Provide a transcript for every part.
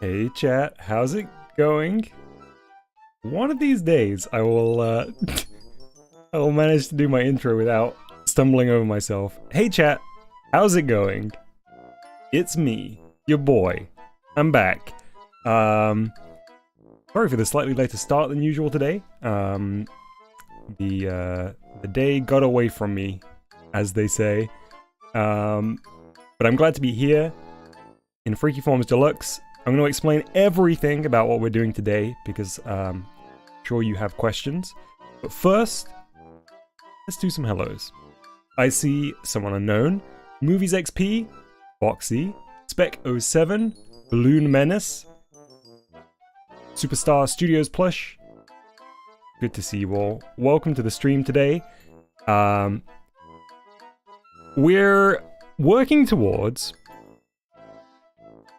Hey chat, how's it going? One of these days I will I will manage to do my intro without stumbling over myself. Hey chat, how's it going? It's me, your boy. I'm back. Sorry for the slightly later start than usual today. The day got away from me, as they say. But I'm glad to be here in Freakyforms Deluxe. I'm going to explain everything about what we're doing today because I'm sure you have questions. But first, let's do some hellos. I see someone unknown, Movies XP, Boxy, Spec07, Balloon Menace, Superstar Studios Plush, Good to see you all. Welcome to the stream today. We're working towards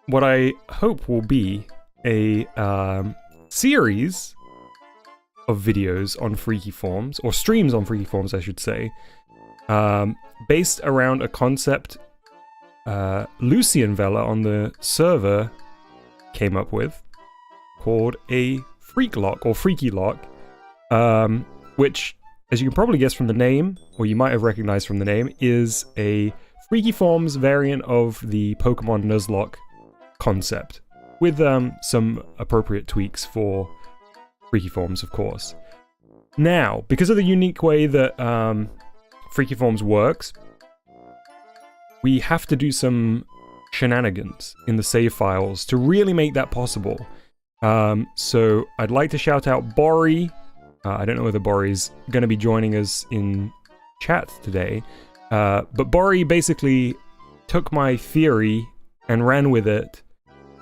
what I hope will be a series of videos on Freakyforms, or streams on Freakyforms, I should say, based around a concept Lucy and Vela on the server came up with, called a Freakylocke, or Freakylocke, which, as you can probably guess from the name, or you might have recognized from the name, is a Freakyforms variant of the Pokemon Nuzlocke concept, with some appropriate tweaks for Freakyforms, of course. Now, because of the unique way that Freakyforms works, we have to do some shenanigans in the save files to really make that possible. So I'd like to shout out Bori. I don't know whether Bori's going to be joining us in chat today, but Bori basically took my theory and ran with it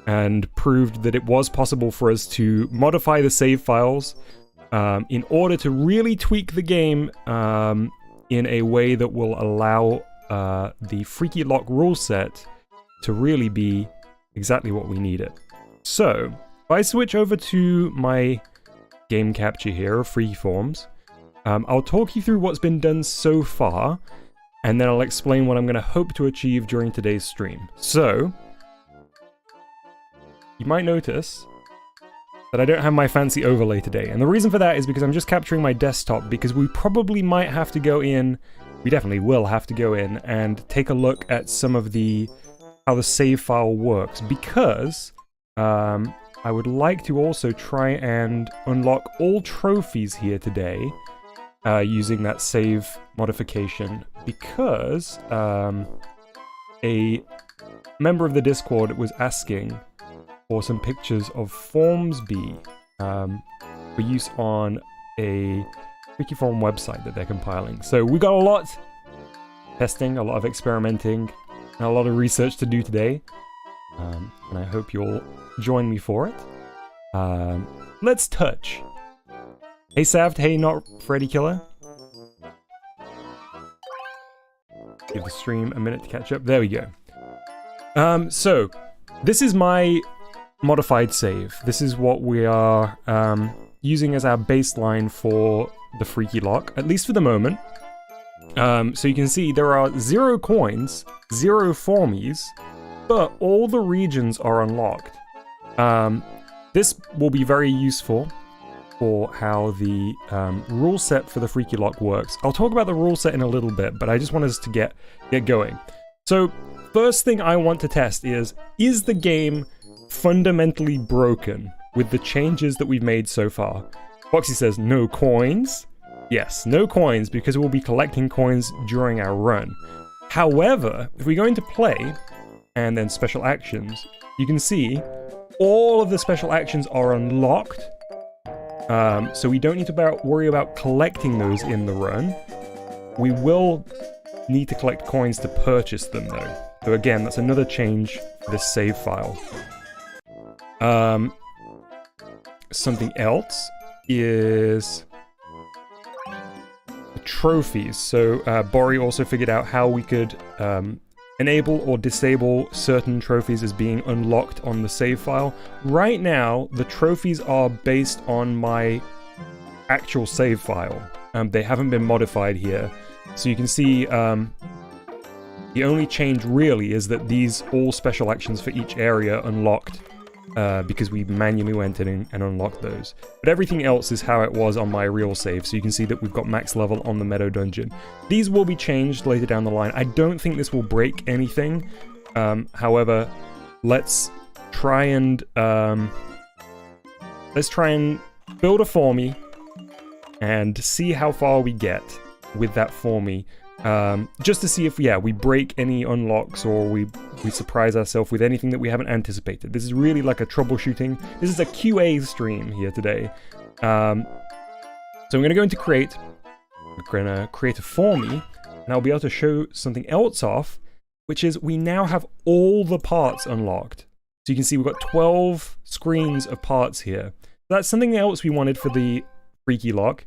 and proved that it was possible for us to modify the save files in order to really tweak the game in a way that will allow the Freakylocke rule set to really be exactly what we need it. So, if I switch over to my game capture here of Freakyforms, I'll talk you through what's been done so far, and then I'll explain what I'm going to hope to achieve during today's stream. So, you might notice that I don't have my fancy overlay today, and the reason for that is because I'm just capturing my desktop, because we probably might have to go in, we definitely will have to go in and take a look at some of how the save file works, because I would like to also try and unlock all trophies here today using that save modification, because a member of the Discord was asking for some pictures of Formsby for use on a Freakyform website that they're compiling. So we got a lot testing, a lot of experimenting, and a lot of research to do today, and I hope you'll join me for it. Let's touch. Hey Saved, hey not Freddy Killer. Give the stream a minute to catch up. There we go. So this is my modified save. This is what we are using as our baseline for the Freakylocke, at least for the moment. So you can see there are 0 coins, 0 formies, but all the regions are unlocked. This will be very useful for how the rule set for the Freakylocke works. I'll talk about the rule set in a little bit, but I just want us to get going. So, first thing I want to test is the game fundamentally broken with the changes that we've made so far? Foxy says no coins. Yes, no coins, because we'll be collecting coins during our run. However, if we go into play, and then special actions, you can see all of the special actions are unlocked. So we don't need to worry about collecting those in the run. We will need to collect coins to purchase them though. So again, that's another change for this save file. Something else is the trophies. So Bori also figured out how we could enable or disable certain trophies as being unlocked on the save file. Right now, the trophies are based on my actual save file. They haven't been modified here. So you can see the only change really is that these all special actions for each area unlocked because we manually went in and unlocked those. But everything else is how it was on my real save, so you can see that we've got max level on the Meadow Dungeon. These will be changed later down the line. I don't think this will break anything. However, let's try and build a formie and see how far we get with that formie. Just to see if, we break any unlocks or we surprise ourselves with anything that we haven't anticipated. This is really like a troubleshooting. This is a QA stream here today. So I'm going to go into create. We're going to create a formie, and I'll be able to show something else off, which is we now have all the parts unlocked. So you can see we've got 12 screens of parts here. That's something else we wanted for the Freakylocke,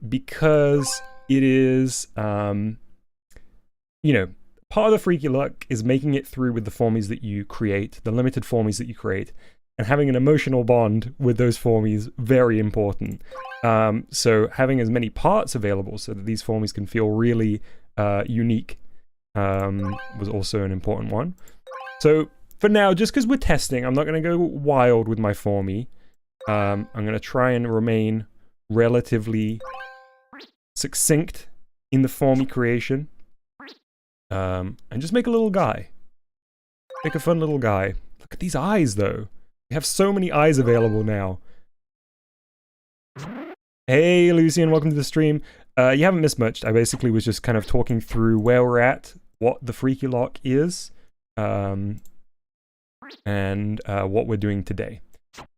because it is, you know, part of the Freakylocke is making it through with the formies that you create, the limited formies that you create, and having an emotional bond with those formies, very important. So having as many parts available so that these formies can feel really unique was also an important one. So for now, just because we're testing, I'm not going to go wild with my formie. I'm going to try and remain relatively succinct in the formie creation. And just make a little guy. Make a fun little guy. Look at these eyes, though. We have so many eyes available now. Hey, Lucian, welcome to the stream. You haven't missed much. I basically was just kind of talking through where we're at, what the Freakylocke is, and what we're doing today.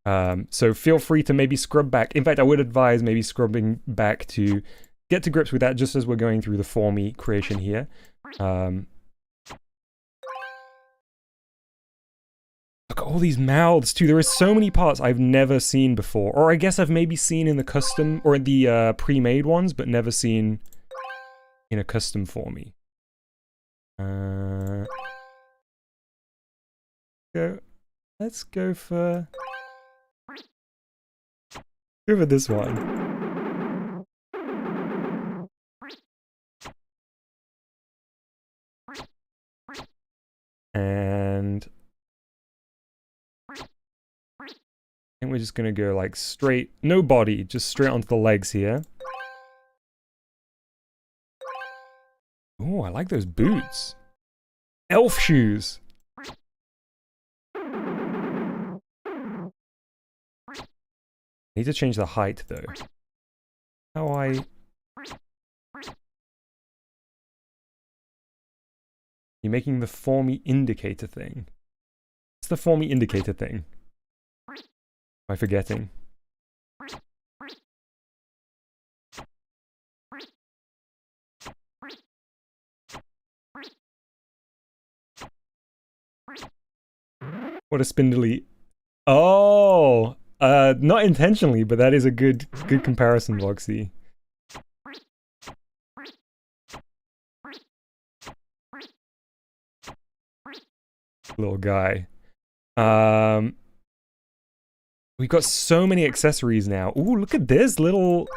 So feel free to maybe scrub back. In fact, I would advise maybe scrubbing back to get to grips with that just as we're going through the formie creation here. Look at all these mouths too. There are so many parts I've never seen before. Or I guess I've maybe seen in the custom, or the pre-made ones, but never seen in a custom formie. Let's go for this one. And I think we're just gonna go like straight, no body, just straight onto the legs here. Oh, I like those boots. Elf shoes. I need to change the height though. You're making the formie indicator thing. What's the formie indicator thing? Am I forgetting? What a spindly... Oh! Not intentionally, but that is a good comparison, Voxy. Little guy. We've got so many accessories now. Ooh, look at this little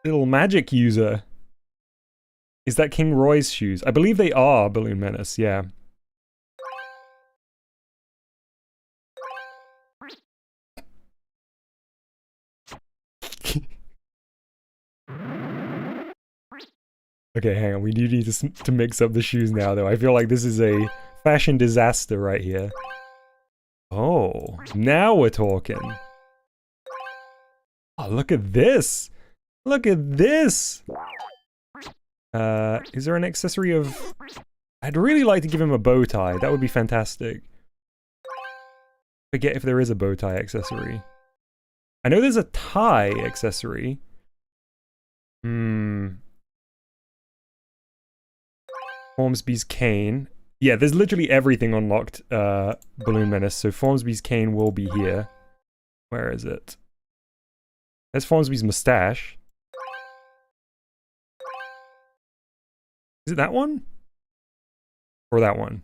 magic user. Is that King Roy's shoes? I believe they are Balloon Menace, yeah. Okay, hang on. We do need to mix up the shoes now, though. I feel like this is a fashion disaster right here. Oh, now we're talking. Oh, look at this. Look at this. Is there an accessory of... I'd really like to give him a bow tie. That would be fantastic. Forget if there is a bow tie accessory. I know there's a tie accessory. Formsby's cane. Yeah, there's literally everything unlocked, Balloon Menace, so Formsby's cane will be here. Where is it? There's Formsby's mustache. Is it that one? Or that one?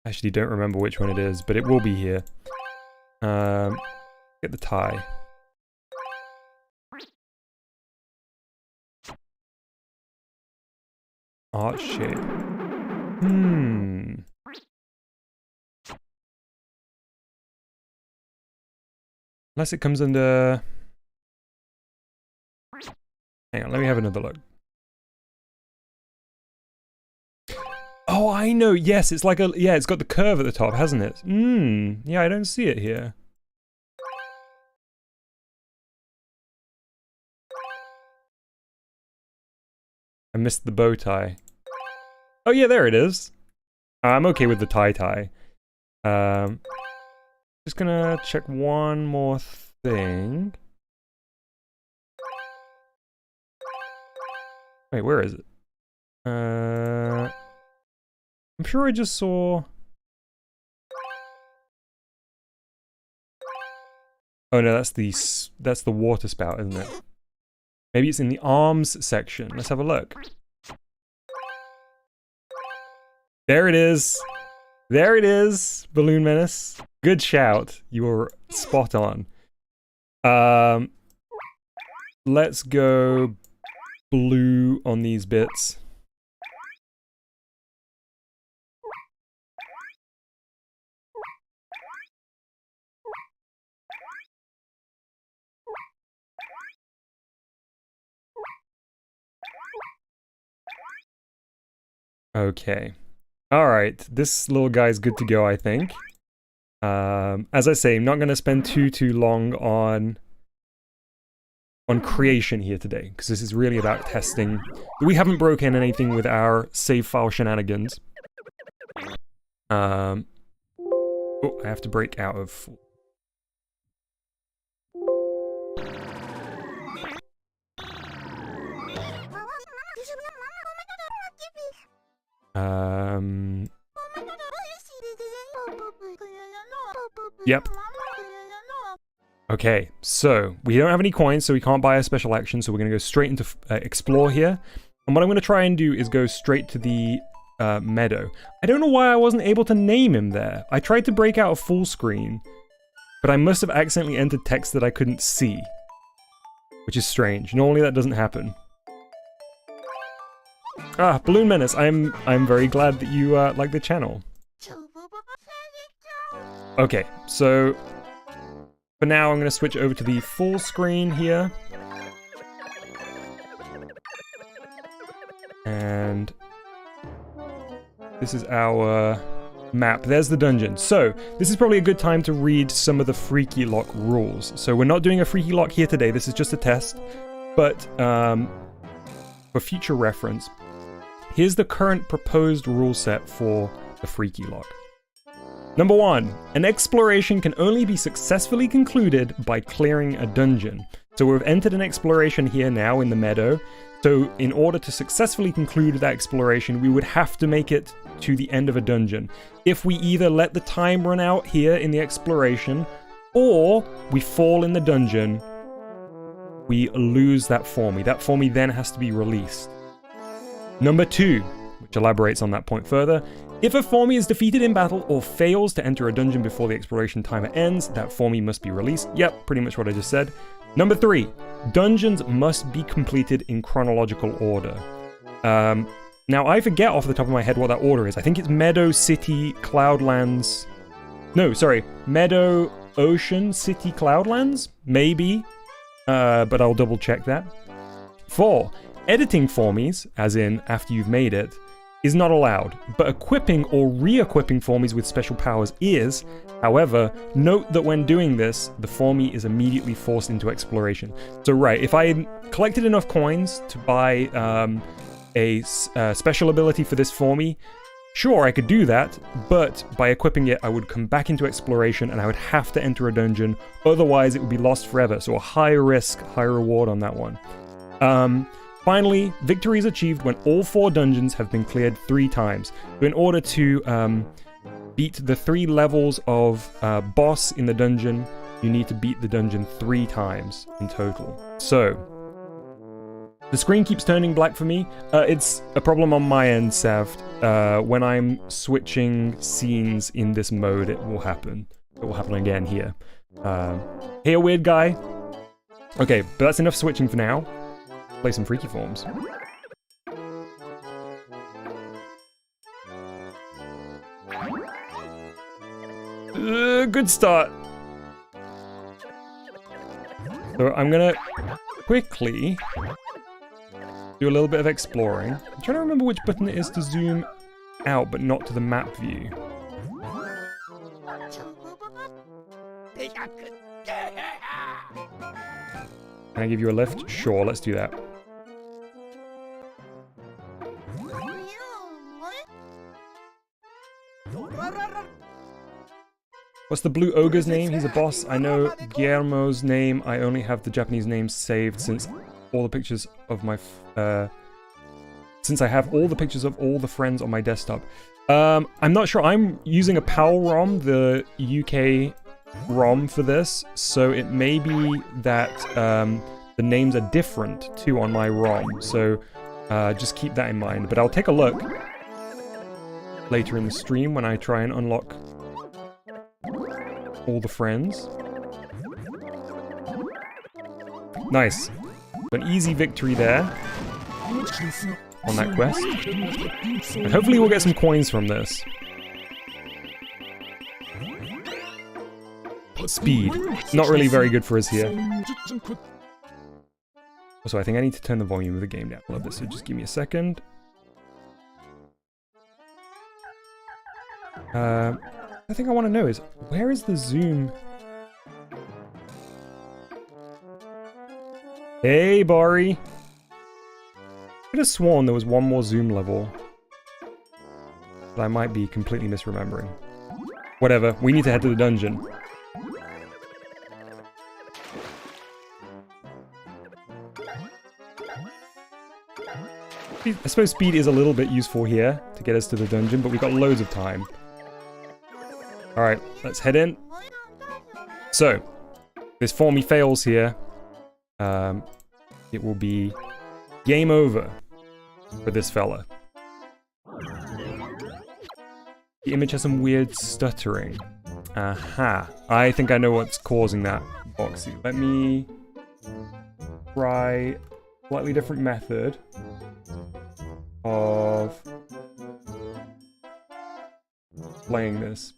Actually don't remember which one it is, but it will be here. Get the tie. Art shape. Unless it comes under... Hang on, let me have another look. Oh, I know, yes, it's like a... Yeah, it's got the curve at the top, hasn't it? Yeah, I don't see it here. I missed the bow tie. Oh yeah, there it is. I'm okay with the tie. Just gonna check one more thing. Wait, where is it? I'm sure I just saw... Oh no, that's the water spout, isn't it? Maybe it's in the arms section. Let's have a look. There it is. There it is, Balloon Menace. Good shout. You were spot on. Let's go blue on these bits. Okay. Alright, this little guy's good to go, I think. As I say, I'm not going to spend too long on creation here today, because this is really about testing. We haven't broken anything with our save file shenanigans. Oh, I have to break out of... Yep. Okay, so we don't have any coins, so we can't buy a special action, so we're going to go straight into explore here. And what I'm going to try and do is go straight to the meadow. I don't know why I wasn't able to name him there. I tried to break out a full screen, but I must have accidentally entered text that I couldn't see, which is strange. Normally that doesn't happen. Ah, Balloon Menace, I'm very glad that you like the channel. Okay, so for now I'm going to switch over to the full screen here. And this is our map. There's the dungeon. So this is probably a good time to read some of the Freakylocke rules. So we're not doing a Freakylocke here today, this is just a test. But for future reference, here's the current proposed rule set for the Freakylocke. Number 1, an exploration can only be successfully concluded by clearing a dungeon. So we've entered an exploration here now in the meadow. So in order to successfully conclude that exploration, we would have to make it to the end of a dungeon. If we either let the time run out here in the exploration, or we fall in the dungeon, we lose that Formy. That Formy then has to be released. Number 2, which elaborates on that point further, if a Formy is defeated in battle or fails to enter a dungeon before the exploration timer ends, that Formy must be released. Yep, pretty much what I just said. Number 3, dungeons must be completed in chronological order. Now, I forget off the top of my head what that order is. I think it's Meadow, City, Cloudlands... No, sorry. Meadow, Ocean, City, Cloudlands? Maybe. But I'll double check that. 4, editing Formies, as in after you've made it, is not allowed, but equipping or re-equipping Formies with special powers is. However, note that when doing this, the Formy is immediately forced into exploration. So right, if I collected enough coins to buy a special ability for this Formy, sure, I could do that, but by equipping it, I would come back into exploration and I would have to enter a dungeon, otherwise it would be lost forever. So a high risk, high reward on that one. Finally, victory is achieved when all 4 dungeons have been cleared 3 times. So in order to beat the 3 levels of boss in the dungeon, you need to beat the dungeon 3 times in total. So, the screen keeps turning black for me. It's a problem on my end, Saved. When I'm switching scenes in this mode, it will happen. It will happen again here. Hey, weird guy. Okay, but that's enough switching for now. Play some Freakyforms. Good start. So I'm gonna quickly do a little bit of exploring. I'm trying to remember which button it is to zoom out, but not to the map view. Can I give you a lift? Sure, let's do that. What's the blue ogre's name? He's a boss. I know Guillermo's name. I only have the Japanese names saved since all the pictures of my... since I have all the pictures of all the friends on my desktop. I'm not sure. I'm using a PAL ROM, the UK ROM for this, so it may be that the names are different too on my ROM, so just keep that in mind. But I'll take a look later in the stream when I try and unlock all the friends. Nice. An easy victory there on that quest. And hopefully we'll get some coins from this. Speed. Not really very good for us here. Also, I think I need to turn the volume of the game down a little bit, so just give me a second. The thing I want to know is, where is the zoom? Hey, Bari! I could have sworn there was one more zoom level. But I might be completely misremembering. Whatever, we need to head to the dungeon. I suppose speed is a little bit useful here to get us to the dungeon, but we've got loads of time. Alright, let's head in. So, this formie fails here. It will be game over for this fella. The image has some weird stuttering. Aha. I think I know what's causing that, Boxy. Let me try a slightly different method of playing this.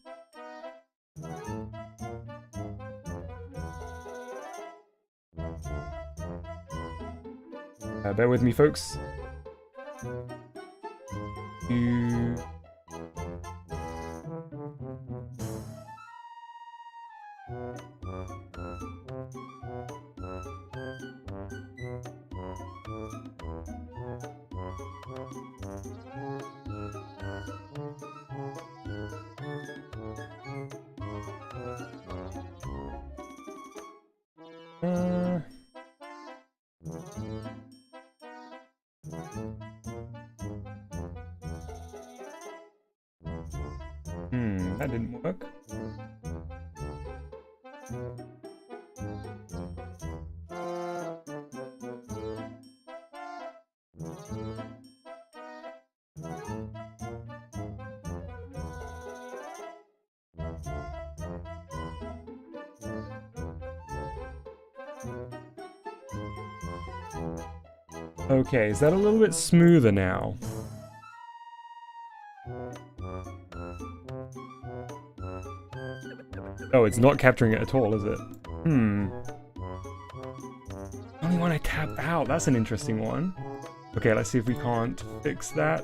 Bear with me, folks. That didn't work. Okay, is that a little bit smoother now? Oh, it's not capturing it at all, is it? Only when I tap out. That's an interesting one. Okay, let's see if we can't fix that.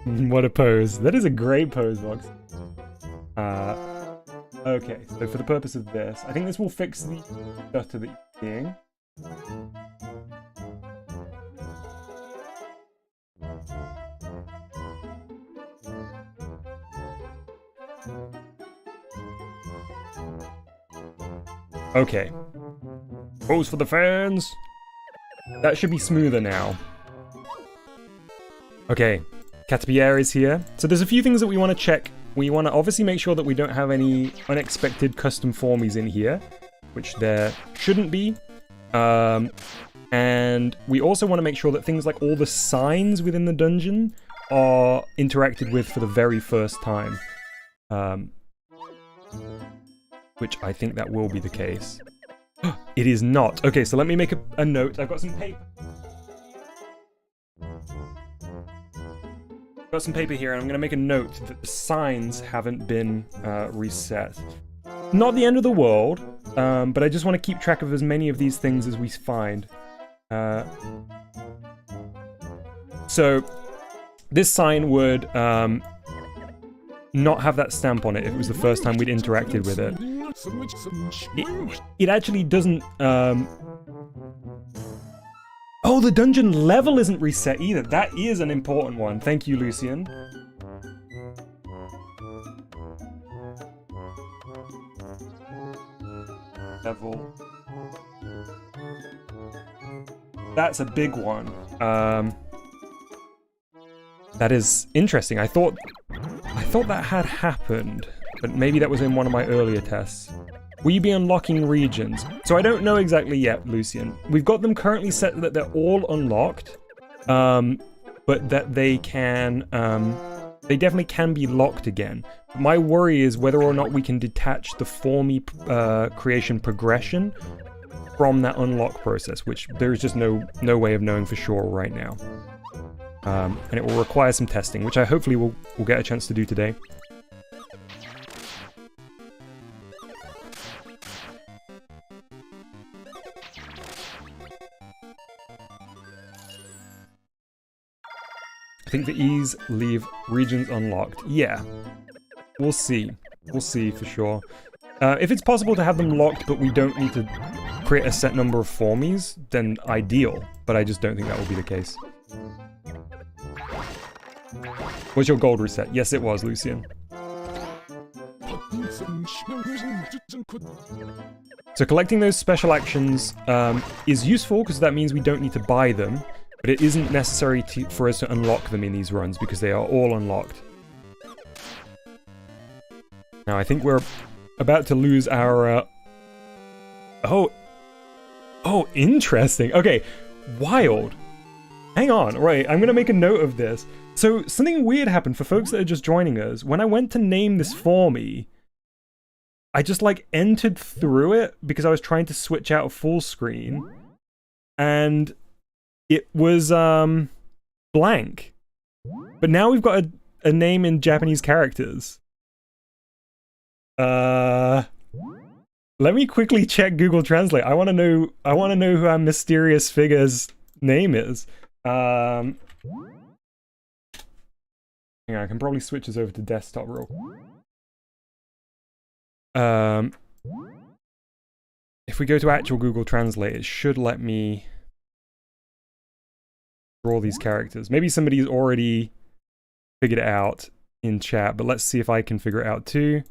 What a pose. That is a great pose, Vox. Okay, so for the purpose of this, I think this will fix the stutter that you're seeing. Okay. Pose for the fans! That should be smoother now. Okay, Caterpillar is here. So there's a few things that we want to check. We want to obviously make sure that we don't have any unexpected custom formies in here, which there shouldn't be. And we also want to make sure that things like all the signs within the dungeon are interacted with for the very first time. Which I think that will be the case. It is not. Okay, so let me make a note. I've got some paper. Got some paper here, and I'm going to make a note that the signs haven't been reset. Not the end of the world, but I just want to keep track of as many of these things as we find. So, this sign would not have that stamp on it if it was the first time we'd interacted with it. It actually doesn't... Oh, the dungeon level isn't reset either. That is an important one. Thank you, Lucian. level. That's a big one. That is interesting. I thought that had happened, but maybe that was in one of my earlier tests. Will you be unlocking regions? So I don't know exactly yet, Lucian. We've got them currently set that they're all unlocked, but that they can, they definitely can be locked again. My worry is whether or not we can detach the Formy creation progression from that unlock process, which there is just no way of knowing for sure right now. And it will require some testing, which I hopefully will get a chance to do today. I think the E's leave regions unlocked. Yeah. We'll see. We'll see for sure. If it's possible to have them locked, but we don't need to create a set number of Formies, then ideal. But I just don't think that will be the case. Was your gold reset? Yes, it was, Lucian. So collecting those special actions is useful, because that means we don't need to buy them. But it isn't necessary for us to unlock them in these runs, because they are all unlocked. Now, I think we're about to lose our... Oh, interesting. Okay, wild. Hang on, right, I'm gonna make a note of this. So, something weird happened for folks that are just joining us. When I went to name this Formy, I just, like, entered through it, because I was trying to switch out full screen. And... it was, blank. But now we've got a name in Japanese characters. Let me quickly check Google Translate. I want to know who our mysterious figure's name is. Hang on, I can probably switch this over to desktop real quick. If we go to actual Google Translate, it should let me all these characters. Maybe somebody's already figured it out in chat, but let's see if I can figure it out too.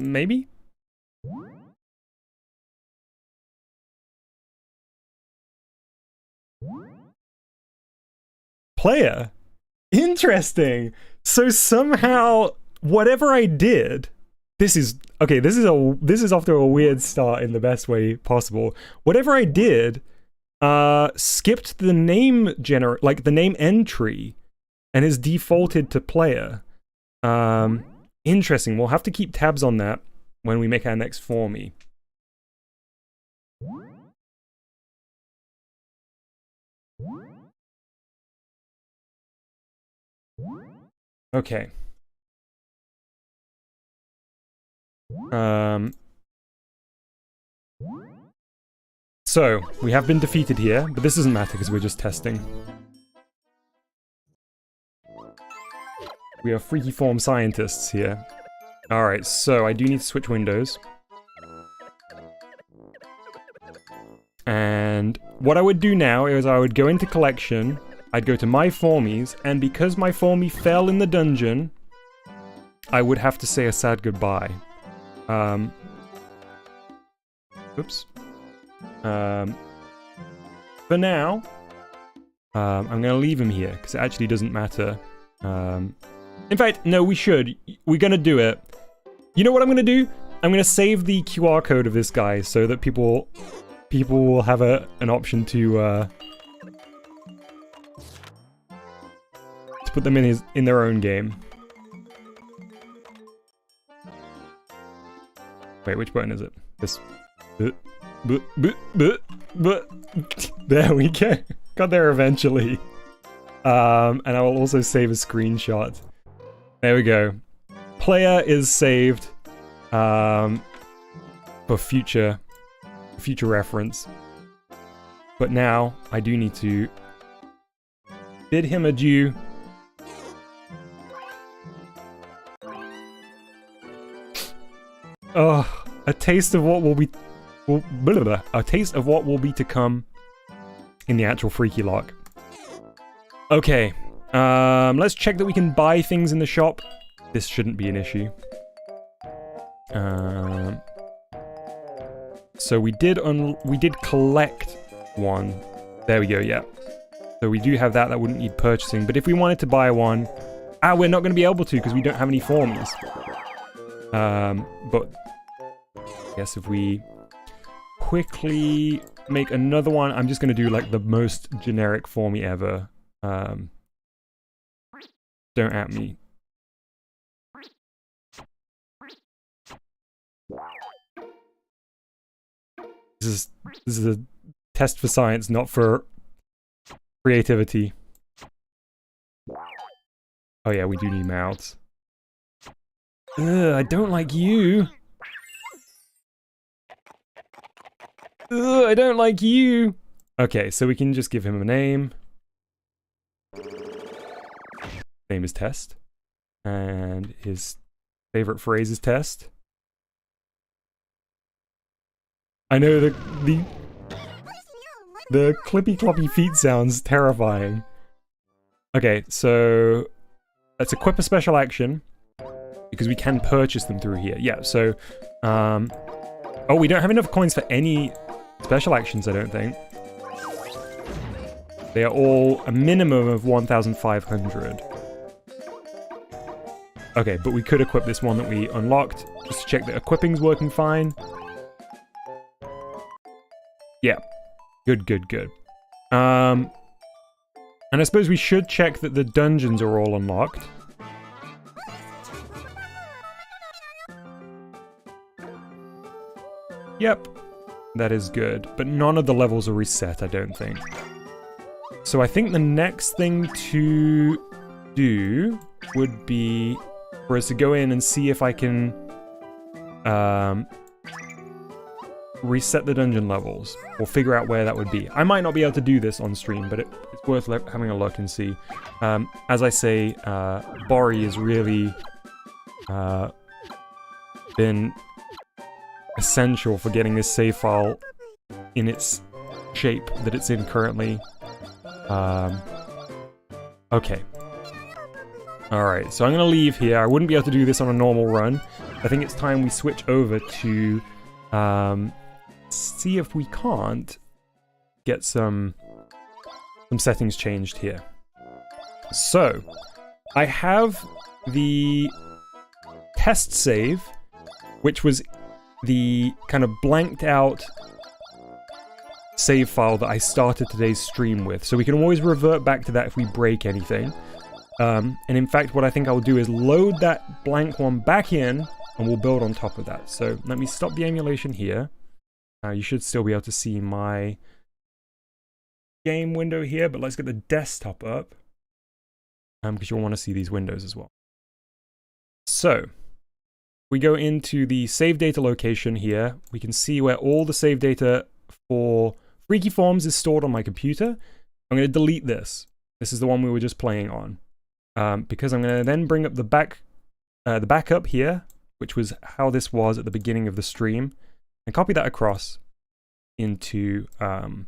Maybe? Player? Interesting! So somehow, whatever I did... This is off to a weird start in the best way possible. Whatever I did, skipped the name the name entry, and is defaulted to player. Interesting. We'll have to keep tabs on that when we make our next Formy. Okay. So, we have been defeated here, but this doesn't matter because we're just testing. We are Freakyform scientists here. Alright, so I do need to switch windows. And what I would do now is I would go into collection, I'd go to my Formies, and because my Formy fell in the dungeon, I would have to say a sad goodbye. Oops. For now, I'm gonna leave him here, because it actually doesn't matter. In fact, no, we should. We're gonna do it. You know what I'm gonna do? I'm gonna save the QR code of this guy, so that people will have an option to put them in their own game. Wait, which button is it? This. There we go. Got there eventually. And I will also save a screenshot. There we go. Player is saved for future reference. But now I do need to bid him adieu. Oh, a taste of what will be a taste of what will be to come in the actual Freakylocke. Okay, let's check that we can buy things in the shop. This shouldn't be an issue. So we did collect one. There we go, yeah. So we do have that. That wouldn't need purchasing. But if we wanted to buy one, we're not going to be able to because we don't have any formies. But I guess if we quickly make another one, I'm just going to do like the most generic formie ever. Don't at me. This is a test for science, not for creativity. Oh yeah, we do need mouths. Ugh, I don't like you. Ugh, I don't like you. Okay, so we can just give him a name. Name is Test. And his favorite phrase is Test. I know the clippy cloppy feet sounds terrifying. Okay, so let's equip a special action because we can purchase them through here. Yeah, so oh, we don't have enough coins for any special actions, I don't think. They are all a minimum of 1,500. Okay, but we could equip this one that we unlocked just to check that equipping's working fine. Yeah. Good, good, good. And I suppose we should check that the dungeons are all unlocked. Yep. That is good. But none of the levels are reset, I don't think. So I think the next thing to do would be for us to go in and see if I can reset the dungeon levels, or figure out where that would be. I might not be able to do this on stream, but it's worth having a look and see. As I say, Bori has really been essential for getting this save file in its shape that it's in currently. Okay. Alright, so I'm gonna leave here. I wouldn't be able to do this on a normal run. I think it's time we switch over to see if we can't get some settings changed here. So, I have the test save, which was the kind of blanked out save file that I started today's stream with. So we can always revert back to that if we break anything. And in fact, what I think I'll do is load that blank one back in, and we'll build on top of that. So let me stop the emulation here. You should still be able to see my game window here, but let's get the desktop up. Because you'll want to see these windows as well. So, we go into the save data location here. We can see where all the save data for Freakyforms is stored on my computer. I'm going to delete this. This is the one we were just playing on. Because I'm going to then bring up the backup here, which was how this was at the beginning of the stream, and copy that across into our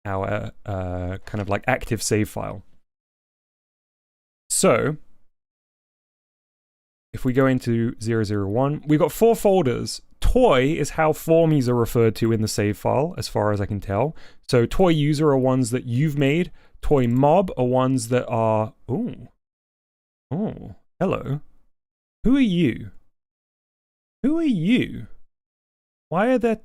kind of like active save file. So, if we go into 001, we've got 4 folders. Toy is how formies are referred to in the save file, as far as I can tell. So toy user are ones that you've made. Toy mob are ones that are... Oh, hello. Who are you? Who are you? Why are there...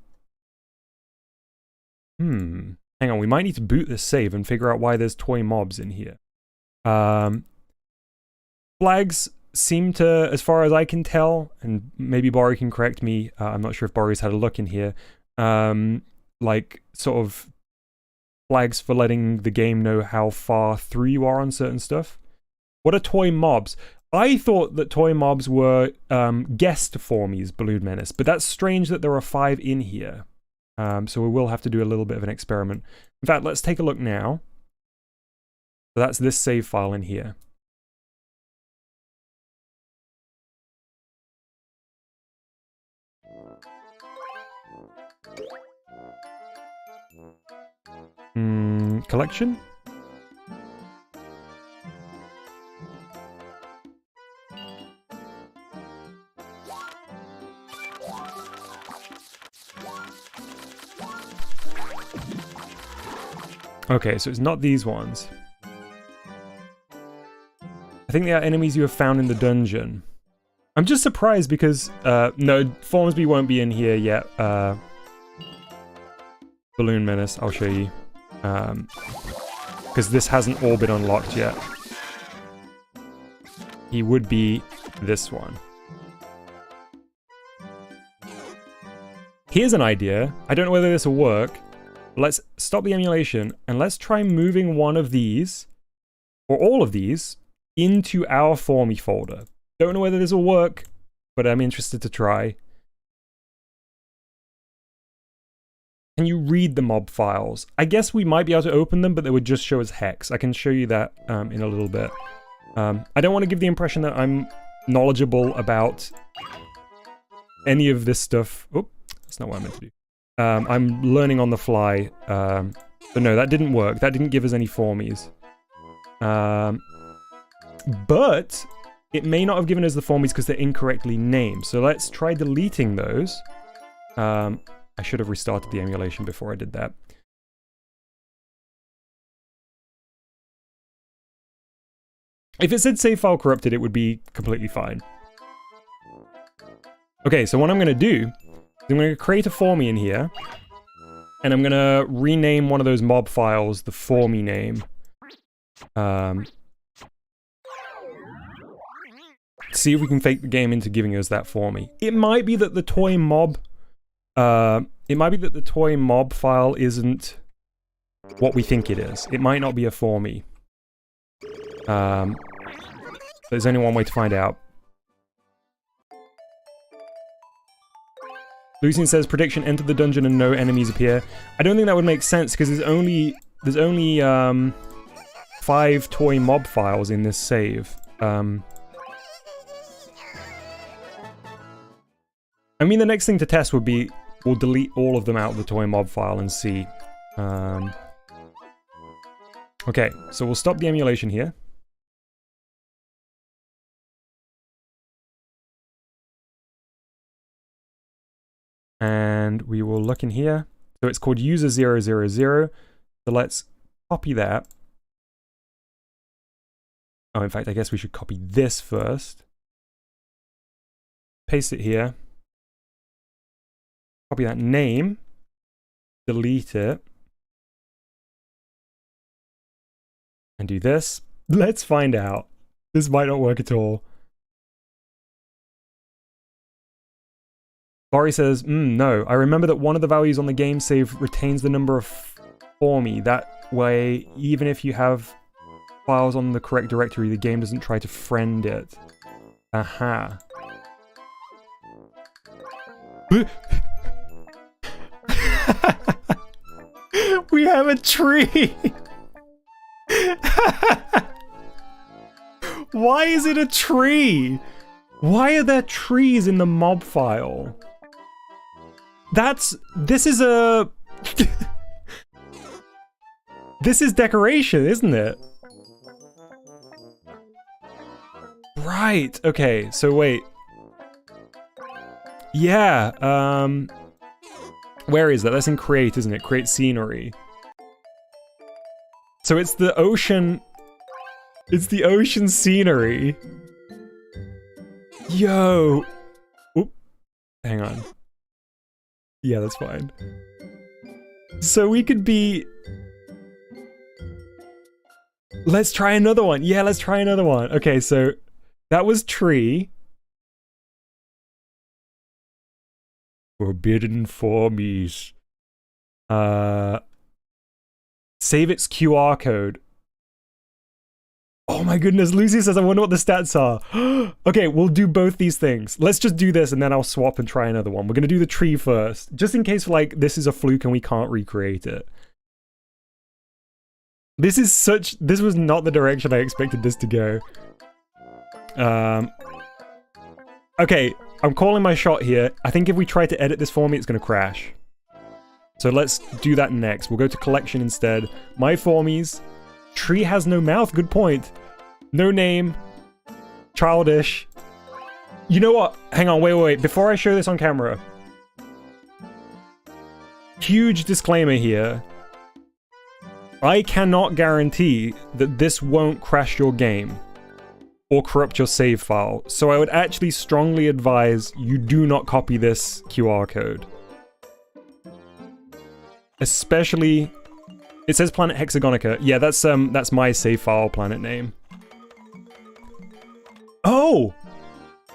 Hang on, we might need to boot this save and figure out why there's toy mobs in here. Flags seem to, as far as I can tell, and maybe Bori can correct me, I'm not sure if Bori's had a look in here, like, sort of flags for letting the game know how far through you are on certain stuff. What are toy mobs? I thought that toy mobs were guest formies, Balloon Menace, but that's strange that there are 5 in here. So we will have to do a little bit of an experiment. In fact, let's take a look now. So that's this save file in here. Collection? Okay, so it's not these ones. I think they are enemies you have found in the dungeon. I'm just surprised because, no, Formsby won't be in here yet. Balloon Menace, I'll show you. Because this hasn't all been unlocked yet. He would be this one. Here's an idea. I don't know whether this will work. Let's stop the emulation and let's try moving one of these, or all of these, into our Formy folder. Don't know whether this will work, but I'm interested to try. Can you read the mob files? I guess we might be able to open them, but they would just show as hex. I can show you that in a little bit. I don't want to give the impression that I'm knowledgeable about any of this stuff. Oh, that's not what I meant to do. I'm learning on the fly. But no, that didn't work. That didn't give us any formies. But it may not have given us the formies because they're incorrectly named. So let's try deleting those. I should have restarted the emulation before I did that. If it said save file corrupted, it would be completely fine. Okay, so what I'm going to do is I'm going to create a formie in here. And I'm going to rename one of those mob files the formie name. See if we can fake the game into giving us that formie. It might be that the toy mob... it might be that the toy mob file isn't what we think it is. It might not be a formie. There's only one way to find out. Lucian says, prediction, enter the dungeon and no enemies appear. I don't think that would make sense because there's only 5 toy mob files in this save. I mean, the next thing to test would be we'll delete all of them out of the toy mob file and see. Okay, so we'll stop the emulation here. And we will look in here. So it's called user000. So let's copy that. Oh, in fact, I guess we should copy this first. Paste it here. Copy that name. Delete it. And do this. Let's find out. This might not work at all. Bari says, no. I remember that one of the values on the game save retains the number of formie. That way, even if you have files on the correct directory, the game doesn't try to friend it. Aha. We have a tree! Why is it a tree? Why are there trees in the mob file? This is a... This is decoration, isn't it? Right, okay, so wait. Yeah, where is that? That's in create, isn't it? Create scenery. So it's the ocean... It's the ocean scenery. Yo! Oop. Hang on. Yeah, that's fine. So we could be... Let's try another one. Yeah, let's try another one. Okay, so that was tree. Forbidden formies. Save its QR code. Oh my goodness, Lucy says, I wonder what the stats are. Okay, we'll do both these things. Let's just do this and then I'll swap and try another one. We're gonna do the tree first, just in case, like, this is a fluke and we can't recreate it. This was not the direction I expected this to go. Okay, I'm calling my shot here. I think if we try to edit this for me, it's gonna crash. So let's do that next. We'll go to collection instead. My formies. Tree has no mouth, good point. No name. Childish. You know what? Hang on, wait. Before I show this on camera. Huge disclaimer here. I cannot guarantee that this won't crash your game or corrupt your save file, so I would actually strongly advise you do not copy this QR code. Especially, it says Planet Hexagonica. Yeah, that's my save file planet name. Oh!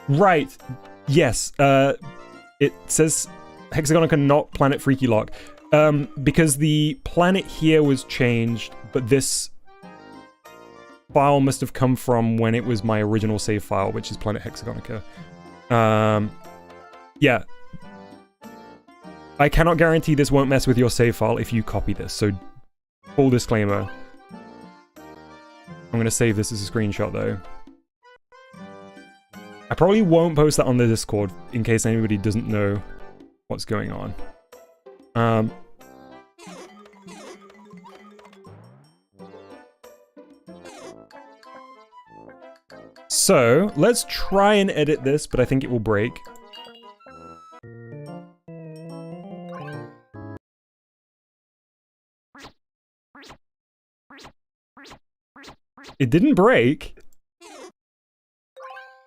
Right. Yes, it says Hexagonica, not Planet Freakylocke. Because the planet here was changed, but this file must have come from when it was my original save file, which is Planet Hexagonica. Yeah. I cannot guarantee this won't mess with your save file if you copy this, so full disclaimer. I'm gonna save this as a screenshot though. I probably won't post that on the Discord in case anybody doesn't know what's going on. So, let's try and edit this, but I think it will break. It didn't break.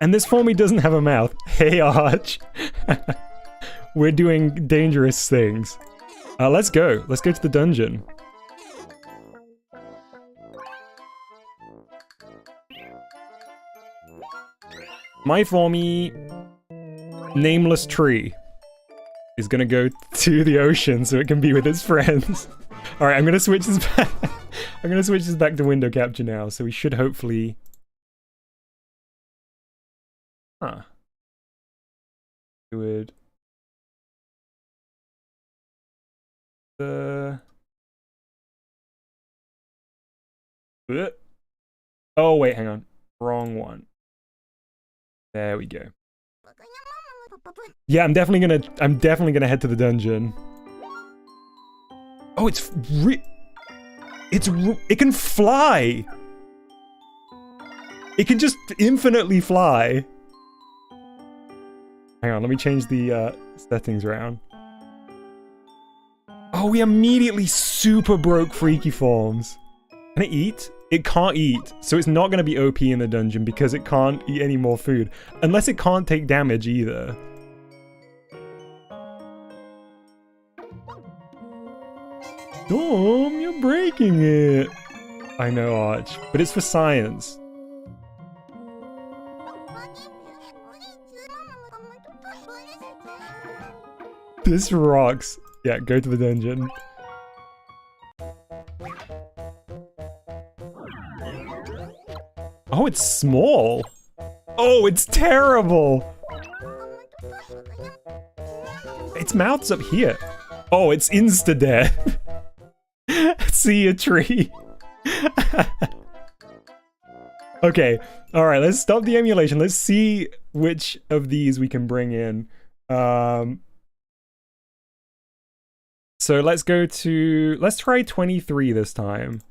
And this Formie doesn't have a mouth. Hey, Arch. We're doing dangerous things. Let's go. Let's go to the dungeon. My Formie, nameless tree, is gonna go to the ocean so it can be with its friends. Alright, I'm gonna switch this back. I'm gonna switch this back to window capture now, so we should hopefully... Huh. Good. Oh wait, hang on. Wrong one. There we go. Yeah, I'm definitely gonna head to the dungeon. Oh, it can fly. It can just infinitely fly. Hang on, let me change the settings around. Oh, we immediately super broke Freakyforms. Can it eat? It can't eat, so it's not going to be OP in the dungeon because it can't eat any more food. Unless it can't take damage either. Dom, you're breaking it! I know, Arch, but it's for science. This rocks. Yeah, go to the dungeon. Oh, it's small. Oh, it's terrible. Its mouth's up here. Oh, it's insta-death. See a tree. Okay, alright, let's stop the emulation. Let's see which of these we can bring in. So let's try 23 this time.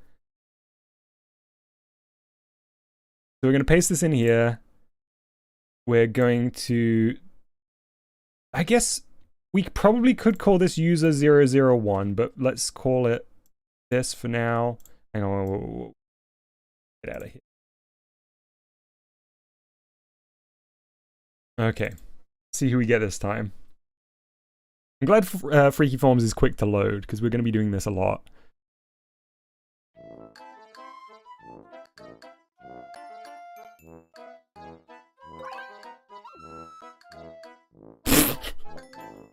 So we're going to paste this in here. We're going to... I guess we probably could call this user 001, but let's call it this for now. Hang on, whoa. Get out of here. Okay, see who we get this time. I'm glad Freakyforms is quick to load, because we're going to be doing this a lot.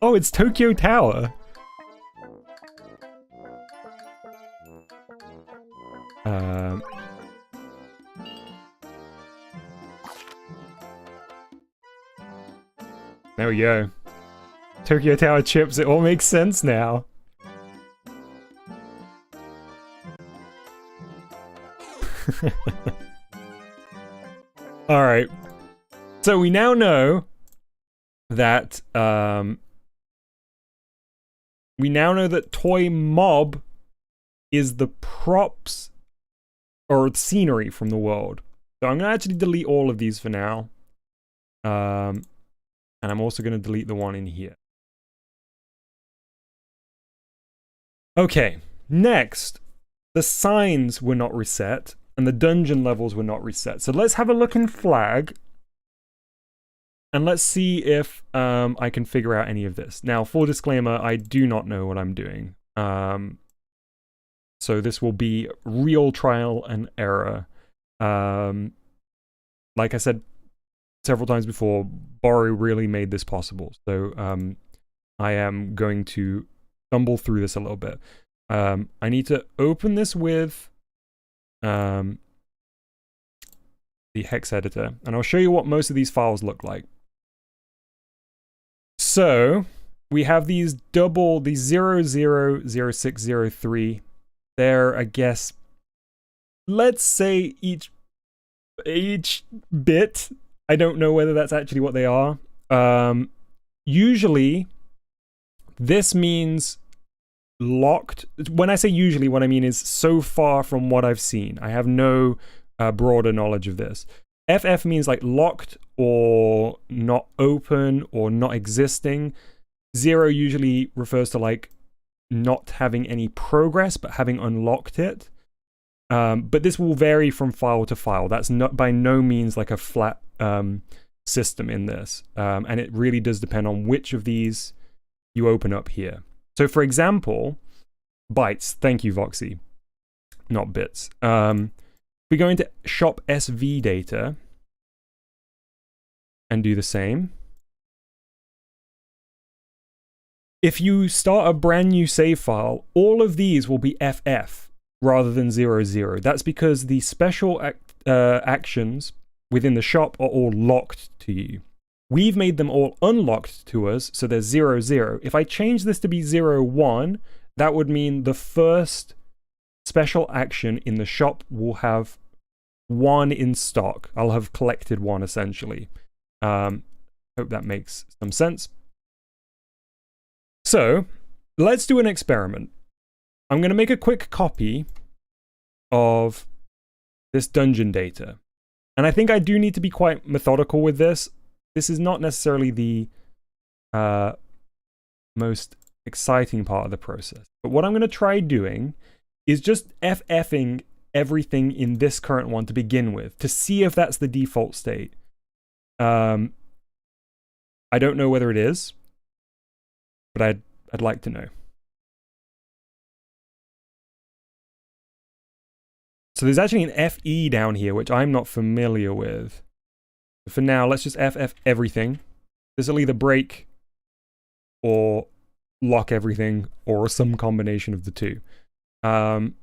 Oh, it's Tokyo Tower! There we go. Tokyo Tower chips, it all makes sense now. Alright. So we now know that, Toy Mob is the props or scenery from the world. So I'm gonna actually delete all of these for now. And I'm also gonna delete the one in here. Okay, next, the signs were not reset, and the dungeon levels were not reset. So let's have a look in flag, and let's see if I can figure out any of this. Now, full disclaimer, I do not know what I'm doing. So this will be real trial and error. Like I said several times before, Boru really made this possible. So I am going to stumble through this a little bit. I need to open this with the hex editor, and I'll show you what most of these files look like. So we have these 000603. They're, I guess, let's say each bit. I don't know whether that's actually what they are. Usually, this means locked. When I say usually, what I mean is so far from what I've seen. I have no broader knowledge of this. FF means like locked or not open or not existing. 0 usually refers to like not having any progress but having unlocked it. But this will vary from file to file. That's not by no means like a flat system in this. And it really does depend on which of these you open up here. So for example, bytes. Thank you, Voxy. Not bits. We go into shop SV data and do the same. If you start a brand new save file, all of these will be FF rather than 00. That's because the special actions within the shop are all locked to you. We've made them all unlocked to us, so they're 00. If I change this to be 01, that would mean the first special action in the shop will have 1 in stock. I'll have collected 1, essentially. Hope that makes some sense. So, let's do an experiment. I'm going to make a quick copy of this dungeon data. And I think I do need to be quite methodical with this. This is not necessarily the most exciting part of the process. But what I'm going to try doing is just FFing everything in this current one to begin with, to see if that's the default state. I don't know whether it is, but I'd like to know. So there's actually an FE down here, which I'm not familiar with. But for now, let's just FF everything. This will either break or lock everything, or some combination of the two.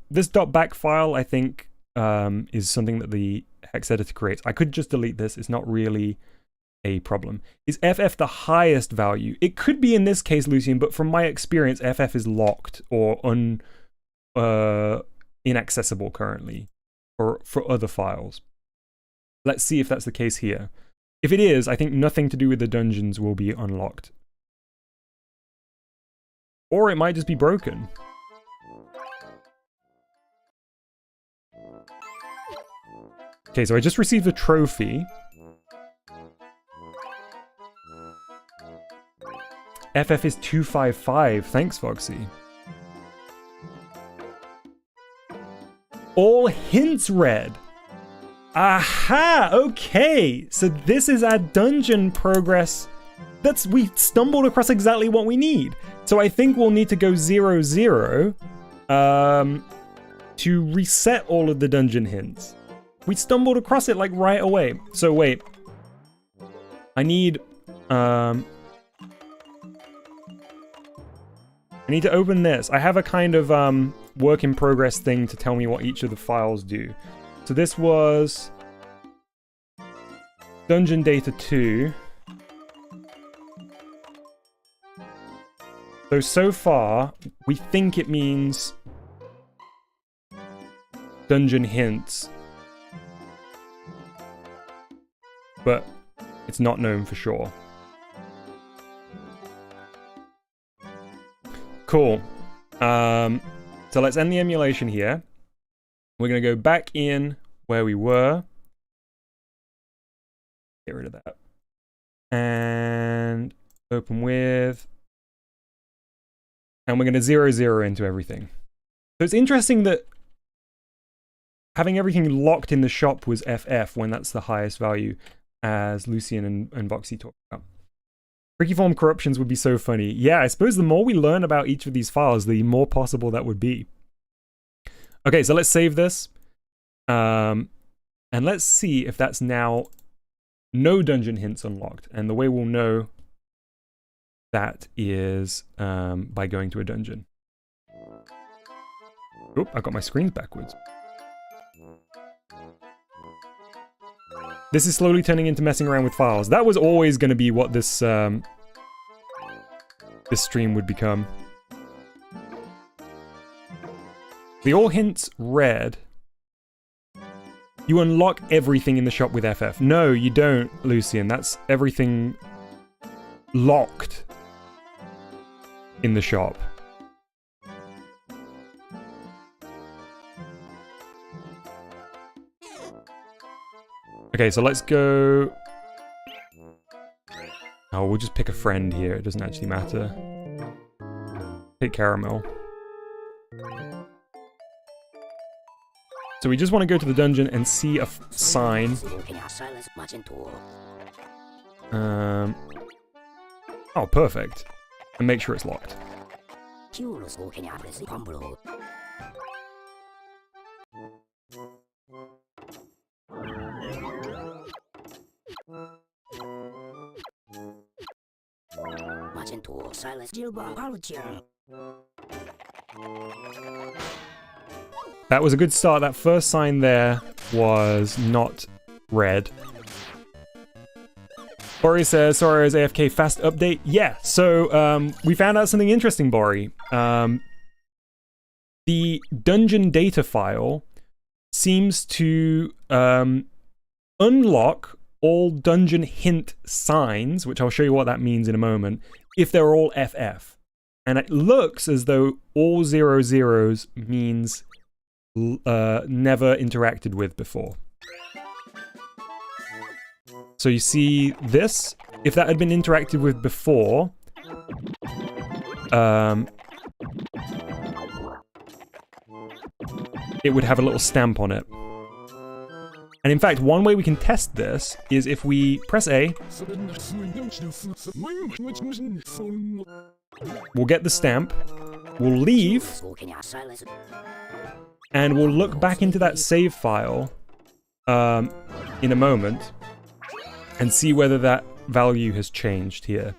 This .back file, I think, is something that the hex editor creates. I could just delete this. It's not really a problem. Is FF the highest value? It could be in this case, Lucian, but from my experience, FF is locked or inaccessible currently for other files. Let's see if that's the case here. If it is, I think nothing to do with the dungeons will be unlocked. Or it might just be broken. Okay, so I just received a trophy. FF is 255. Thanks, Foxy. All hints read. Aha! Okay, so this is our dungeon progress. We stumbled across exactly what we need. So I think we'll need to go 00 to reset all of the dungeon hints. We stumbled across it like right away. So wait, I need to open this. I have a kind of work in progress thing to tell me what each of the files do. So this was dungeon data 2. So far, we think it means dungeon hints. But it's not known for sure. Cool. So let's end the emulation here. We're going to go back in where we were. Get rid of that. And open with. And we're going to 00 into everything. So it's interesting that having everything locked in the shop was FF when that's the highest value, as Lucian and Voxy talked about. Freakyform corruptions would be so funny. Yeah, I suppose the more we learn about each of these files, the more possible that would be. Okay, so let's save this. And let's see if that's now no dungeon hints unlocked. And the way we'll know that is by going to a dungeon. Oop, I got my screens backwards. This is slowly turning into messing around with files. That was always going to be what this this stream would become. The all hints red. You unlock everything in the shop with FF. No, you don't, Lucian. That's everything locked in the shop. Okay, so let's go... Oh, we'll just pick a friend here. It doesn't actually matter. Pick Caramel. So we just want to go to the dungeon and see a sign. Oh, perfect. And make sure it's locked. That was a good start. That first sign there was not red. Bori says, sorry, is AFK fast update? Yeah, so we found out something interesting, Bori. The dungeon data file seems to unlock all dungeon hint signs, which I'll show you what that means in a moment, if they're all FF. And it looks as though all 00s means never interacted with before. So you see this? If that had been interacted with before, it would have a little stamp on it. And in fact, one way we can test this is if we press A, we'll get the stamp, we'll leave, and we'll look back into that save file in a moment and see whether that value has changed here.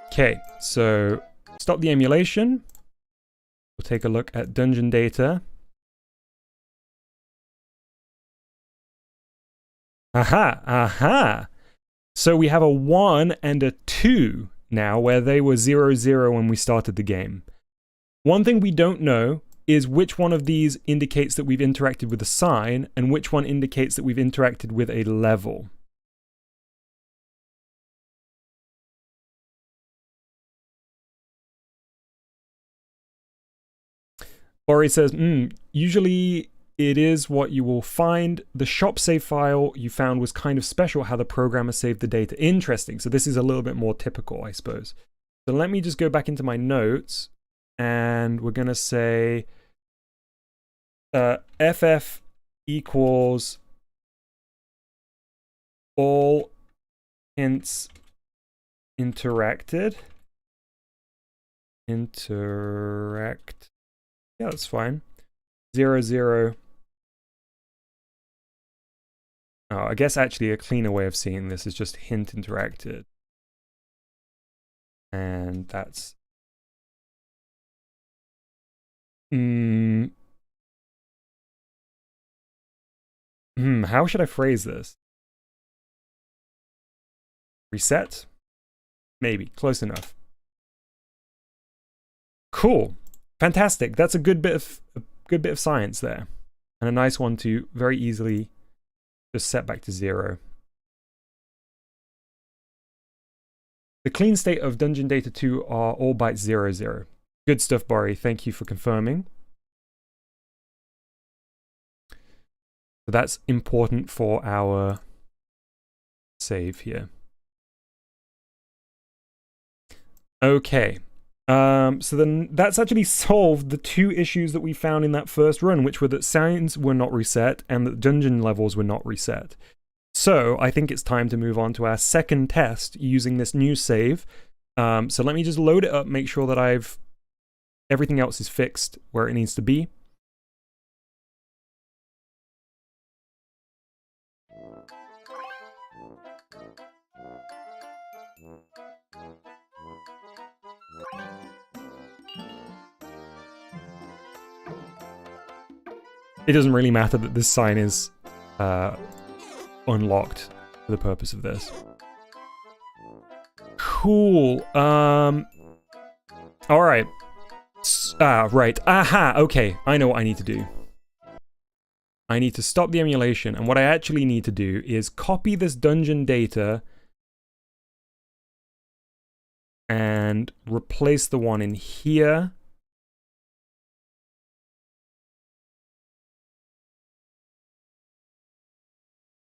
Okay, so stop the emulation. We'll take a look at dungeon data. Aha, aha. So we have a 1 and a 2 now, where they were 00 when we started the game. One thing we don't know is which one of these indicates that we've interacted with a sign, and which one indicates that we've interacted with a level. Ori says, usually it is what you will find. The shop save file you found was kind of special, how the programmer saved the data. Interesting. So this is a little bit more typical, I suppose. So let me just go back into my notes, and we're going to say FF equals all hints interacted. Interact. Yeah, that's fine. 00. Oh, I guess actually a cleaner way of seeing this is just hint interacted. And that's... how should I phrase this? Reset? Maybe. Close enough. Cool. Fantastic. That's a good bit of science there. And a nice one to very easily just set back to 0. The clean state of dungeon data 2 are all bytes 00. Good stuff, Bori. Thank you for confirming. So that's important for our save here. Okay. So then that's actually solved the 2 issues that we found in that first run, which were that signs were not reset and that dungeon levels were not reset. So I think it's time to move on to our second test using this new save. So let me just load it up, make sure that everything else is fixed where it needs to be. It doesn't really matter that this sign is unlocked for the purpose of this. Cool. Alright. Right. Aha! Okay, I know what I need to do. I need to stop the emulation, and what I actually need to do is copy this dungeon data and replace the one in here.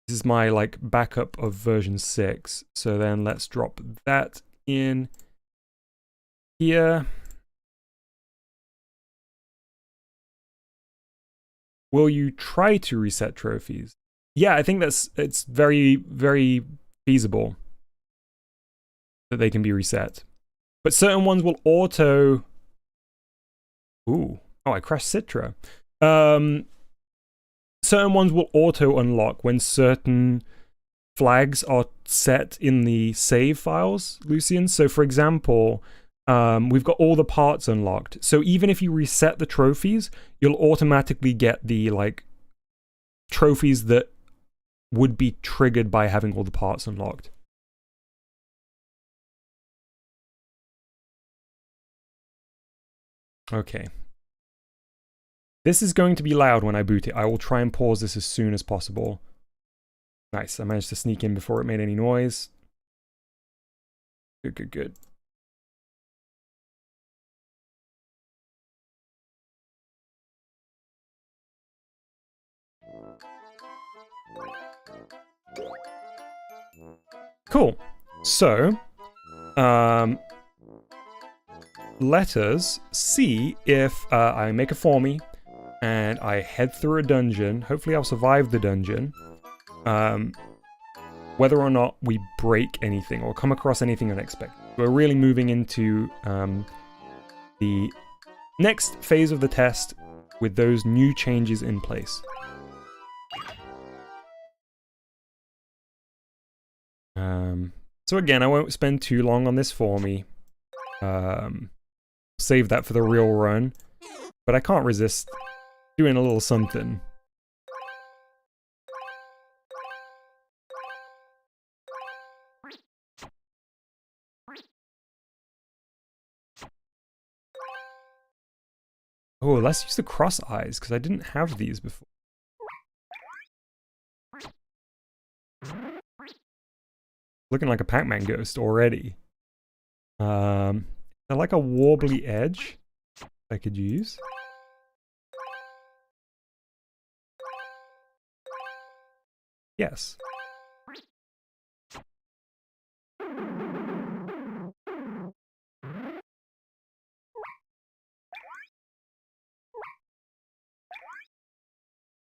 This is my like backup of version 6. So then let's drop that in here. Will you try to reset trophies? Yeah, I think it's very, very feasible that they can be reset. But certain ones will auto... Ooh. Oh, I crashed Citra. Certain ones will auto unlock when certain flags are set in the save files, Lucian. So for example, we've got all the parts unlocked. So even if you reset the trophies, you'll automatically get the like trophies that would be triggered by having all the parts unlocked. Okay. This is going to be loud when I boot it. I will try and pause this as soon as possible. Nice, I managed to sneak in before it made any noise. Good, good, good. Cool. So, let us see if I make a formie and I head through a dungeon. Hopefully I'll survive the dungeon. Whether or not we break anything or come across anything unexpected. We're really moving into the next phase of the test with those new changes in place. So again, I won't spend too long on this formie. Save that for the real run. But I can't resist doing a little something. Oh, let's use the cross eyes, because I didn't have these before. Looking like a Pac-Man ghost already. I like a warbly edge I could use. Yes.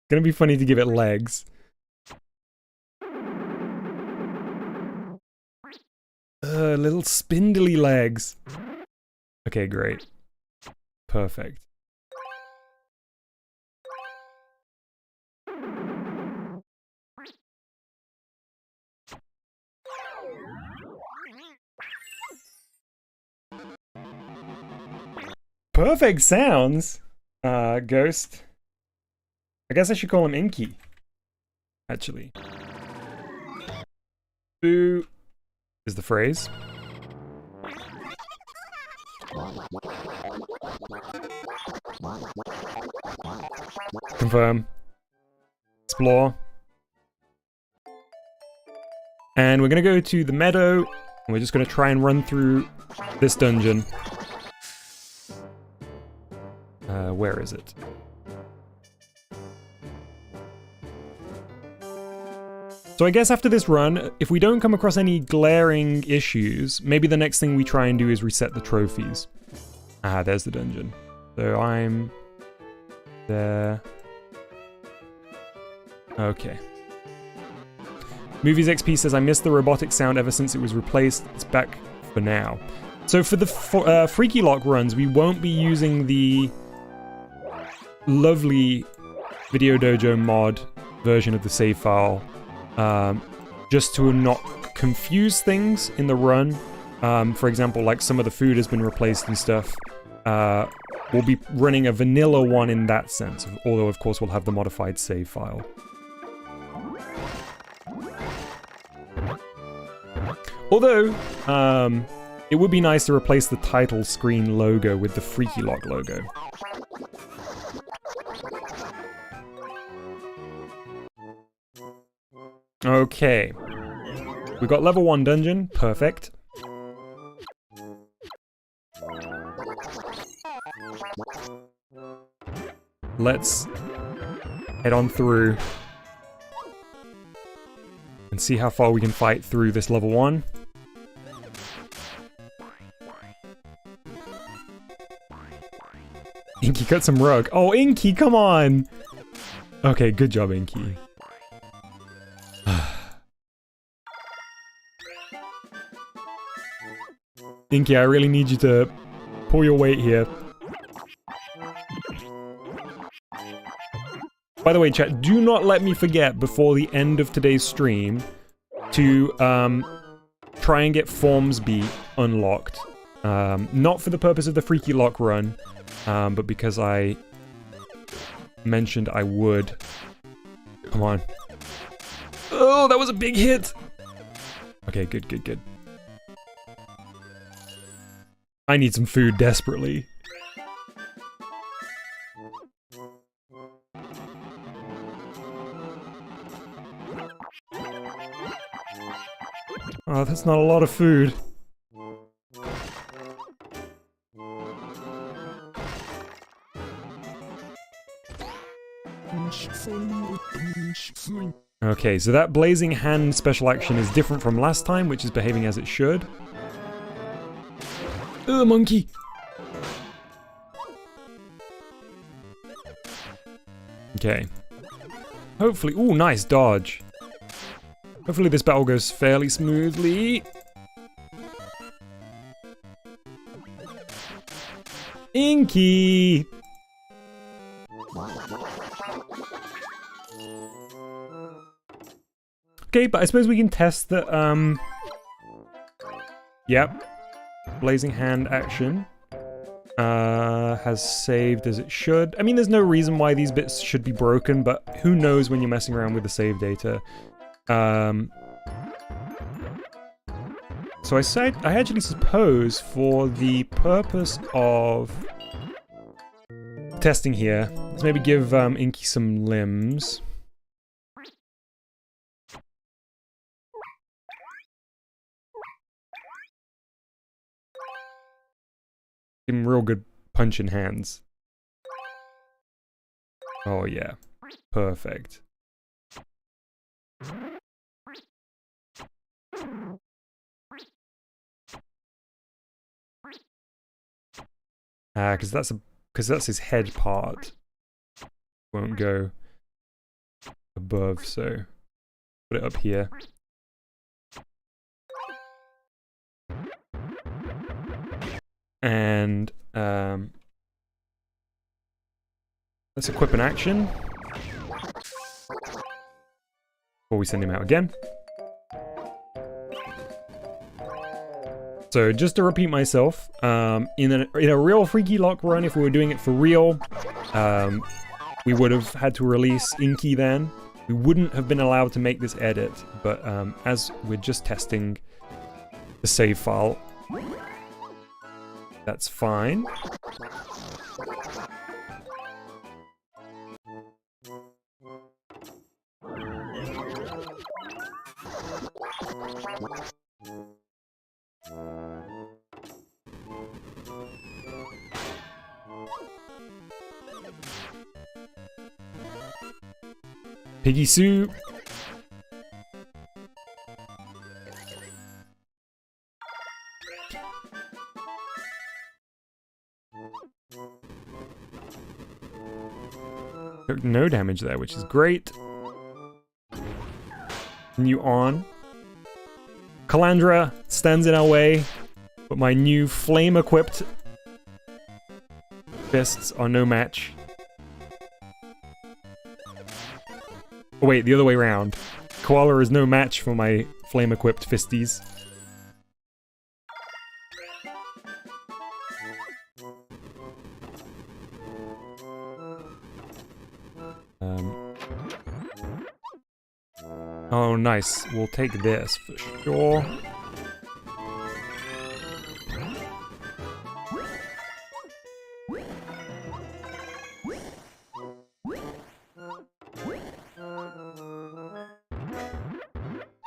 Gonna be funny to give it legs. Little spindly legs. Okay, great. Perfect. Perfect sounds, Ghost. I guess I should call him Inky, actually. Boo is the phrase. Confirm. Explore. And we're gonna go to the meadow, and we're just gonna try and run through this dungeon. Where is it? So I guess after this run, if we don't come across any glaring issues, maybe the next thing we try and do is reset the trophies. Ah, there's the dungeon. So I'm there. Okay. Movies XP says, I missed the robotic sound ever since it was replaced. It's back for now. So for the Freakylocke runs, we won't be using the lovely VideoDojo mod version of the save file, just to not confuse things in the run. For example, like some of the food has been replaced and stuff. We'll be running a vanilla one in that sense, although of course we'll have the modified save file. Although, it would be nice to replace the title screen logo with the Freakylocke logo. Okay. We've got level 1 dungeon. Perfect. Let's head on through and see how far we can fight through this level 1. Inky cut some rug. Oh, Inky, come on! Okay, good job, Inky. Inky, I really need you to pull your weight here. By the way, chat, do not let me forget before the end of today's stream to try and get Forms B unlocked. Not for the purpose of the Freakylocke run, but because I mentioned I would. Come on. Oh, that was a big hit! Okay, good, good, good. I need some food desperately. Oh, that's not a lot of food. Okay, so that blazing hand special action is different from last time, which is behaving as it should. Ugh, monkey! Okay. Hopefully... Ooh, nice dodge. Hopefully this battle goes fairly smoothly. Inky! Okay, but I suppose we can test that, Yep. Blazing hand action. Has saved as it should. I mean, there's no reason why these bits should be broken, but who knows when you're messing around with the save data. So I actually suppose for the purpose of testing here, let's maybe give Inky some limbs. Give him real good punching hands. Oh yeah, perfect. Because that's his head part. Won't go above, so put it up here. And let's equip an action before we send him out again. So just to repeat myself, in a real Freakylocke run, if we were doing it for real, we would have had to release Inky then. We wouldn't have been allowed to make this edit, but as we're just testing the save file, that's fine. Piggy soup. Took no damage there, which is great. Continue on. Calandra stands in our way, but my new flame-equipped fists are no match. Oh wait, the other way around. Koala is no match for my flame-equipped fisties. Oh, nice. We'll take this for sure.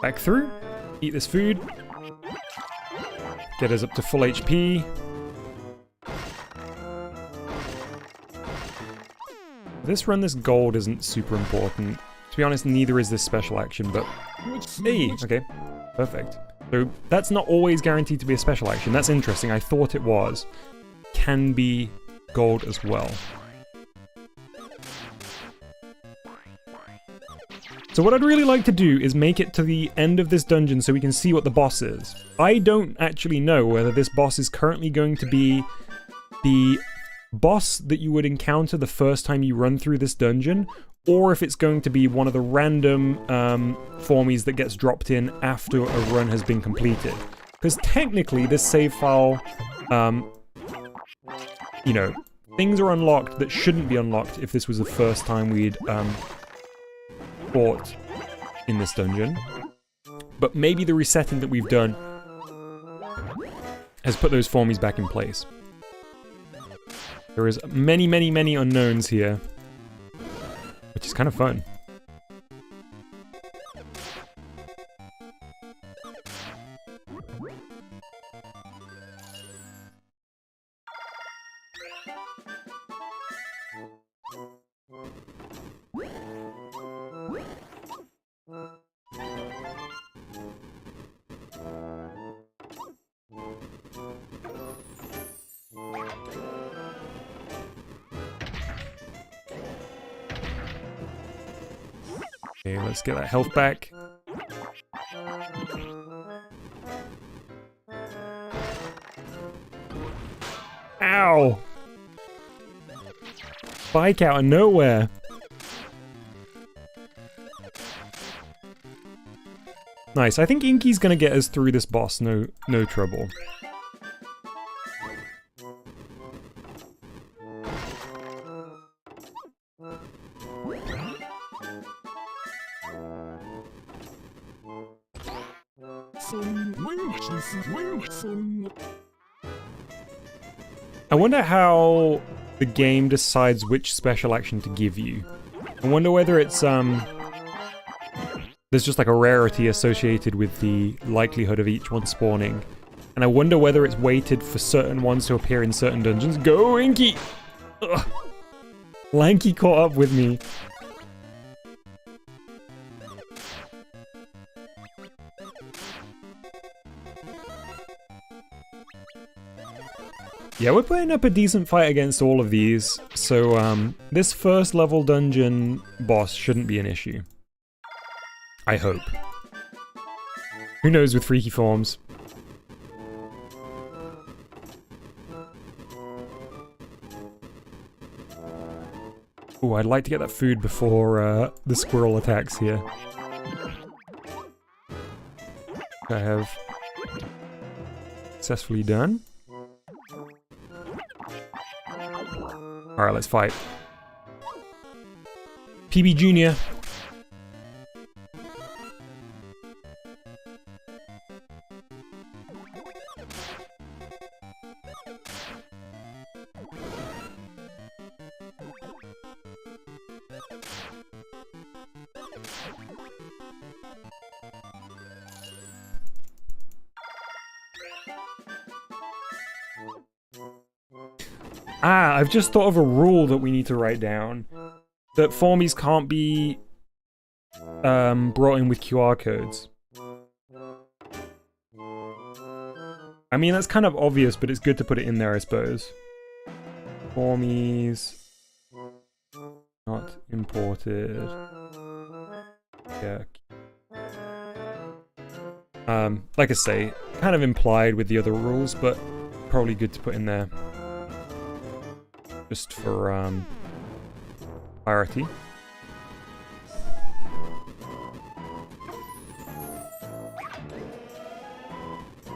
Back through. Eat this food. Get us up to full HP. This run, this gold isn't super important. To be honest, neither is this special action, but... Hey! Okay, perfect. So, that's not always guaranteed to be a special action. That's interesting. I thought it was. Can be gold as well. So what I'd really like to do is make it to the end of this dungeon so we can see what the boss is. I don't actually know whether this boss is currently going to be the boss that you would encounter the first time you run through this dungeon, or if it's going to be one of the random formies that gets dropped in after a run has been completed. Because technically, this save file, you know, things are unlocked that shouldn't be unlocked if this was the first time we'd fought in this dungeon. But maybe the resetting that we've done has put those formies back in place. There is many, many, many unknowns here, which is kind of fun. Okay, let's get that health back. Ow! Spike out of nowhere. Nice. I think Inky's gonna get us through this boss, no trouble. I wonder how the game decides which special action to give you. I wonder whether it's, there's just like a rarity associated with the likelihood of each one spawning. And I wonder whether it's weighted for certain ones to appear in certain dungeons. Go, Inky! Ugh. Lanky caught up with me. Yeah, we're putting up a decent fight against all of these, so this first level dungeon boss shouldn't be an issue. I hope. Who knows with Freakyforms? Ooh, I'd like to get that food before the squirrel attacks here. I have successfully done. Alright, let's fight. PB Jr. Ah, I've just thought of a rule that we need to write down. That formies can't be brought in with QR codes. I mean, that's kind of obvious, but it's good to put it in there, I suppose. Formies not imported. Yeah. Like I say, kind of implied with the other rules, but probably good to put in there. Just for, clarity.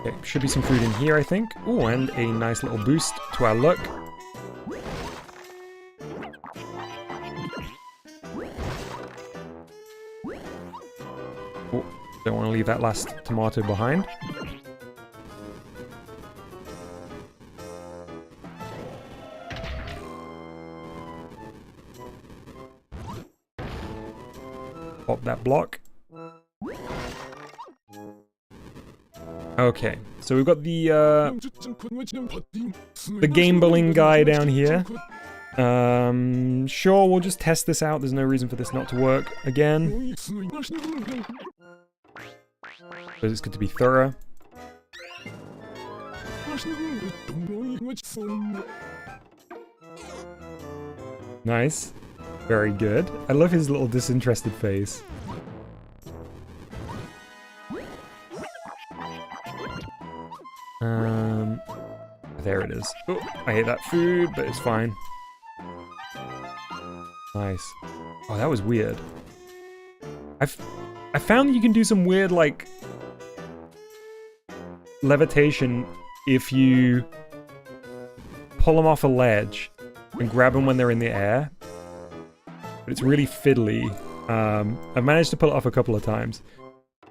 Okay, should be some food in here, I think. Oh, and a nice little boost to our luck. Oh, don't want to leave that last tomato behind. Pop that block. Okay, so we've got the gambling guy down here. Sure, we'll just test this out. There's no reason for this not to work again. But it's good to be thorough. Nice. Very good. I love his little disinterested face. There it is. Oh, I hate that food, but it's fine. Nice. Oh, that was weird. I found that you can do some weird, like, levitation if you pull them off a ledge and grab them when they're in the air. But it's really fiddly. I've managed to pull it off a couple of times.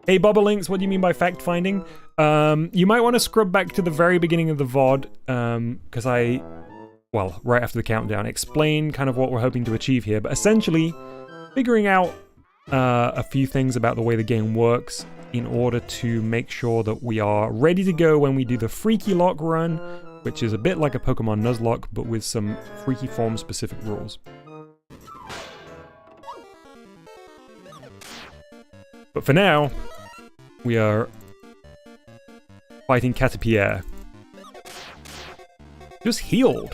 Hey, Bobolinks, what do you mean by fact-finding? You might want to scrub back to the very beginning of the VOD, because well, right after the countdown, explain kind of what we're hoping to achieve here, but essentially, figuring out a few things about the way the game works in order to make sure that we are ready to go when we do the Freakylocke run, which is a bit like a Pokemon Nuzlocke, but with some Freakyforms specific rules. But for now, we are fighting Caterpie. Just healed.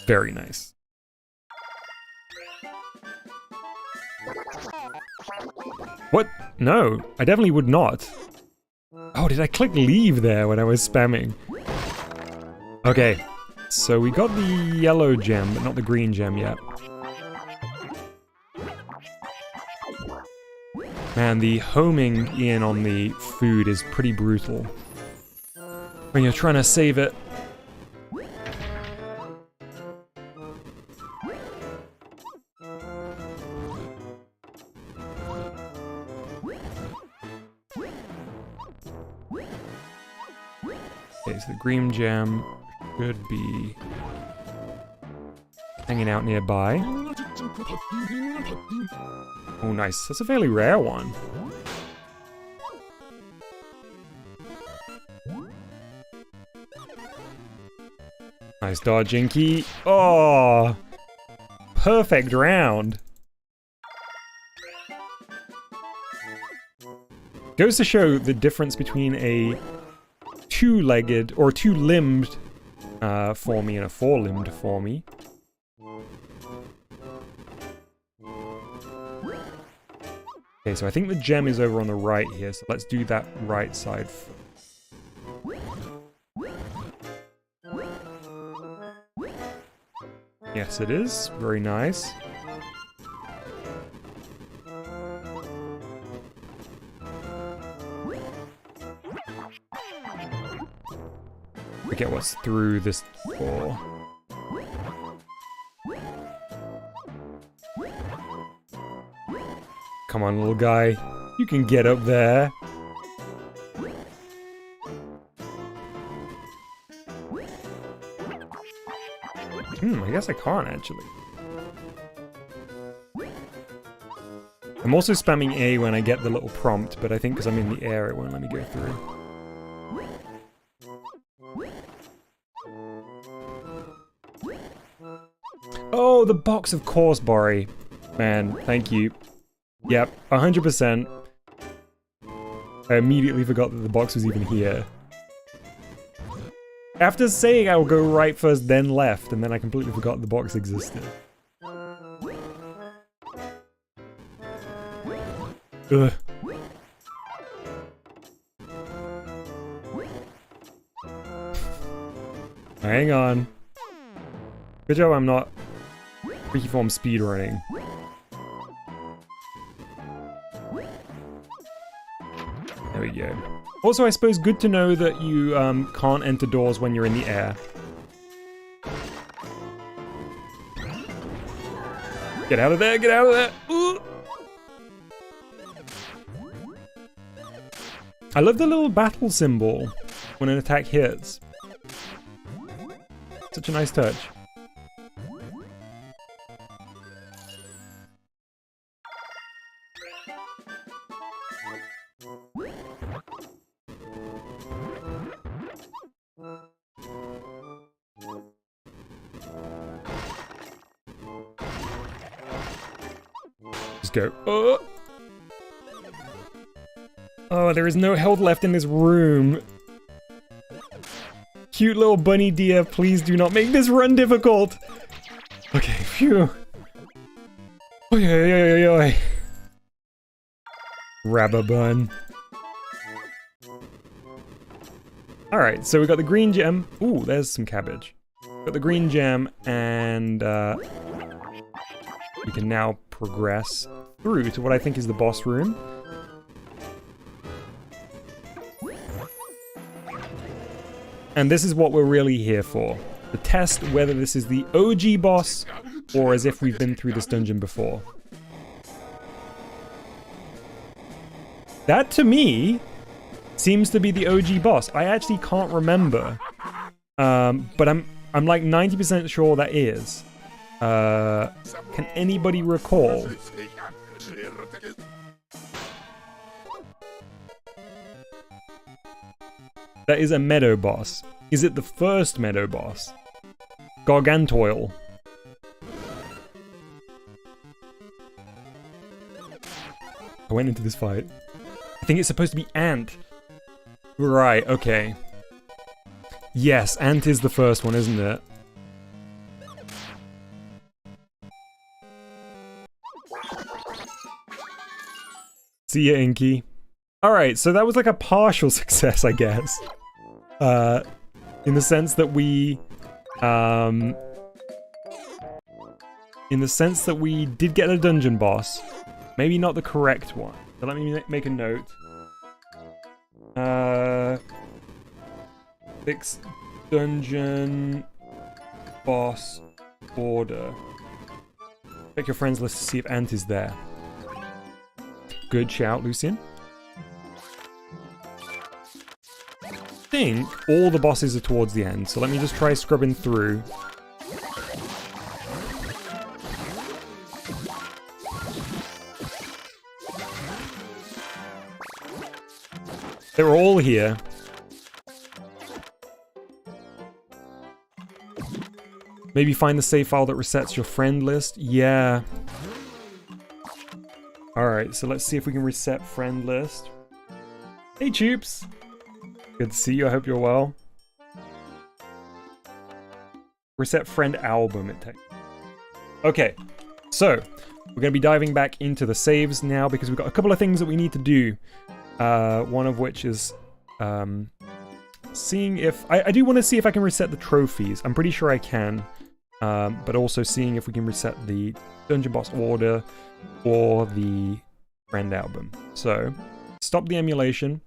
Very nice. What? No, I definitely would not. Oh, did I click leave there when I was spamming? Okay. So we got the yellow gem, but not the green gem yet. Man, the homing in on the food is pretty brutal when you're trying to save it. Okay, so the green gem should be hanging out nearby. Oh, nice. That's a fairly rare one. Nice dodge, Inky. Oh! Perfect round. Goes to show the difference between a two-legged or two-limbed Formy and a four-limbed Formy. Okay, so I think the gem is over on the right here, so let's do that right side first. Yes, it is. Very nice. Forget what's through this door. Come on, little guy. You can get up there. I guess I can't, actually. I'm also spamming A when I get the little prompt, but I think because I'm in the air, it won't let me go through. Oh, the box, of course, Bori. Man, thank you. Yep, 100%. I immediately forgot that the box was even here. After saying I will go right first, then left, and then I completely forgot the box existed. Ugh. Hang on. Good job I'm not Freakyforms speedrunning. There we go. Also, I suppose good to know that you can't enter doors when you're in the air. Get out of there, get out of there! Ooh. I love the little battle symbol when an attack hits. Such a nice touch. Just go. Oh! Oh, there is no health left in this room. Cute little bunny deer, please do not make this run difficult. Okay, phew. Oi, oi, oi, oi, oi. Rababun. Alright, so we got the green gem. Ooh, there's some cabbage. Got the green gem, and we can now progress through to what I think is the boss room. And this is what we're really here for. To test whether this is the OG boss, or as if we've been through this dungeon before. That, to me, seems to be the OG boss. I actually can't remember. But I'm like 90% sure that is. Can anybody recall? That is a meadow boss. Is it the first meadow boss? Gargantoil. I went into this fight. I think it's supposed to be Ant. Right, okay. Yes, Ant is the first one, isn't it? See ya, Inky. Alright, so that was like a partial success, I guess. In the sense that we... in the sense that we did get a dungeon boss. Maybe not the correct one. So let me make a note. Fix dungeon boss order. Check your friends list to see if Ant is there. Good shout, Lucian. I think all the bosses are towards the end, so let me just try scrubbing through. They're all here. Maybe find the save file that resets your friend list. Yeah. Alright, so let's see if we can reset friend list. Hey, Tubes! Good to see you, I hope you're well. Reset friend album, it takes. Okay, so we're going to be diving back into the saves now because we've got a couple of things that we need to do. One of which is seeing if... I do want to see if I can reset the trophies. I'm pretty sure I can. But also seeing if we can reset the dungeon boss order or the friend album. So, stop the emulation.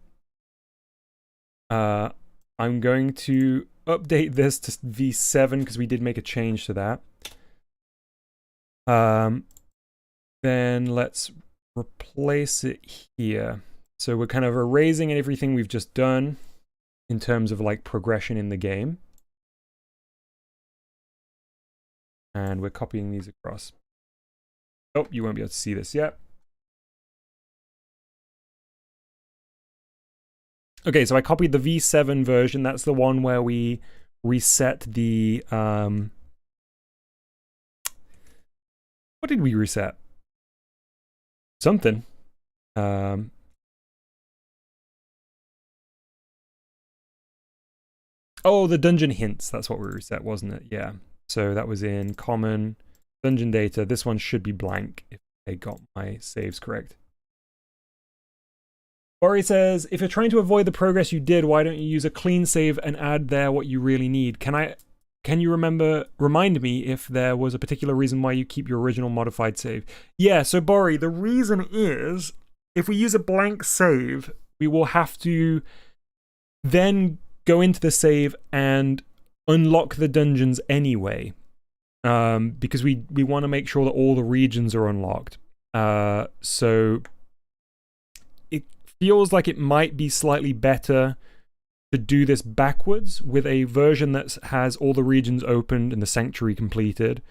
I'm going to update this to V7 because we did make a change to that. Then let's replace it here. So we're kind of erasing everything we've just done in terms of like progression in the game. And we're copying these across. Oh, you won't be able to see this yet. Okay, so I copied the V7 version. That's the one where we reset the... what did we reset? Something. Oh, the dungeon hints. That's what we reset, wasn't it? Yeah. So that was in common, dungeon data. This one should be blank if I got my saves correct. Ori says, if you're trying to avoid the progress you did, why don't you use a clean save and add there what you really need? Can you remind me if there was a particular reason why you keep your original modified save? Yeah, so Bori, the reason is, if we use a blank save, we will have to then go into the save and unlock the dungeons anyway. Because we want to make sure that all the regions are unlocked. So it feels like it might be slightly better to do this backwards with a version that has all the regions opened and the sanctuary completed,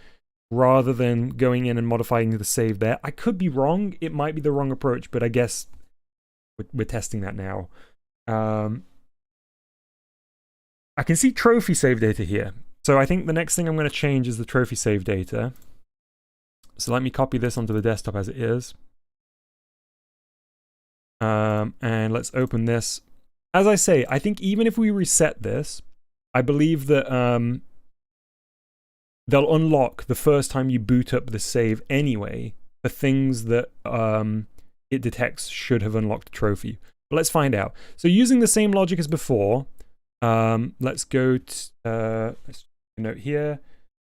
rather than going in and modifying the save there. I could be wrong. It might be the wrong approach, but I guess we're testing that now. I can see trophy save data here. So I think the next thing I'm going to change is the trophy save data. So let me copy this onto the desktop as it is. And let's open this. As I say, I think even if we reset this, I believe that they'll unlock the first time you boot up the save anyway, the things that it detects should have unlocked a trophy. But let's find out. So using the same logic as before, let's go to, let's note here,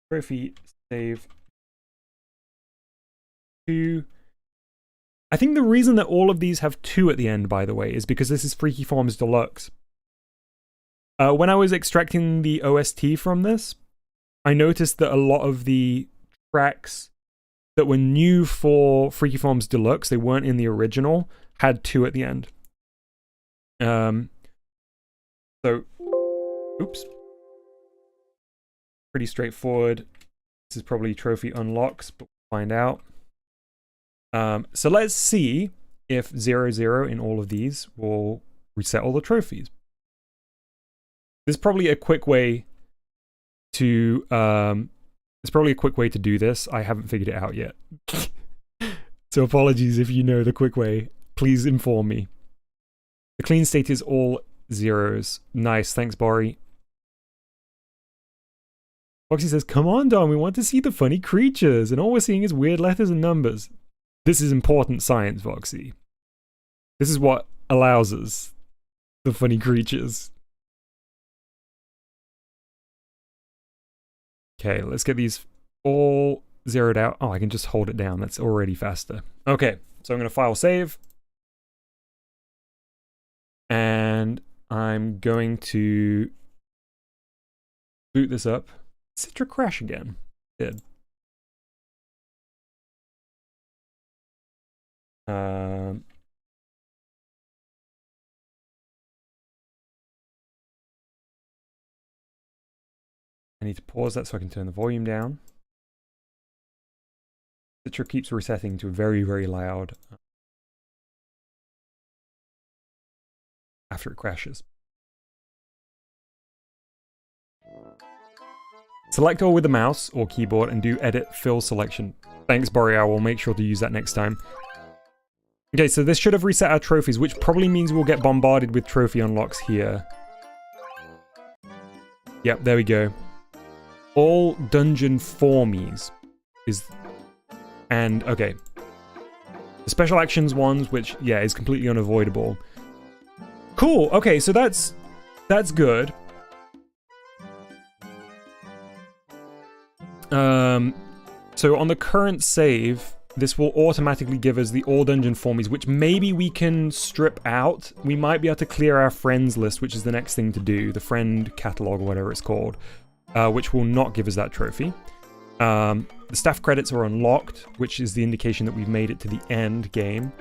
trophy save 2. I think the reason that all of these have 2 at the end, by the way, is because this is Freakyforms Deluxe. When I was extracting the OST from this, I noticed that a lot of the tracks that were new for Freakyforms Deluxe, they weren't in the original, had 2 at the end. So, oops. Pretty straightforward. This is probably trophy unlocks, but we'll find out. So let's see if 0, in all of these will reset all the trophies. There's probably a quick way to do this. I haven't figured it out yet. So apologies if you know the quick way. Please inform me. The clean state is all 0s. Nice, thanks, Bori. Foxy says, come on, Don, we want to see the funny creatures, and all we're seeing is weird letters and numbers. This is important science, Voxy. This is what allows us the funny creatures. Okay, let's get these all zeroed out. Oh, I can just hold it down. That's already faster. Okay, so I'm going to file save. And I'm going to boot this up. Citra crash again. Did. I need to pause that so I can turn the volume down. Citra keeps resetting to very, very loud after it crashes. Select all with the mouse or keyboard and do edit fill selection. Thanks, Boreal. We'll make sure to use that next time. Okay, so this should have reset our trophies, which probably means we'll get bombarded with trophy unlocks here. Yep, there we go. All dungeon formies is... And, okay. The special actions ones, which, yeah, is completely unavoidable. Cool, okay, so that's good. So on the current save, this will automatically give us the all dungeon formies, which maybe we can strip out. We might be able to clear our friends list, which is the next thing to do, the friend catalog or whatever it's called, which will not give us that trophy. The staff credits are unlocked, which is the indication that we've made it to the end game.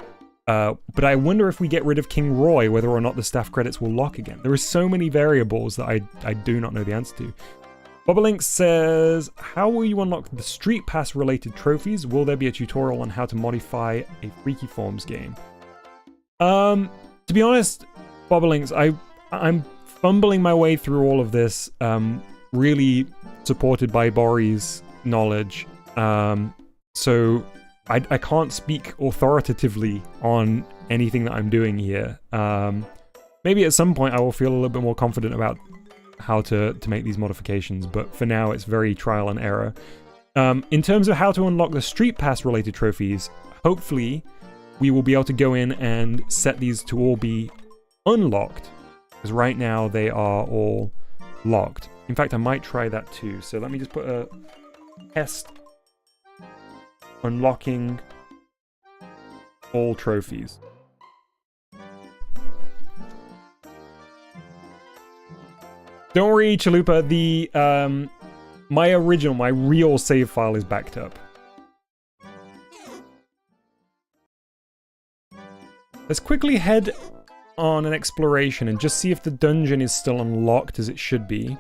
But I wonder if we get rid of King Roy, whether or not the staff credits will lock again. There are so many variables that I do not know the answer to. Bobolink says, how will you unlock the Street Pass related trophies? Will there be a tutorial on how to modify a Freakyforms game? To be honest, Bobolinks, I'm fumbling my way through all of this, really supported by Bori's knowledge. So I can't speak authoritatively on anything that I'm doing here. Maybe at some point I will feel a little bit more confident about how to make these modifications, but for now it's very trial and error. In terms of how to unlock the Street Pass related trophies, hopefully we will be able to go in and set these to all be unlocked, because right now they are all locked. In fact, I might try that too. So let me just put a test unlocking all trophies. Don't worry, Chalupa, the my real save file is backed up. Let's quickly head on an exploration and just see if the dungeon is still unlocked as it should be.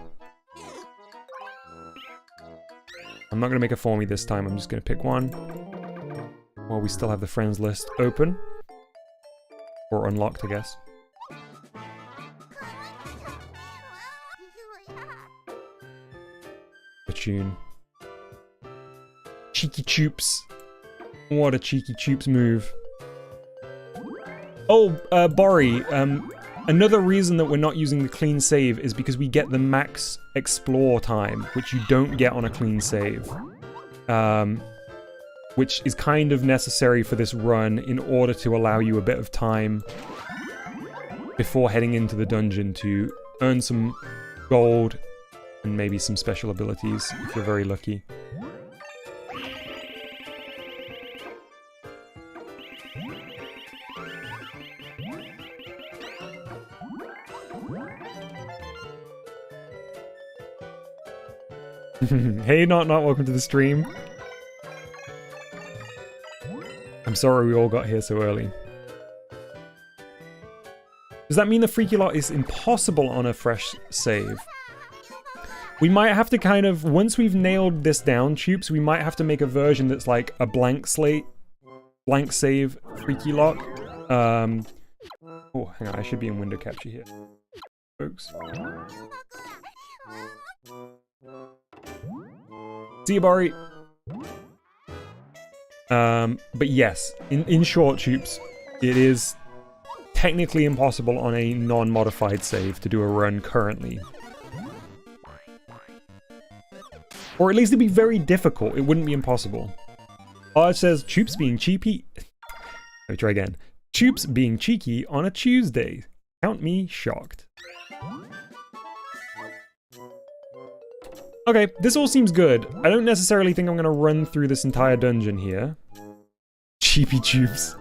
I'm not going to make a for me this time, I'm just going to pick one. While we still have the friends list open. Or unlocked, I guess. A tune. Cheeky Choops. What a Cheeky Choops move. Oh, Bori, another reason that we're not using the clean save is because we get the max explore time, which you don't get on a clean save. Which is kind of necessary for this run in order to allow you a bit of time before heading into the dungeon to earn some gold and maybe some special abilities if you're very lucky. Hey, not welcome to the stream. I'm sorry we all got here so early. Does that mean the Freakylocke is impossible on a fresh save? We might have to kind of, once we've nailed this down, Tubes, we might have to make a version that's like a blank save Freakylocke. Oh, hang on, I should be in window capture here, folks. See you, Bari. But yes, in short, Tubes, it is technically impossible on a non-modified save to do a run currently. Or at least it'd be very difficult. It wouldn't be impossible. It says, Tubes being cheeky. Let me try again. Tubes being cheeky on a Tuesday. Count me shocked. Okay, this all seems good. I don't necessarily think I'm going to run through this entire dungeon here. Cheapy Tubes.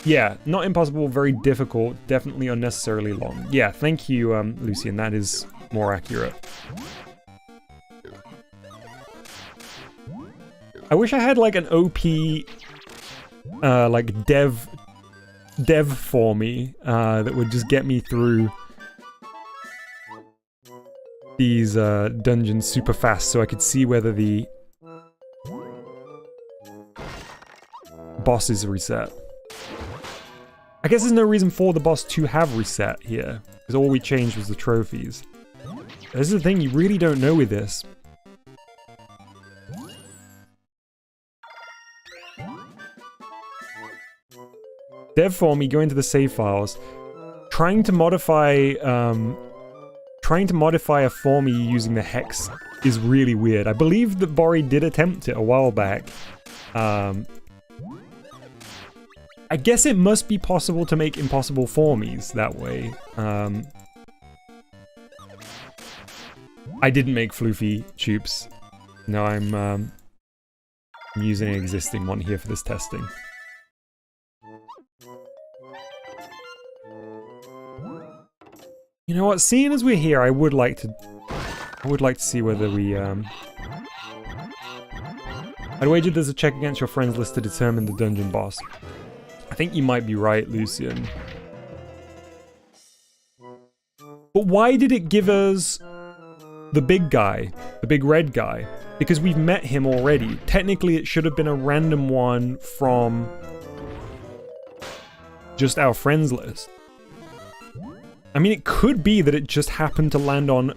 Yeah, not impossible, very difficult, definitely unnecessarily long. Yeah, thank you, Lucian, that is more accurate. I wish I had like an OP, like dev for me, that would just get me through these dungeons super fast so I could see whether the bosses reset. I guess there's no reason for the boss to have reset here, because all we changed was the trophies. This is the thing, you really don't know with this. Dev for me, go into the save files. Trying to modify a for me using the hex is really weird. I believe that Bori did attempt it a while back. I guess it must be possible to make impossible formies that way. I didn't make floofy Tubes. No, I'm using an existing one here for this testing. You know what? Seeing as we're here, I would like to see whether we I'd wager there's a check against your friends list to determine the dungeon boss. I think you might be right, Lucian. But why did it give us the big guy, the big red guy? Because we've met him already. Technically, it should have been a random one from just our friends list. I mean, it could be that it just happened to land on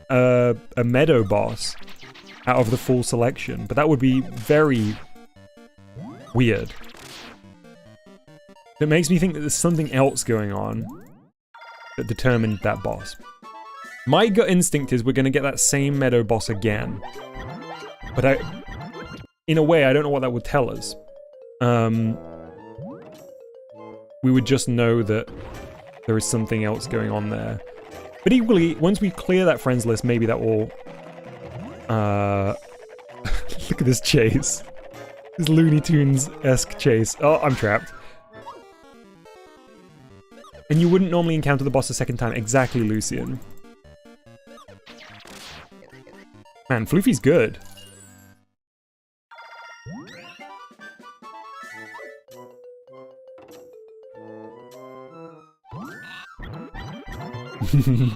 a meadow boss out of the full selection, but that would be very weird. that makes me think that there's something else going on that determined that boss. My gut instinct is we're gonna get that same meadow boss again. But in a way, I don't know what that would tell us. We would just know that there is something else going on there. But equally, once we clear that friends list, maybe that will... Look at this chase. This Looney Tunes-esque chase. Oh, I'm trapped. And you wouldn't normally encounter the boss a second time. Exactly, Lucian. Man, Floofy's good.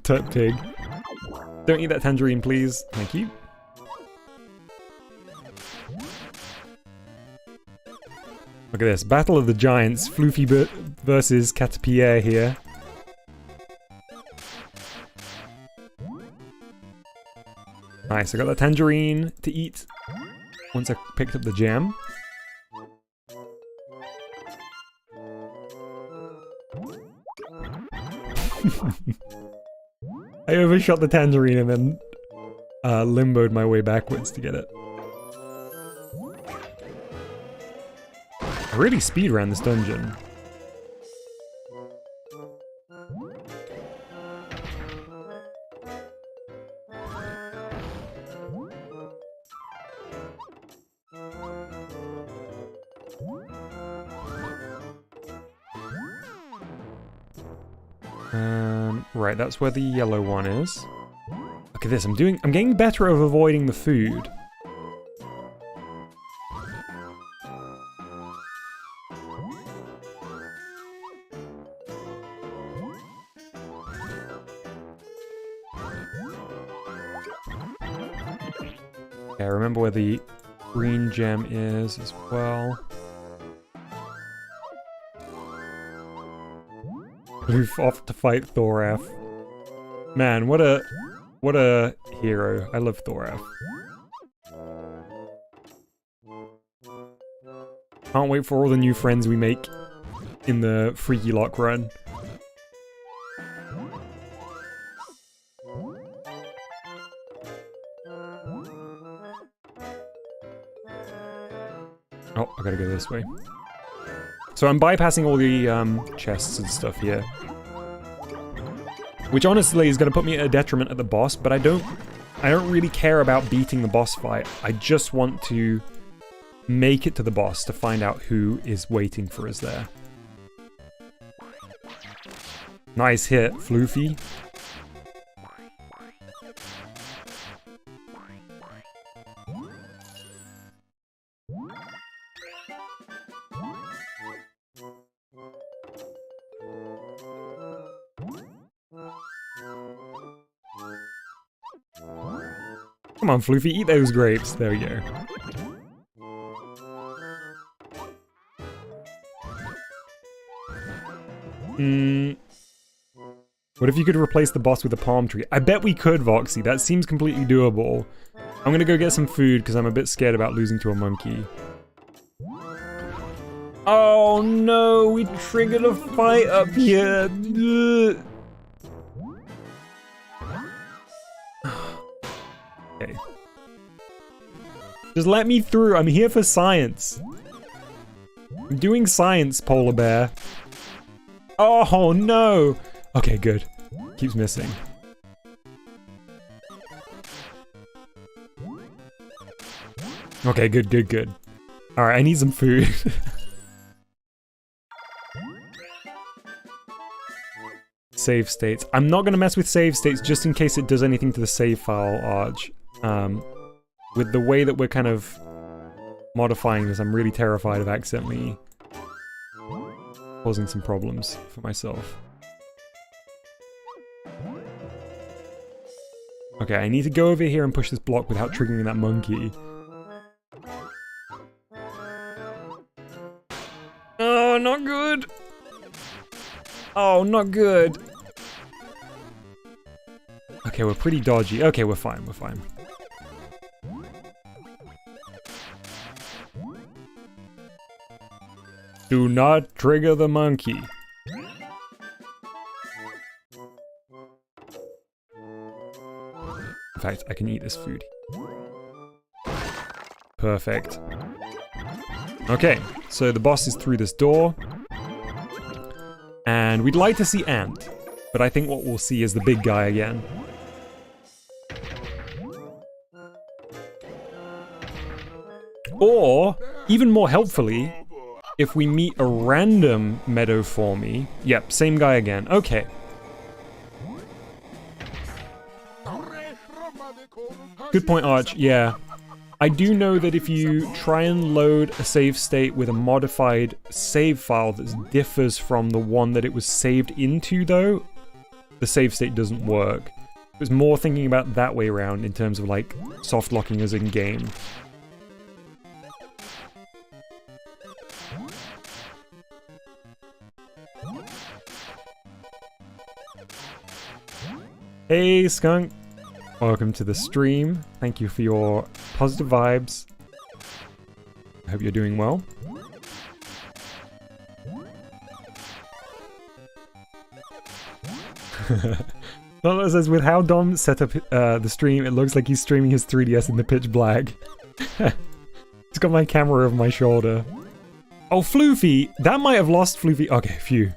Tut pig. Don't eat that tangerine, please. Thank you. Look at this. Battle of the Giants. Floofy versus Caterpillar here. Nice, I got that tangerine to eat once I picked up the gem. I overshot the tangerine and then limboed my way backwards to get it. I really speedran this dungeon. Right, that's where the yellow one is. Look at this, I'm getting better at avoiding the food. Okay, I remember where the green gem is as well. Move off to fight Thoraf. Man, what a hero. I love Thoraf. Can't wait for all the new friends we make in the Freakylocke run. Oh, I gotta go this way. So I'm bypassing all the chests and stuff here. Which honestly is going to put me at a detriment at the boss, but I don't really care about beating the boss fight. I just want to make it to the boss to find out who is waiting for us there. Nice hit, Floofy. Come on, Floofy, eat those grapes. There we go. What if you could replace the boss with a palm tree? I bet we could, Voxy. That seems completely doable. I'm gonna go get some food because I'm a bit scared about losing to a monkey. Oh no, we triggered a fight up here. Okay. Just let me through. I'm here for science. I'm doing science, polar bear. Oh no. Okay, good. Keeps missing. Okay, good, good, good. Alright, I need some food. Save states. I'm not gonna mess with save states just in case it does anything to the save file arch. With the way that we're kind of modifying this, I'm really terrified of accidentally causing some problems for myself. Okay, I need to go over here and push this block without triggering that monkey. Oh, not good! Oh, not good! Okay, we're pretty dodgy. Okay, we're fine, we're fine. Do not trigger the monkey. In fact, I can eat this food. Perfect. Okay, so the boss is through this door. And we'd like to see Ant, but I think what we'll see is the big guy again. Or, even more helpfully, if we meet a random Meadow Formie. Yep, same guy again. Okay. Good point, Arch. Yeah. I do know that if you try and load a save state with a modified save file that differs from the one that it was saved into, though, the save state doesn't work. I was more thinking about that way around in terms of, like, soft locking us in-game. Hey, Skunk. Welcome to the stream. Thank you for your positive vibes. I hope you're doing well. Lola says, with how Dom set up the stream, it looks like he's streaming his 3DS in the pitch black. He's got my camera over my shoulder. Oh, Floofy! That might have lost Floofy. Okay, phew.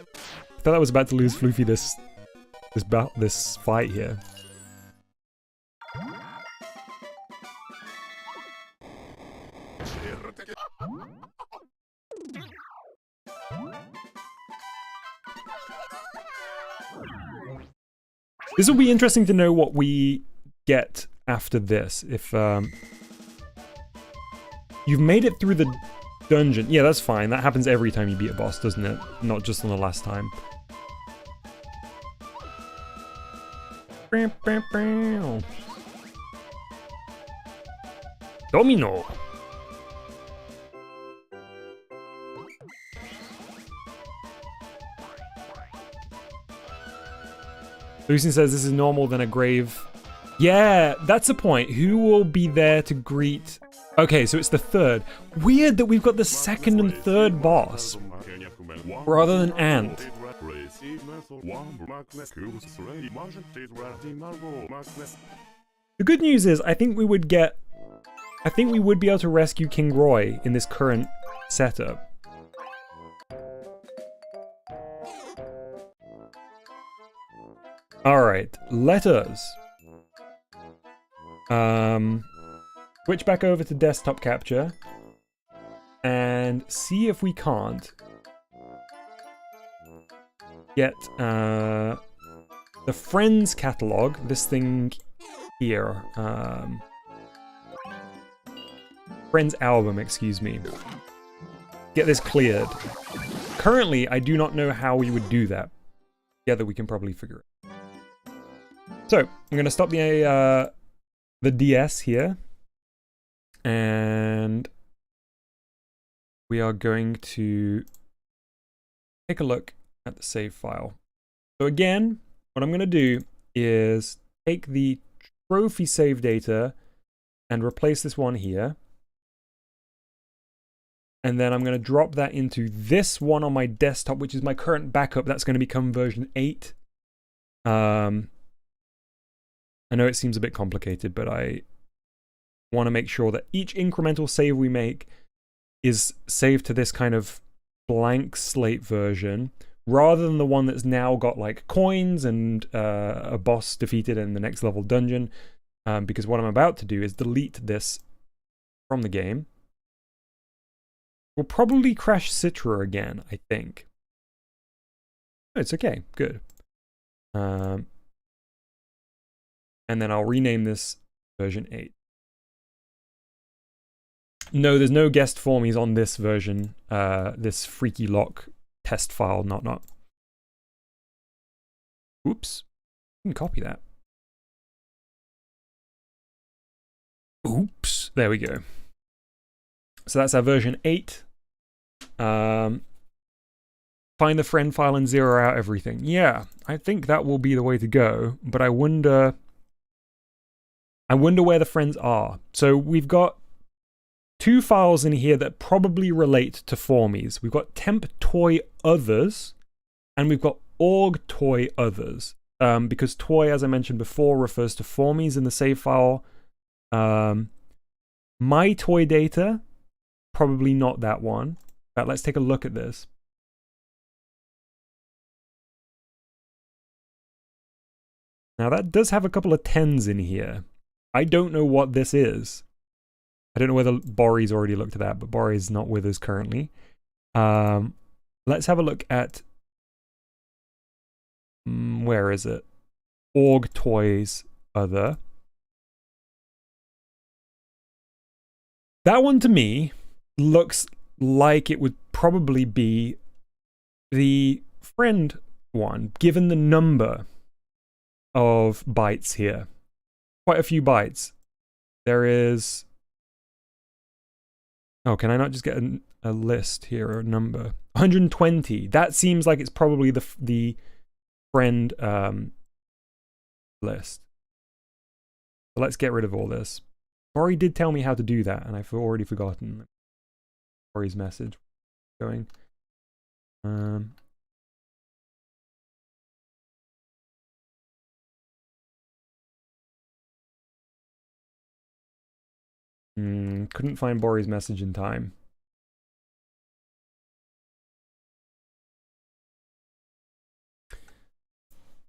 I thought I was about to lose Floofy this fight here. This will be interesting to know what we get after this. If you've made it through the dungeon. Yeah, that's fine. That happens every time you beat a boss, doesn't it? Not just on the last time. Domino. Lucien says this is normal than a grave. Yeah, that's the point. Who will be there to greet? Okay, so it's the third. Weird that we've got the second and third boss rather than Ant. The good news is I think we would be able to rescue King Roy in this current setup. Alright, let us switch back over to desktop capture and see if we can't get the friends catalog, this thing here, friends album, excuse me, get this cleared. Currently, I do not know how we would do that. Together we can probably figure it. So, I'm going to stop the DS here, and we are going to take a look at the save file. So again, what I'm going to do is take the trophy save data and replace this one here. And then I'm going to drop that into this one on my desktop, which is my current backup. That's going to become version 8. I know it seems a bit complicated, but I want to make sure that each incremental save we make is saved to this kind of blank slate version, rather than the one that's now got like coins and a boss defeated in the next level dungeon, because what I'm about to do is delete this from the game. We'll probably crash Citra again, I think. Oh, it's okay, good. And then I'll rename this version 8. No, there's no guest formies on this version, this Freakylocke test file, not. Oops. You can copy that. Oops. There we go. So that's our version 8. Find the friend file and zero out everything. Yeah, I think that will be the way to go, but I wonder where the friends are. So we've got two files in here that probably relate to formies. We've got temp toy others, and we've got org toy others. Because toy, as I mentioned before, refers to formies in the save file. My toy data, probably not that one. But let's take a look at this. Now that does have a couple of 10s in here. I don't know what this is. I don't know whether Bori's already looked at that, but Bori's not with us currently. Let's have a look at... where is it? Org toys other. That one to me looks like it would probably be the friend one, given the number of bytes here. Quite a few bytes. There is... oh, can I not just get a list here or a number? 120. That seems like it's probably the friend list. So let's get rid of all this. Bori did tell me how to do that, and I've already forgotten Bori's message. Going. Couldn't find Bori's message in time.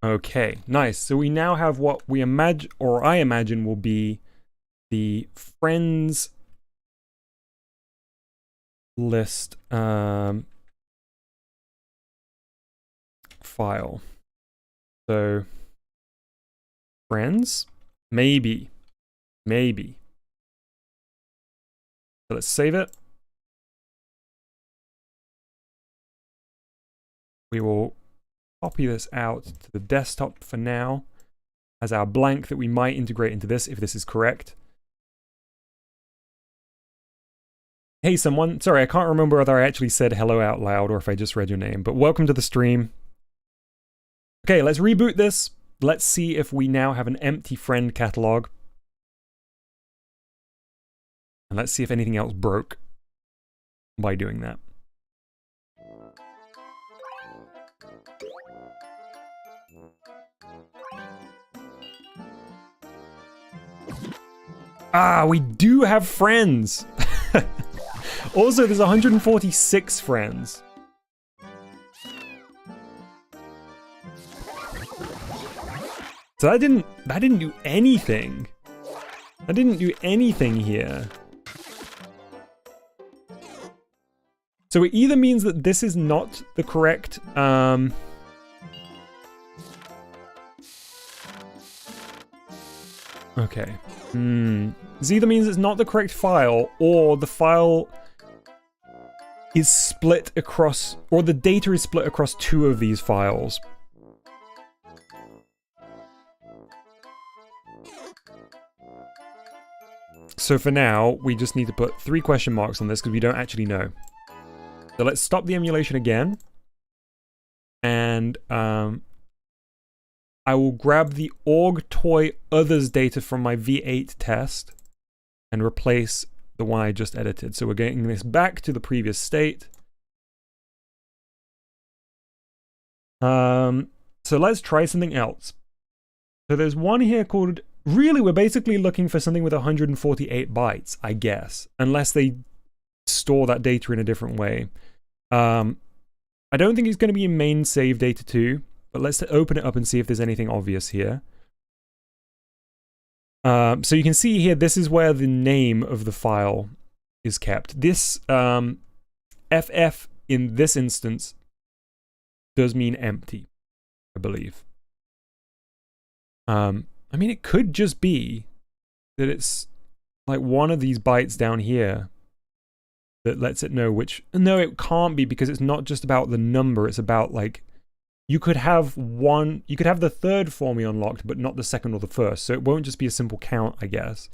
Okay, nice. So we now have what we imagine, or I imagine, will be the friends list file. So friends, maybe. So let's save it. We will copy this out to the desktop for now as our blank that we might integrate into this if this is correct. Hey someone, sorry, I can't remember whether I actually said hello out loud or if I just read your name, but welcome to the stream. Okay, let's reboot this. Let's see if we now have an empty friend catalog. And let's see if anything else broke by doing that. Ah, we do have friends. Also, there's 146 friends. So that didn't do anything. That didn't do anything here. So it either means that this is not the correct okay. This either means it's not the correct file, or the file is split across, or the data is split across two of these files. So for now, we just need to put 3 question marks on this because we don't actually know. So let's stop the emulation again. And I will grab the org toy others data from my V8 test and replace the one I just edited. So we're getting this back to the previous state. So let's try something else. So there's one here called... really, we're basically looking for something with 148 bytes, I guess. Unless they store that data in a different way. I don't think it's going to be in main save data 2. But let's open it up and see if there's anything obvious here. So you can see here, this is where the name of the file is kept. This FF in this instance does mean empty, I believe. I mean, it could just be that it's like one of these bytes down here that lets it know which... no, it can't be, because it's not just about the number, it's about like... you could have the third formie unlocked, but not the second or the first, so it won't just be a simple count, I guess.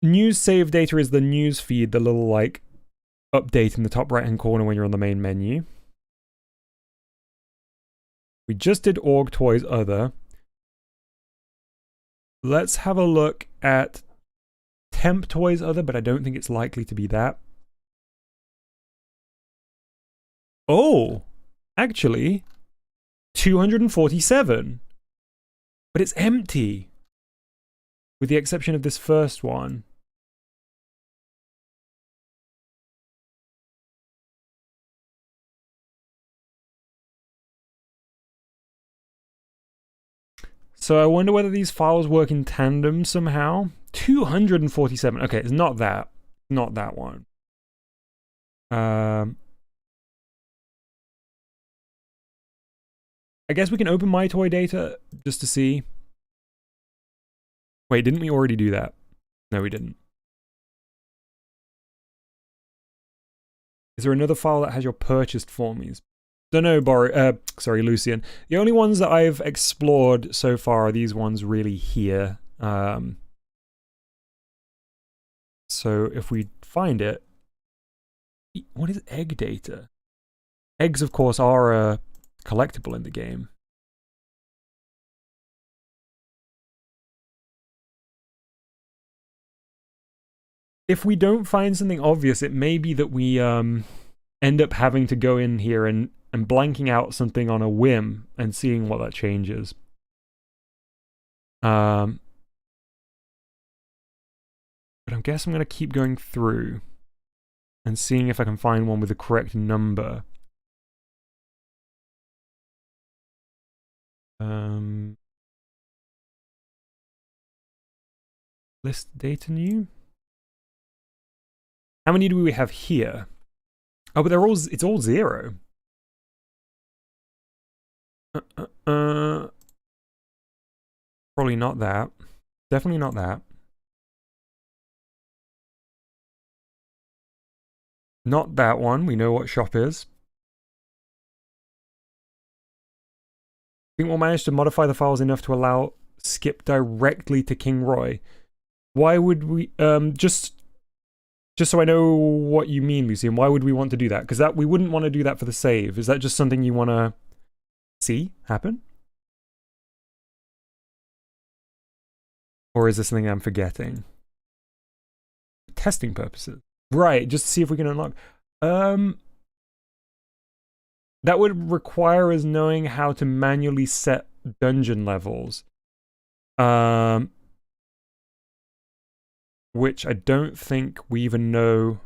News save data is the news feed, the little like update in the top right hand corner when you're on the main menu. We just did org toys other. Let's have a look at Temp Toys Other, but I don't think it's likely to be that. Oh, actually, 247. But it's empty. With the exception of this first one. So I wonder whether these files work in tandem somehow. 247. Okay, it's not that. Not that one. I guess we can open my toy data just to see. Wait, didn't we already do that? No, we didn't. Is there another file that has your purchased formies? Don't know, sorry, Lucian. The only ones that I've explored so far are these ones really here. So if we find it, what is egg data? Eggs, of course, are a collectible in the game. If we don't find something obvious, it may be that we end up having to go in here and blanking out something on a whim and seeing what that changes. But I guess I'm going to keep going through and seeing if I can find one with the correct number. List data new. How many do we have here? Oh, but it's all 0. Probably not that. Definitely not that. Not that one. We know what shop is. I think we'll manage to modify the files enough to allow skip directly to King Roy. Why would we, just so I know what you mean, Lucian, why would we want to do that? Because we wouldn't want to do that for the save. Is that just something you want to see happen? Or is this something I'm forgetting? Testing purposes. Right, just to see if we can unlock. That would require us knowing how to manually set dungeon levels. Which I don't think we even know.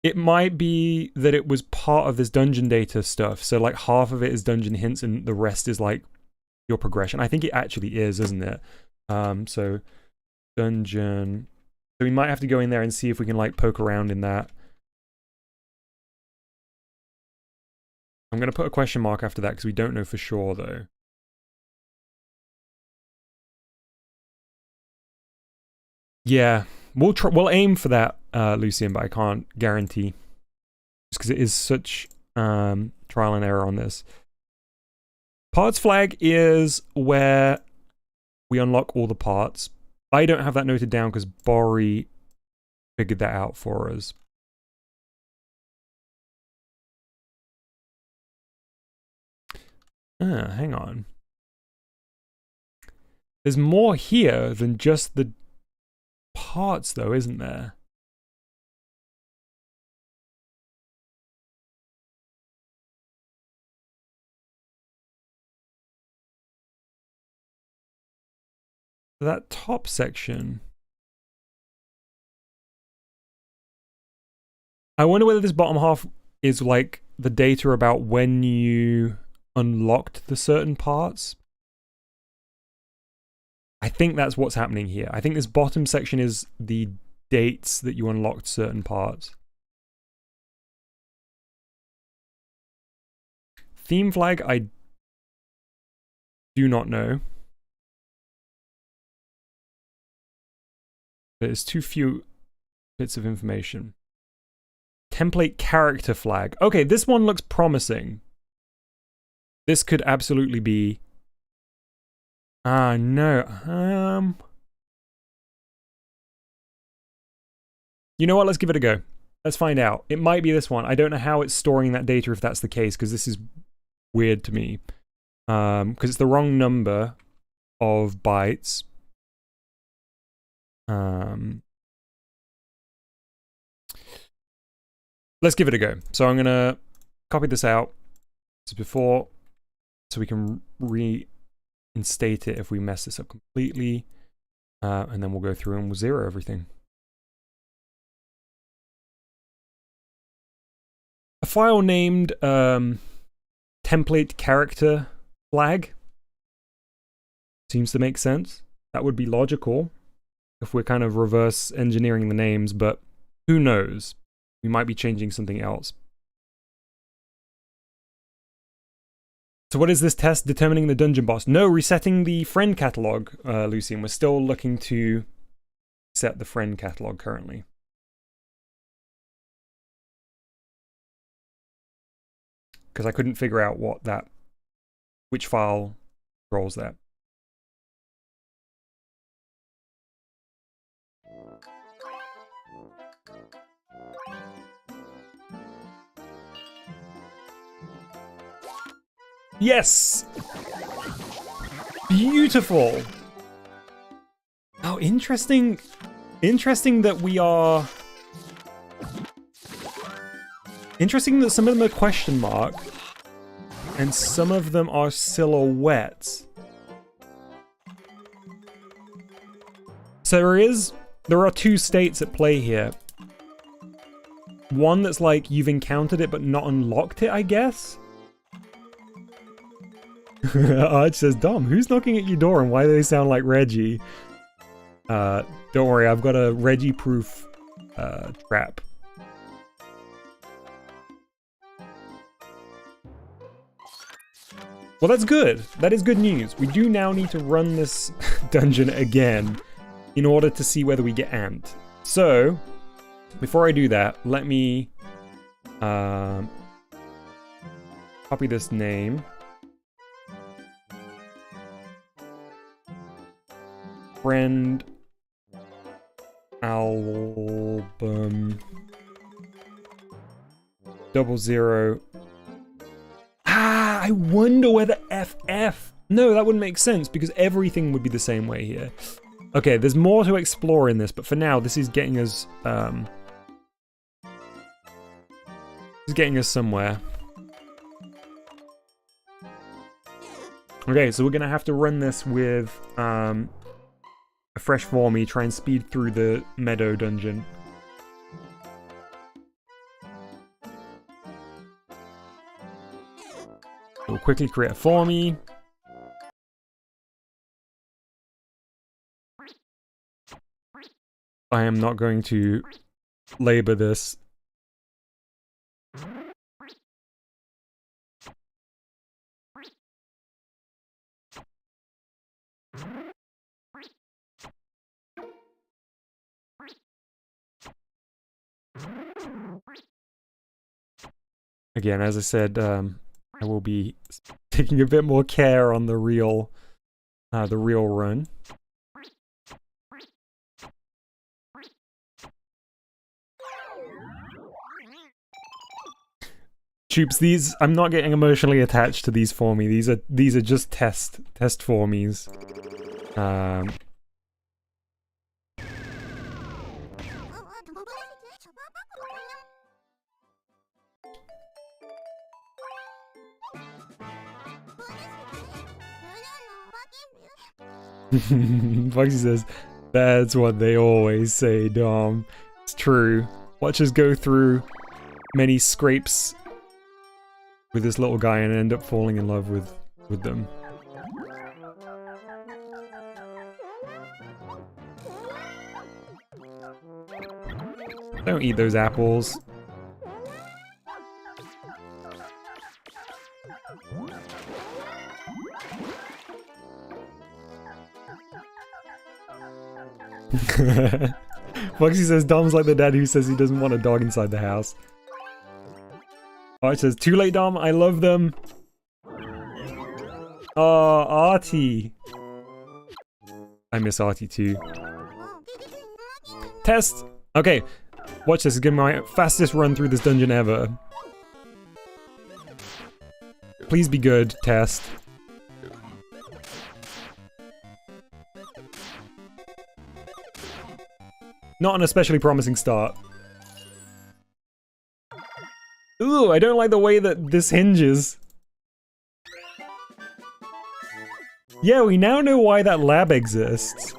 It might be that it was part of this dungeon data stuff. So like half of it is dungeon hints and the rest is like your progression. I think it actually is, isn't it? So dungeon. So we might have to go in there and see if we can like poke around in that. I'm going to put a question mark after that because we don't know for sure though. Yeah, we'll aim for that, Lucian, but I can't guarantee. Just because it is such trial and error on this. Parts flag is where we unlock all the parts. I don't have that noted down because Bori figured that out for us. Hang on. There's more here than just the parts, though, isn't there? That top section. I wonder whether this bottom half is like the data about when you unlocked the certain parts. I think that's what's happening here. I think this bottom section is the dates that you unlocked certain parts. Theme flag, I do not know. There's too few bits of information. Template character flag. Okay, this one looks promising. This could absolutely be... no. You know what? Let's give it a go. Let's find out. It might be this one. I don't know how it's storing that data if that's the case, because this is weird to me. because it's the wrong number of bytes. Let's give it a go. So I'm gonna copy this out as before, so we can reinstate it if we mess this up completely, and then we'll go through and we'll zero everything. A file named template character flag seems to make sense. That would be logical if we're kind of reverse engineering the names, but who knows? We might be changing something else. So what is this test? Determining the dungeon boss. No, resetting the friend catalog, Lucian. We're still looking to set the friend catalog currently. Because I couldn't figure out which file controls that. Yes! Beautiful! Oh, interesting. Interesting that we are... Interesting that some of them are question mark, and some of them are silhouettes. So there are two states at play here. One that's like you've encountered it but not unlocked it, I guess? Arch says, Dom, who's knocking at your door and why do they sound like Reggie? Don't worry, I've got a Reggie-proof trap. Well, that's good. That is good news. We do now need to run this dungeon again in order to see whether we get amped. So, before I do that, let me copy this name. Friend album 00. Ah, I wonder whether FF. No, that wouldn't make sense because everything would be the same way here. Okay, there's more to explore in this, but for now, this is getting us somewhere. Okay, so we're gonna have to run this with a fresh for me, try and speed through the meadow dungeon. We'll quickly create a for me. I am not going to labor this. Again, as I said, I will be taking a bit more care on the real run. Troops, these I'm not getting emotionally attached to these for me. These are just test for me's. Foxy says, that's what they always say, Dom. It's true. Watch us go through many scrapes with this little guy and end up falling in love with them. Don't eat those apples. Foxy says Dom's like the dad who says he doesn't want a dog inside the house. Arch says, too late, Dom, I love them. Oh, Artie. I miss Artie too. Test! Okay, watch this, it's gonna be my fastest run through this dungeon ever. Please be good, test. Not an especially promising start. Ooh, I don't like the way that this hinges. Yeah, we now know why that lab exists.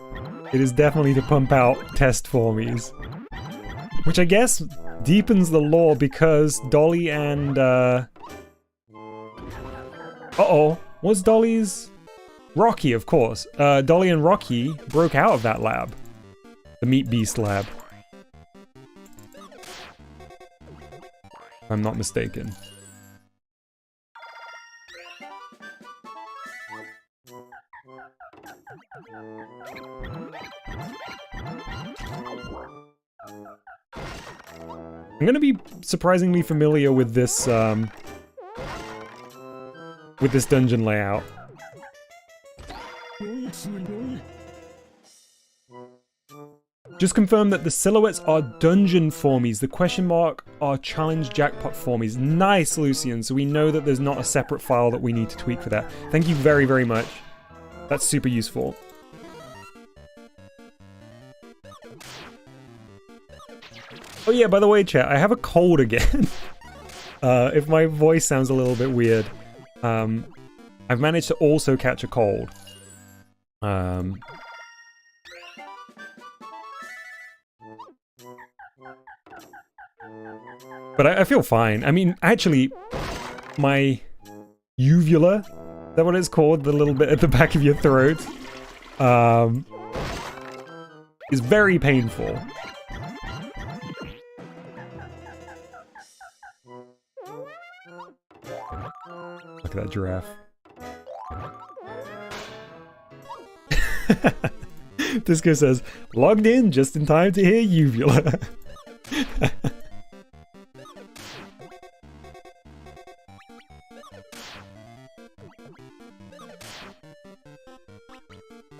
It is definitely to pump out test formies. Which I guess deepens the lore because Dolly and, uh-oh. Was Dolly's... Rocky, of course. Dolly and Rocky broke out of that lab. The Meat Beast lab. If I'm not mistaken. I'm gonna be surprisingly familiar with this dungeon layout. Just confirm that the silhouettes are dungeon formies. The question mark are challenge jackpot formies. Nice, Lucian. So we know that there's not a separate file that we need to tweak for that. Thank you very, very much. That's super useful. Oh yeah, by the way, chat, I have a cold again. If my voice sounds a little bit weird, I've managed to also catch a cold. But I feel fine. I mean, actually, my uvula, is that what it's called? The little bit at the back of your throat, is very painful. Look at that giraffe. Disco says, logged in just in time to hear uvula.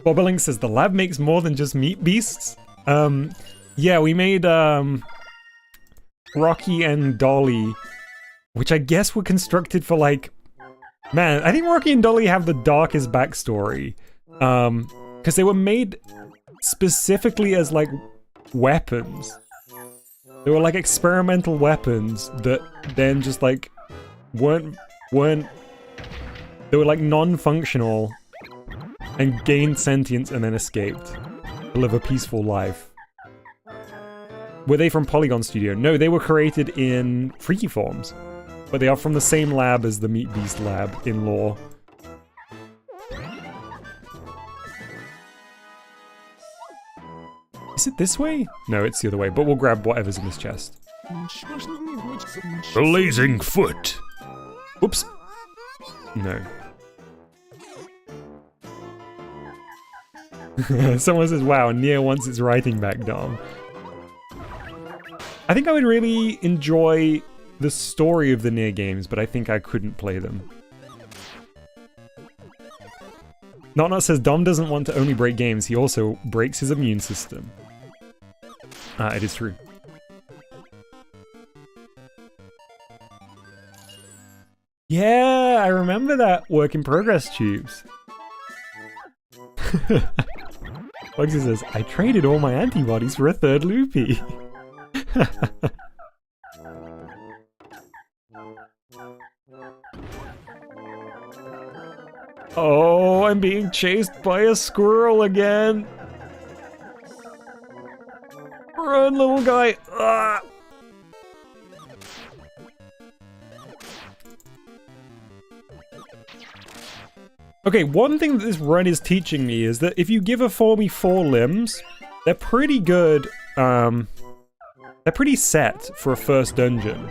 Bobolink says, the lab makes more than just meat beasts? Yeah, we made, Rocky and Dolly, which I guess were constructed for, like... Man, I think Rocky and Dolly have the darkest backstory. Because they were made specifically as, like, weapons. They were, like, experimental weapons that then just, like, weren't... They were, like, non-functional and gained sentience and then escaped to live a peaceful life. Were they from Polygon Studio? No, they were created in Freakyforms. But they are from the same lab as the Meat Beast lab in lore. Is it this way? No, it's the other way, but we'll grab whatever's in this chest. Blazing foot! Oops. No. Someone says, wow, Nier wants its writing back, Dom. I think I would really enjoy the story of the Nier games, but I think I couldn't play them. Not says, Dom doesn't want to only break games, he also breaks his immune system. It is true. Yeah, I remember that work in progress tubes. Bugsy says, I traded all my antibodies for a third loopy. Oh, I'm being chased by a squirrel again. Run, little guy. Ah. Okay, one thing that this run is teaching me is that if you give a Formy 4 limbs, they're pretty good, they're pretty set for a first dungeon.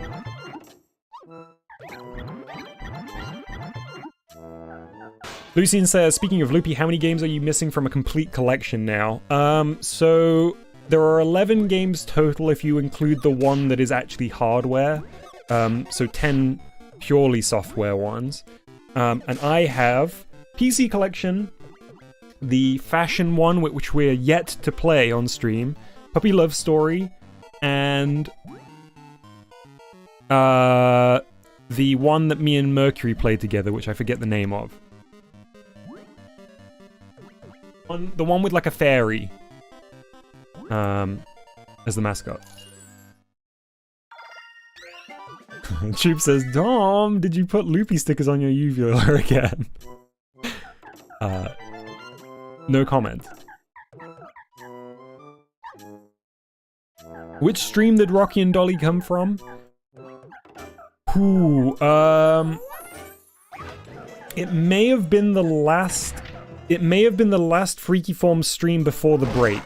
Lucien says, speaking of Loopy, how many games are you missing from a complete collection now? So there are 11 games total if you include the one that is actually hardware. So 10 purely software ones. And I have PC collection, the fashion one, which we're yet to play on stream, Puppy Love Story, and the one that me and Mercury played together, which I forget the name of. The one with like a fairy. as the mascot. Troop says, Dom, did you put loopy stickers on your uvula again? No comment. Which stream did Rocky and Dolly come from? Ooh, it may have been the last... It may have been the last Freakyforms stream before the break.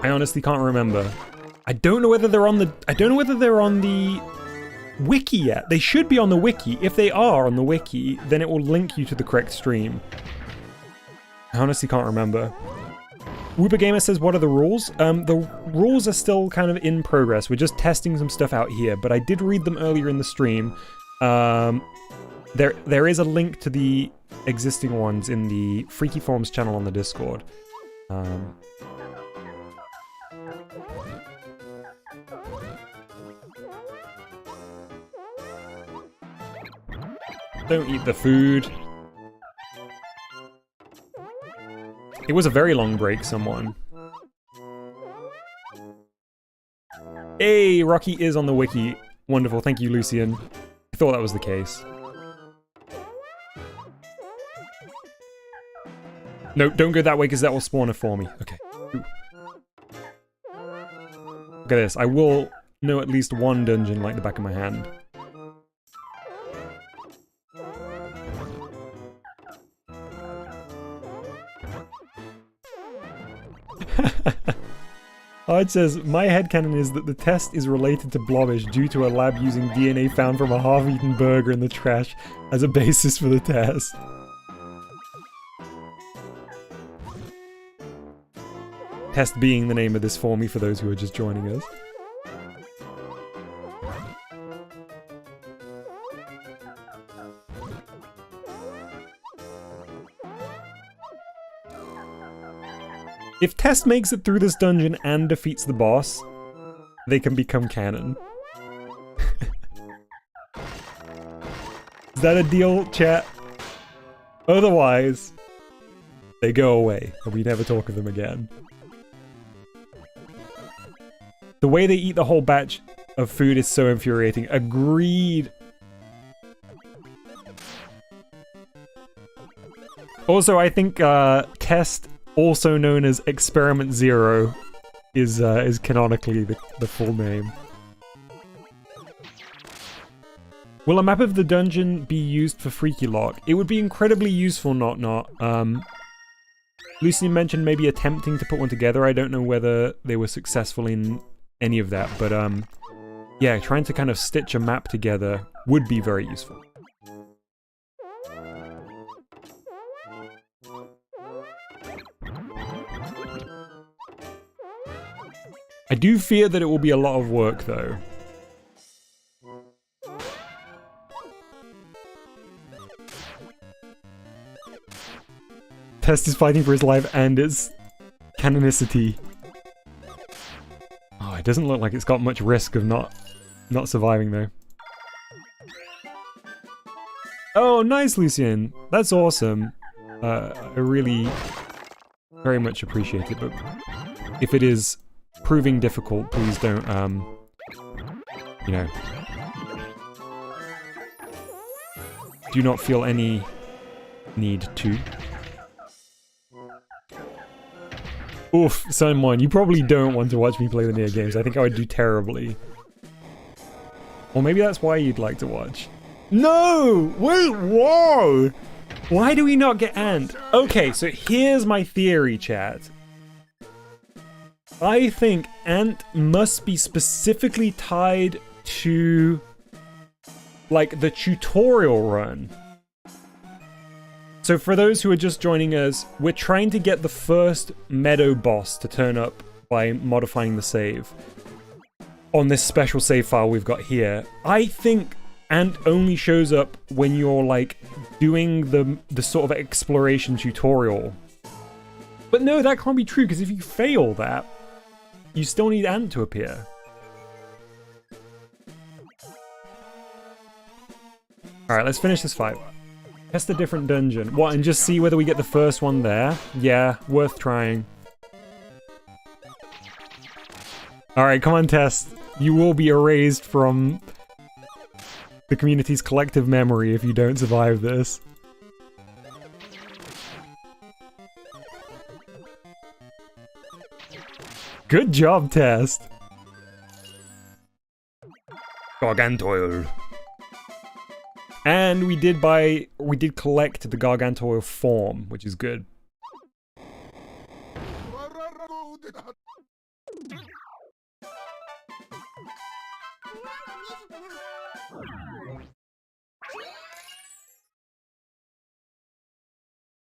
I honestly can't remember. I don't know whether they're on the... I don't know whether they're on the wiki yet. They should be on the wiki. If they are on the wiki, then it will link you to the correct stream. I honestly can't remember. Whooper Gamer says, what are the rules? The rules are still kind of in progress. We're just testing some stuff out here, but I did read them earlier in the stream. There is a link to the existing ones in the Freakyforms channel on the Discord. Don't eat the food. It was a very long break, someone. Hey, Rocky is on the wiki. Wonderful, thank you, Lucian. I thought that was the case. No, don't go that way because that will spawn a for me. Okay. Ooh. Look at this. I will know at least one dungeon like the back of my hand. It says, my headcanon is that the test is related to Blobbish due to a lab using DNA found from a half-eaten burger in the trash as a basis for the test. Test being the name of this for me for those who are just joining us. If Test makes it through this dungeon and defeats the boss, they can become canon. Is that a deal, chat? Otherwise, they go away, and we never talk of them again. The way they eat the whole batch of food is so infuriating. Agreed! Also, I think, Test, also known as Experiment Zero, is canonically the full name. Will a map of the dungeon be used for Freakylocke? It would be incredibly useful, not. Lucian mentioned maybe attempting to put one together. I don't know whether they were successful in any of that, but yeah, trying to kind of stitch a map together would be very useful. I do fear that it will be a lot of work, though. Test is fighting for his life and its canonicity. Oh, it doesn't look like it's got much risk of not surviving, though. Oh, nice, Lucian. That's awesome. I really very much appreciate it, but if it is proving difficult, please don't, you know, do not feel any need to. Oof, Simon, you probably don't want to watch me play the Nier games. I think I would do terribly. Or maybe that's why you'd like to watch. No! Wait, whoa! Why do we not get Ant? Okay, so here's my theory, chat. I think Ant must be specifically tied to, like, the tutorial run. So for those who are just joining us, we're trying to get the first Meadow boss to turn up by modifying the save on this special save file we've got here. I think Ant only shows up when you're, like, doing the sort of exploration tutorial. But no, that can't be true, because if you fail that, you still need Ant to appear. Alright, let's finish this fight. Test a different dungeon. What, and just see whether we get the first one there? Yeah, worth trying. Alright, come on, Test. You will be erased from the community's collective memory if you don't survive this. Good job, Test. Gargantoil. And we did collect the Gargantoil form, which is good.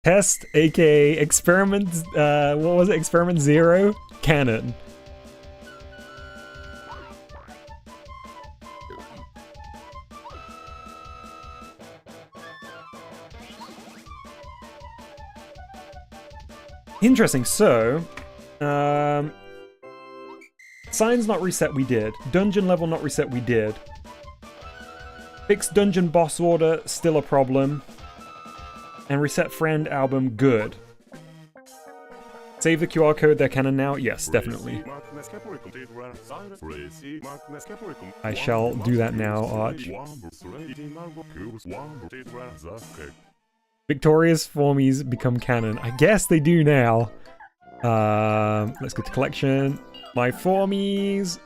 Test, aka Experiment, what was it? Experiment 0? Canon. Interesting, so... Signs not reset, we did. Dungeon level not reset, we did. Fixed dungeon boss order, still a problem. And reset friend album, good. Save the QR code, they're canon now? Yes, definitely. I shall do that now, Arch. Victoria's formies become canon. I guess they do now. Let's go to collection. My formies.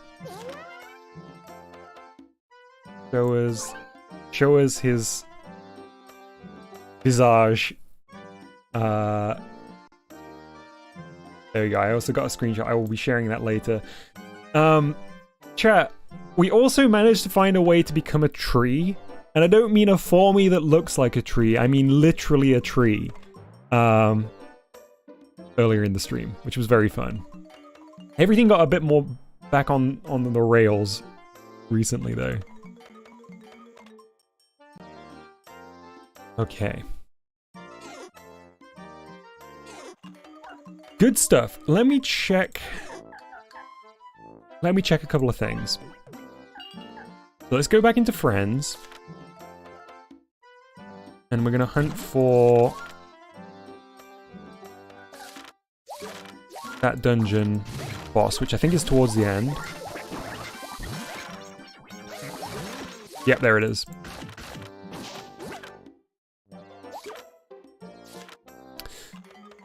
Show us his visage. There we go. I also got a screenshot. I will be sharing that later. Chat, we also managed to find a way to become a tree. And I don't mean a formie that looks like a tree. I mean literally a tree. Earlier in the stream, which was very fun. Everything got a bit more back on the rails recently, though. Okay. Good stuff. Let me check a couple of things. So let's go back into friends. And we're gonna hunt for that dungeon boss, which I think is towards the end. Yep, there it is.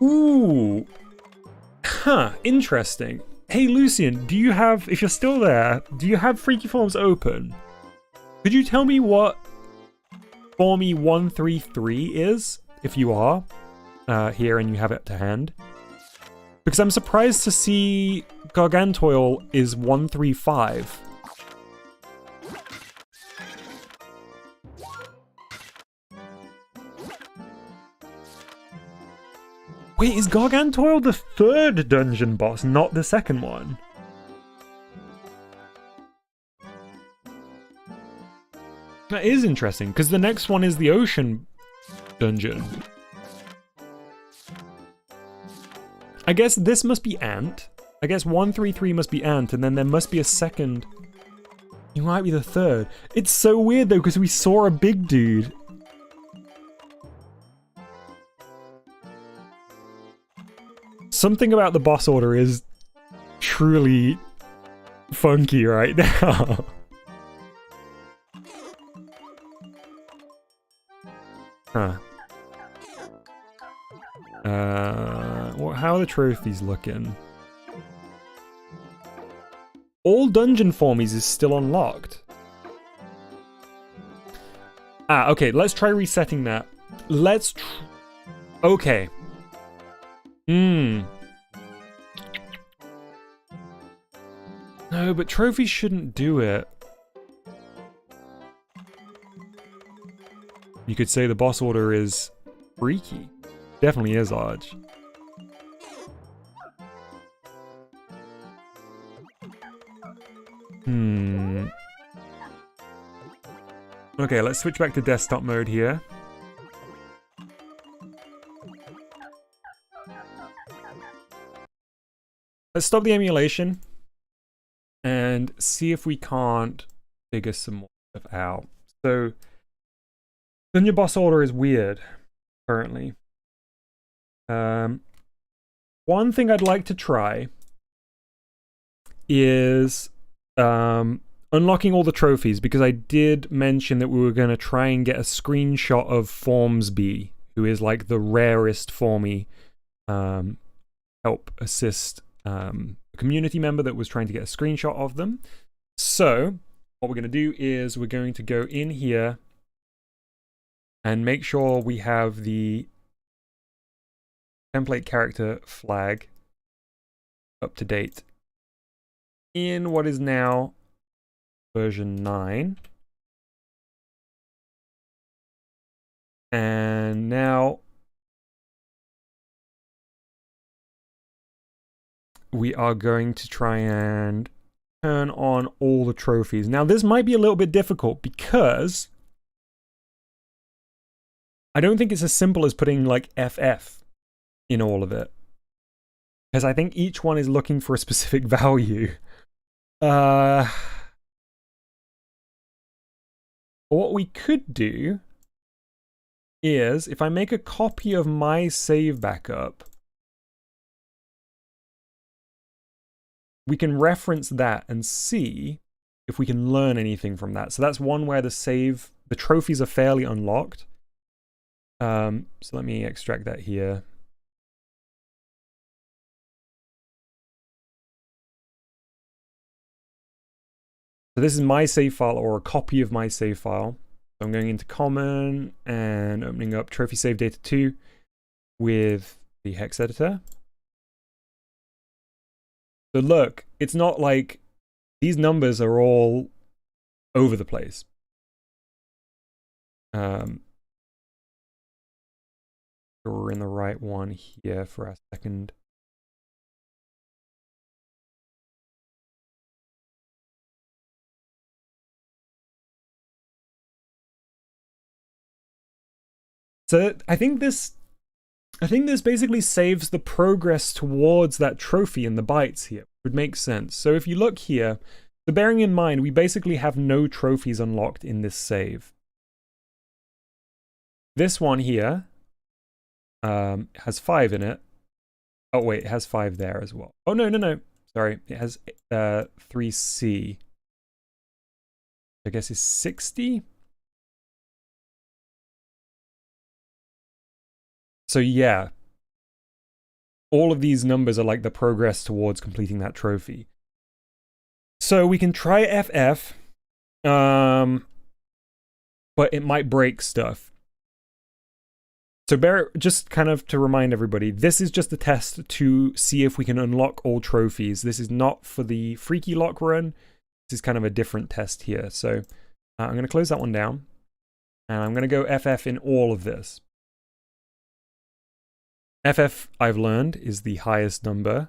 Ooh. Huh, interesting. Hey, Lucian, do you have, if you're still there, do you have Freakyforms open? Could you tell me what Formie 133 is, if you are here and you have it to hand? Because I'm surprised to see Gargantoil is 135. Wait, is Gargantoil the third dungeon boss, not the second one? That is interesting, because the next one is the ocean dungeon. I guess this must be Ant. I guess 133 must be Ant, and then there must be a second. He might be the third. It's so weird, though, because we saw a big dude. Something about the boss order is truly funky right now. Huh. How are the trophies looking? All dungeon formies is still unlocked. Ah, okay, let's try resetting that. Okay. No, but trophies shouldn't do it. You could say the boss order is freaky. Definitely is, Arch. Okay, let's switch back to desktop mode here. Let's stop the emulation and see if we can't figure some more stuff out. So Dungeon boss order is weird, currently. One thing I'd like to try is unlocking all the trophies, because I did mention that we were going to try and get a screenshot of Formsby, who is like the rarest Formy help assist community member that was trying to get a screenshot of them. So what we're going to do is we're going to go in here and make sure we have the template character flag up to date in what is now version 9. And now we are going to try and turn on all the trophies. Now this might be a little bit difficult because I don't think it's as simple as putting like FF in all of it, because I think each one is looking for a specific value. What we could do is, if I make a copy of my save backup, we can reference that and see if we can learn anything from that. So that's one where the trophies are fairly unlocked. So let me extract that here. So this is my save file, or a copy of my save file. So I'm going into common and opening up trophy save data 2 with the hex editor. So look, it's not like these numbers are all over the place. We're in the right one here for our second. So I think this basically saves the progress towards that trophy in the bytes here. It would make sense. So if you look here, so bearing in mind, we basically have no trophies unlocked in this save. This one here has 5 in it. Oh wait, it has 5 there as well. Oh no. Sorry, it has 3C. I guess it's 60. So yeah, all of these numbers are like the progress towards completing that trophy. So we can try FF, but it might break stuff. So just kind of to remind everybody, this is just a test to see if we can unlock all trophies. This is not for the Freakylock run. This is kind of a different test here. So I'm going to close that one down, and I'm going to go FF in all of this. FF, I've learned, is the highest number,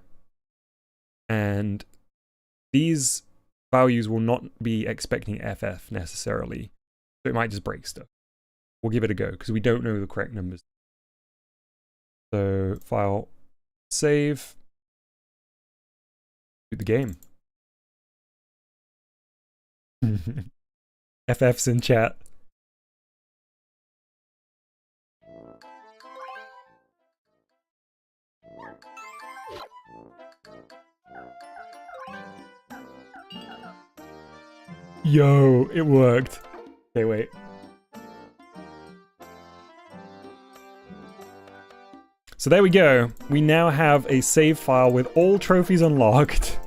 and these values will not be expecting FF necessarily, so it might just break stuff. We'll give it a go, because we don't know the correct numbers. So, file, save, do the game. FF's in chat. Yo, it worked. Okay, wait. So there we go. We now have a save file with all trophies unlocked.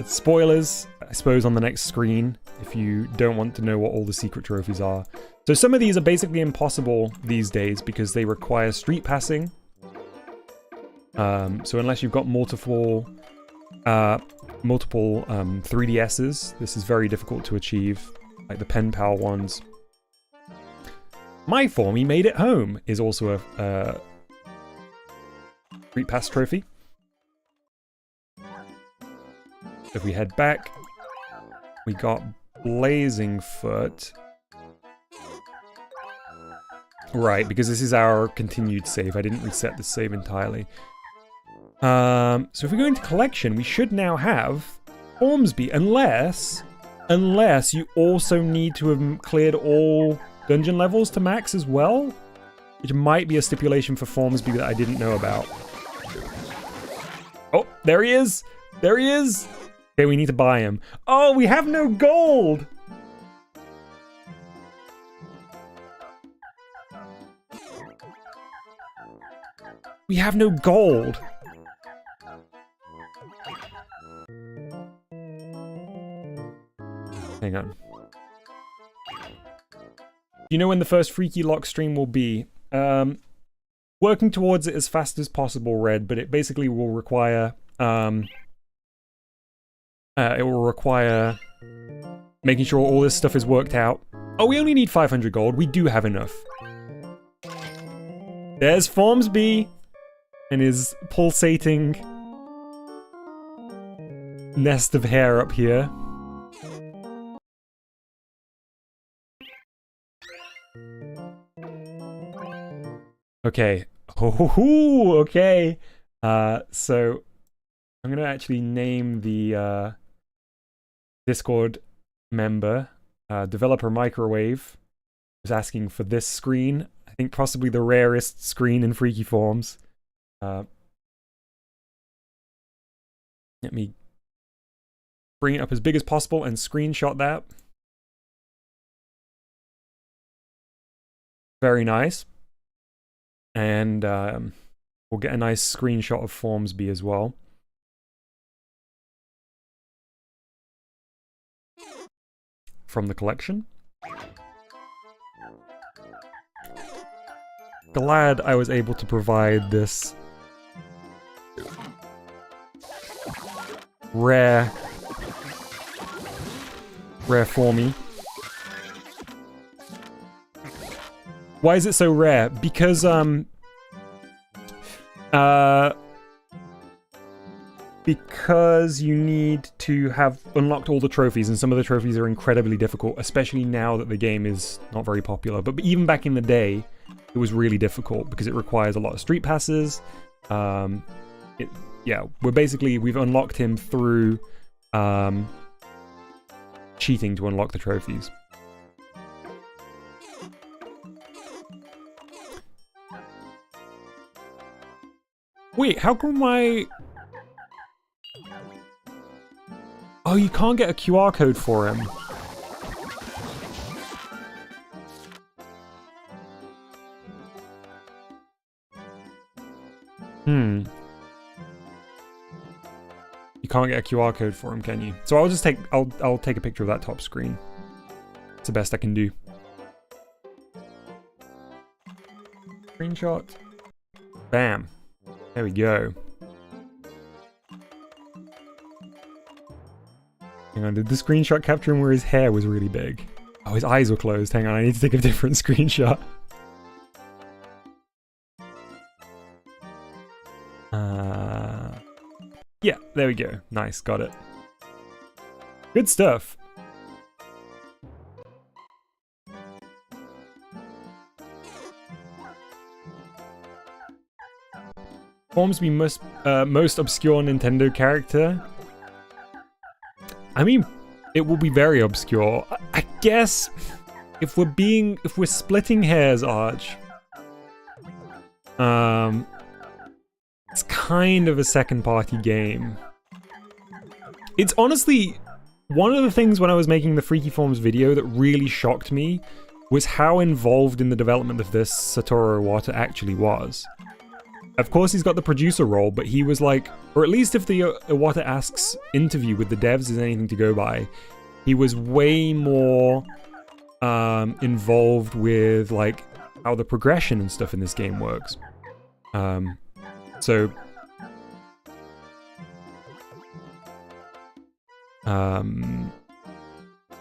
Spoilers, I suppose, on the next screen, if you don't want to know what all the secret trophies are. So some of these are basically impossible these days because they require street passing. So unless you've got multiple 3DSs, this is very difficult to achieve, like the pen pal ones. My Formy made it home is also a street pass trophy. If we head back, we got Blazing Foot. Right, because this is our continued save. I didn't reset the save entirely. So if we go into collection, we should now have Formsby, unless you also need to have cleared all dungeon levels to max as well, which might be a stipulation for Formsby that I didn't know about. Oh, there he is! There he is! Okay, we need to buy him. Oh, we have no gold! We have no gold! Hang on. Do you know when the first Freakylocke stream will be? Working towards it as fast as possible, Red, but it basically will require, making sure all this stuff is worked out. Oh, we only need 500 gold. We do have enough. There's Formsby and his pulsating nest of hair up here. Okay. Oh, okay. So I'm gonna actually name the Discord member, Developer Microwave, who's asking for this screen. I think possibly the rarest screen in Freakyforms. Let me bring it up as big as possible and screenshot that. Very nice. And we'll get a nice screenshot of Formsby as well. From the collection. Glad I was able to provide this rare for me. Why is it so rare? Because you need to have unlocked all the trophies, and some of the trophies are incredibly difficult, especially now that the game is not very popular. But even back in the day, it was really difficult because it requires a lot of street passes. Yeah, we've unlocked him through cheating to unlock the trophies. Wait, how come Oh, you can't get a QR code for him. You can't get a QR code for him, can you? So I'll just I'll take a picture of that top screen. It's the best I can do. Screenshot. Bam. There we go. Hang on, did the screenshot capture him where his hair was really big? Oh, his eyes were closed. Hang on, I need to take a different screenshot. Yeah, there we go. Nice, got it. Good stuff. Formsby most obscure Nintendo character. I mean, it will be very obscure. I guess if we're splitting hairs, Arch. It's kind of a second-party game. It's honestly one of the things when I was making the Freakyforms video that really shocked me was how involved in the development of this Satoru Iwata actually was. Of course, he's got the producer role, but he was like, or at least if the Iwata Asks interview with the devs is anything to go by, he was way more involved with like how the progression and stuff in this game works. So,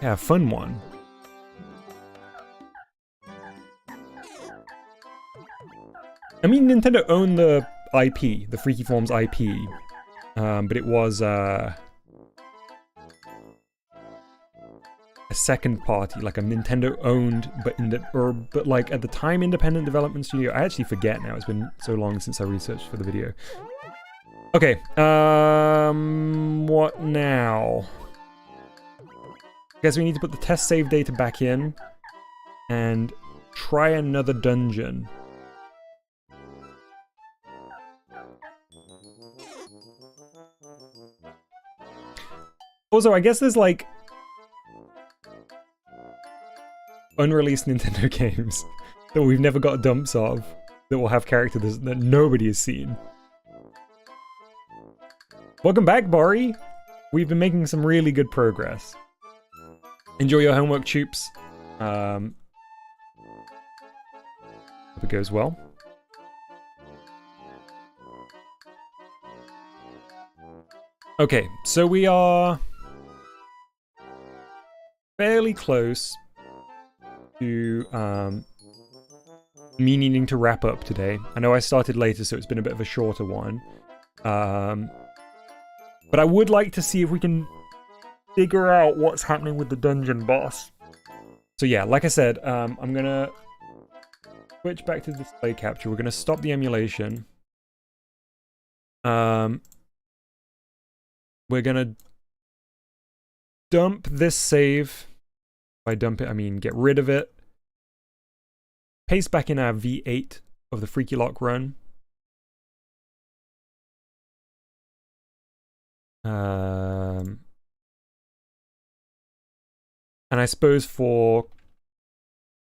yeah, fun one. I mean, Nintendo owned the IP, the Freakyforms IP, but it was a second party, like a Nintendo-owned, but like at the time independent development studio. I actually forget now. It's been so long since I researched for the video. Okay, what now? I guess we need to put the test save data back in. and try another dungeon. Also, I guess there's like unreleased Nintendo games that we've never got dumps of that will have characters that nobody has seen. Welcome back, Bori. We've been making some really good progress. Enjoy your homework, Choops. Hope it goes well. Okay, so we are fairly close to me needing to wrap up today. I know I started later, so it's been a bit of a shorter one. But I would like to see if we can figure out what's happening with the dungeon boss. So yeah, like I said, I'm gonna switch back to display capture. We're gonna stop the emulation. We're gonna dump this save. By dump it, I mean get rid of it. Paste back in our V8 of the Freakylocke run. And I suppose for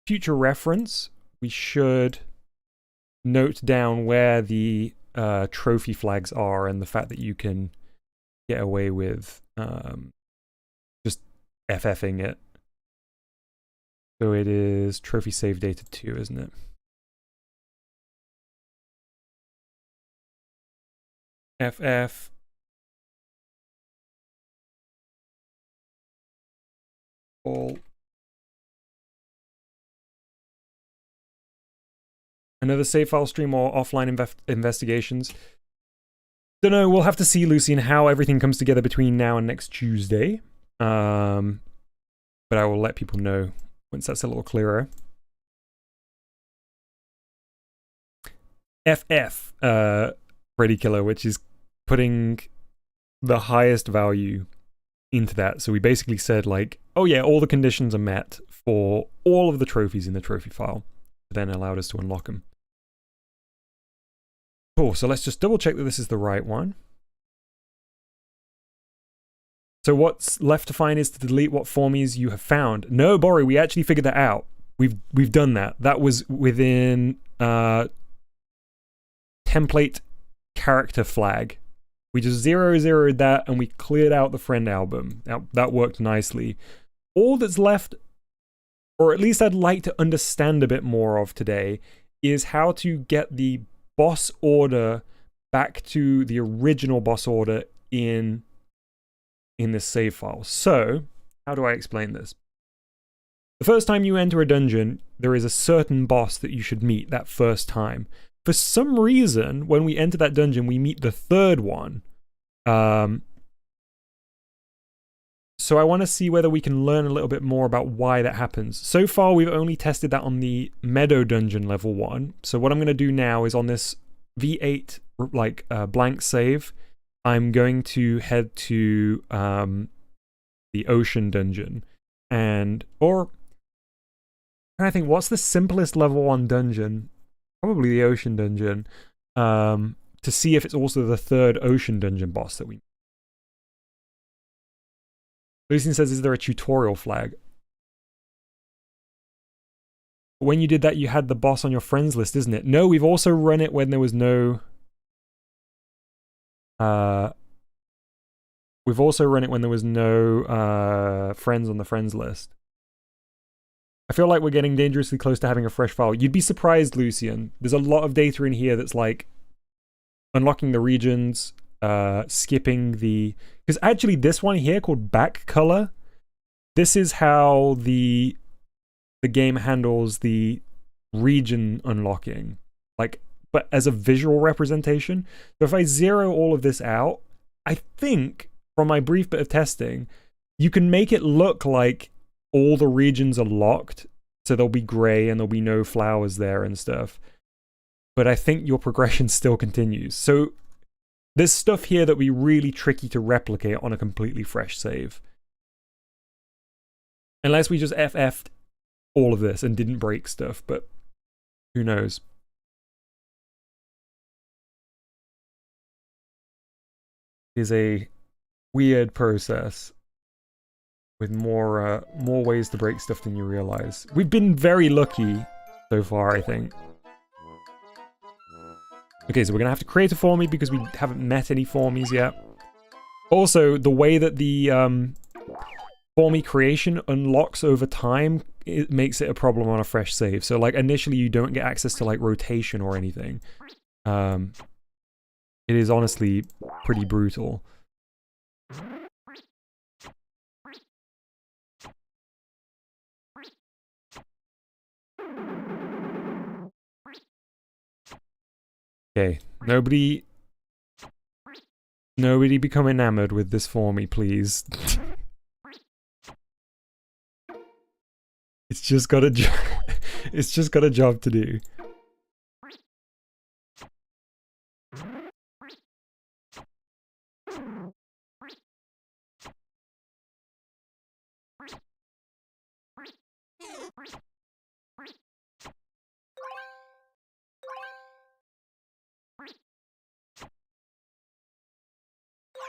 future reference, we should note down where the trophy flags are and the fact that you can get away with just FFing it. So it is trophy save data 2, isn't it? FF. All. Another save file stream or offline investigations. Don't know, we'll have to see, Lucian, how everything comes together between now and next Tuesday. But I will let people know once that's a little clearer. FF, Freddy Killer, which is putting the highest value into that. So we basically said like, oh yeah, all the conditions are met for all of the trophies in the trophy file. Then allowed us to unlock them. Cool, so let's just double check that this is the right one. So what's left to find is to delete what formies you have found. No, Bori, we actually figured that out. We've done that. That was within template character flag. We just zeroed that and we cleared out the friend album. That worked nicely. All that's left, or at least I'd like to understand a bit more of today, is how to get the boss order back to the original boss order in this save file. So, how do I explain this? The first time you enter a dungeon, there is a certain boss that you should meet that first time. For some reason, when we enter that dungeon, we meet the third one. So I want to see whether we can learn a little bit more about why that happens. So far, we've only tested that on the Meadow Dungeon level 1. So what I'm going to do now is on this V8 blank save, I'm going to head to the Ocean Dungeon. Or I think, what's the simplest level 1 dungeon? Probably the Ocean Dungeon. To see if it's also the third Ocean Dungeon boss that we... Lucian says, is there a tutorial flag? When you did that, you had the boss on your friends list, isn't it? No, we've also run it when there was no... we've also run it when there was no friends on the friends list. I feel like we're getting dangerously close to having a fresh file. You'd be surprised, Lucian. There's a lot of data in here that's like unlocking the regions, skipping the... Because actually this one here called back color, this is how the game handles the region unlocking. Like, but as a visual representation. So if I zero all of this out, I think from my brief bit of testing, you can make it look like all the regions are locked. So there'll be gray and there'll be no flowers there and stuff. But I think your progression still continues. So there's stuff here that would be really tricky to replicate on a completely fresh save. Unless we just FF'd all of this and didn't break stuff, but who knows? It is a weird process with more ways to break stuff than you realize. We've been very lucky so far, I think. Okay, so we're gonna have to create a Formy because we haven't met any Formies yet. Also, the way that the Formy creation unlocks over time, it makes it a problem on a fresh save. So like initially you don't get access to like rotation or anything. It is honestly pretty brutal. Okay, nobody become enamored with this Formy, please. It's just got a it's just got a job to do.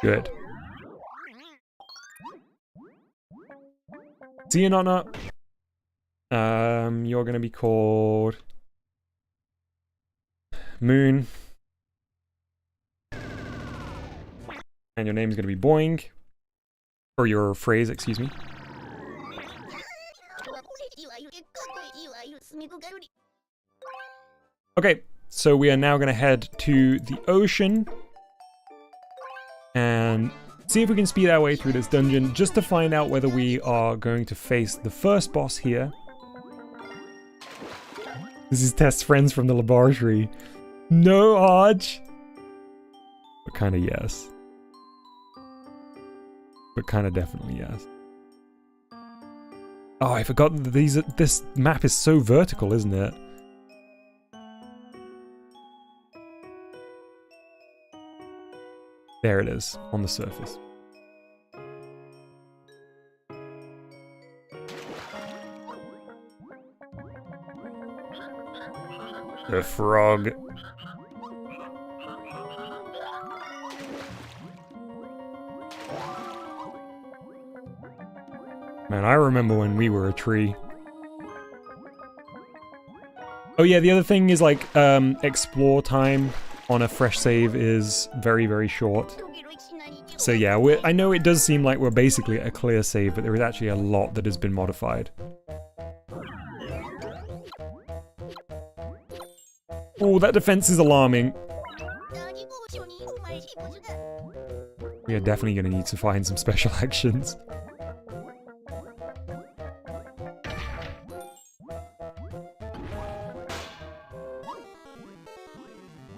Good. See you, Nana. You're gonna be called Moon. And your name's gonna be Boing. Or your phrase, excuse me. Okay, so we are now gonna head to the ocean and see if we can speed our way through this dungeon just to find out whether we are going to face the first boss here. This is Test's friends from the laboratory. No, Arj! But kinda yes. But kinda definitely yes. Oh, I forgot that this map is so vertical, isn't it? There it is, on the surface. The frog. Man, I remember when we were a tree. Oh yeah, the other thing is like, explore time on a fresh save is very, very short. So yeah, I know it does seem like we're basically at a clear save, but there is actually a lot that has been modified. Oh, that defense is alarming. We are definitely going to need to find some special actions.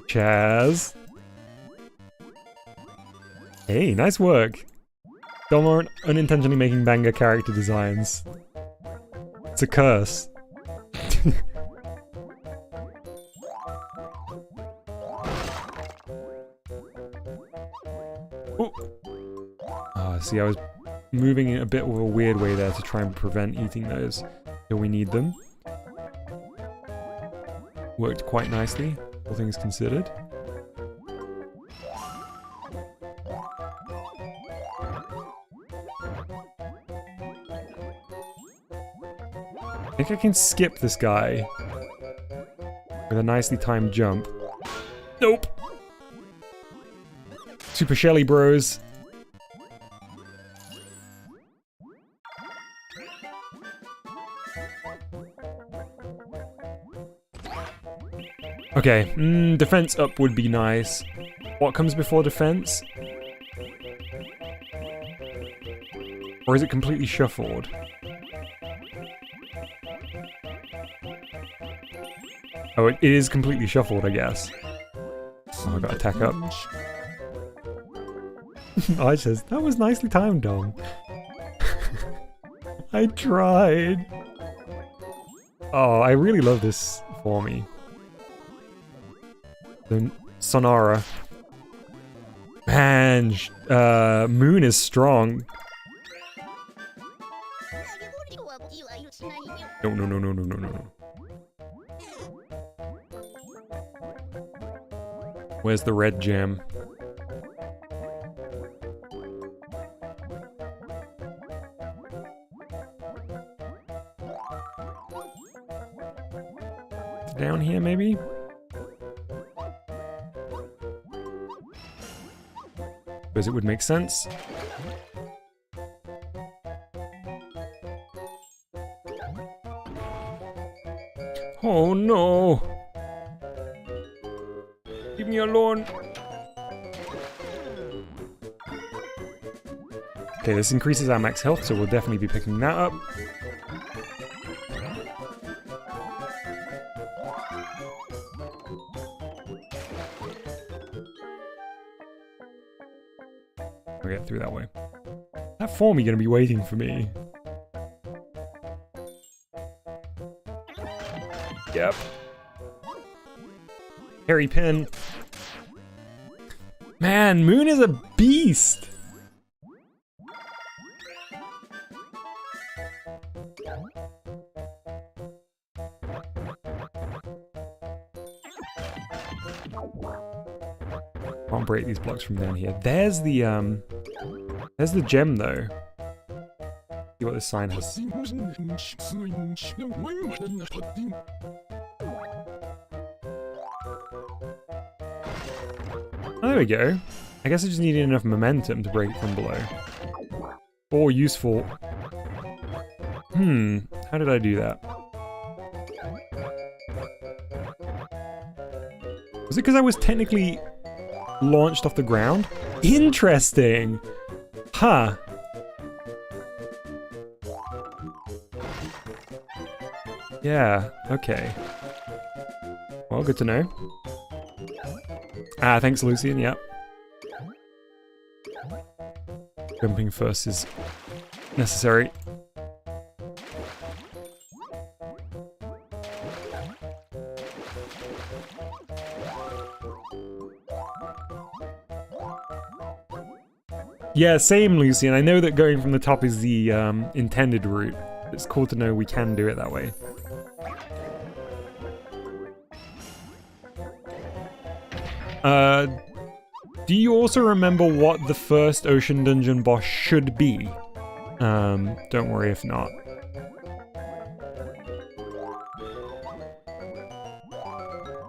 Chaz. Hey, nice work. Dom aren't unintentionally making banger character designs. It's a curse. See, I was moving in a bit of a weird way there to try and prevent eating those till we need them. Worked quite nicely, all things considered. I think I can skip this guy with a nicely timed jump. Nope! Super Shelly Bros. Okay, defense up would be nice. What comes before defense? Or is it completely shuffled? Oh, it is completely shuffled, I guess. Oh, I got attack up. I just, that was nicely timed, Dom. I tried. Oh, I really love this for me. The Sonara. Man, Moon is strong. No, no, no, no, no, no, no. Where's the red gem? Down here, maybe? Because it would make sense. Oh no! Leave me alone! Okay, this increases our max health, so we'll definitely be picking that up. I'll get through that way. That Formie gonna be waiting for me. Yep. Harry Pin. Man, Moon is a beast! Can't break these blocks from down here. There's the gem though. See what this sign has. Oh, there we go. I guess I just needed enough momentum to break from below. Or useful. How did I do that? Was it because I was technically launched off the ground? Interesting! Huh. Yeah, okay. Well, good to know. Ah, thanks, Lucian, yep. Jumping first is necessary. Yeah, same, Lucian. I know that going from the top is the intended route. It's cool to know we can do it that way. Do you also remember what the first ocean dungeon boss should be? Don't worry if not.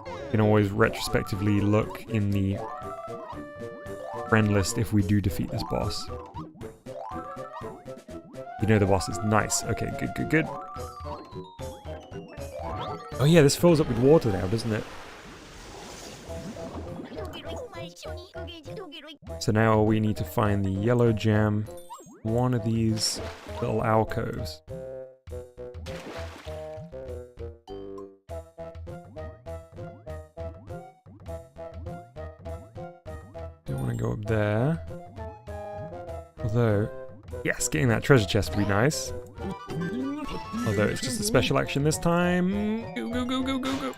You can always retrospectively look in the friend list if we do defeat this boss. You know the boss is nice. Okay, good, good, good. Oh yeah, this fills up with water now, doesn't it? So now we need to find the yellow gem, one of these little alcoves. Don't want to go up there. Although, yes, getting that treasure chest would be nice. Although it's just a special action this time. Go, go, go, go, go, go.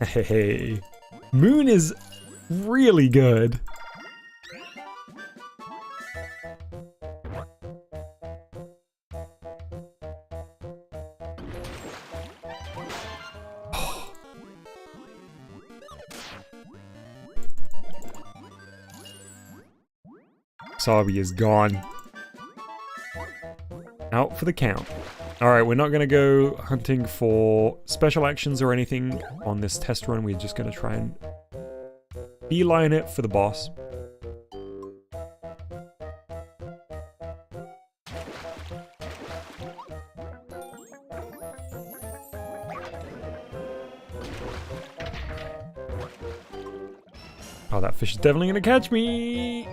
Hey, Moon is really good. Sabi is gone. Out for the count. Alright, we're not going to go hunting for special actions or anything on this test run. We're just going to try and beeline it for the boss. Oh, that fish is definitely going to catch me!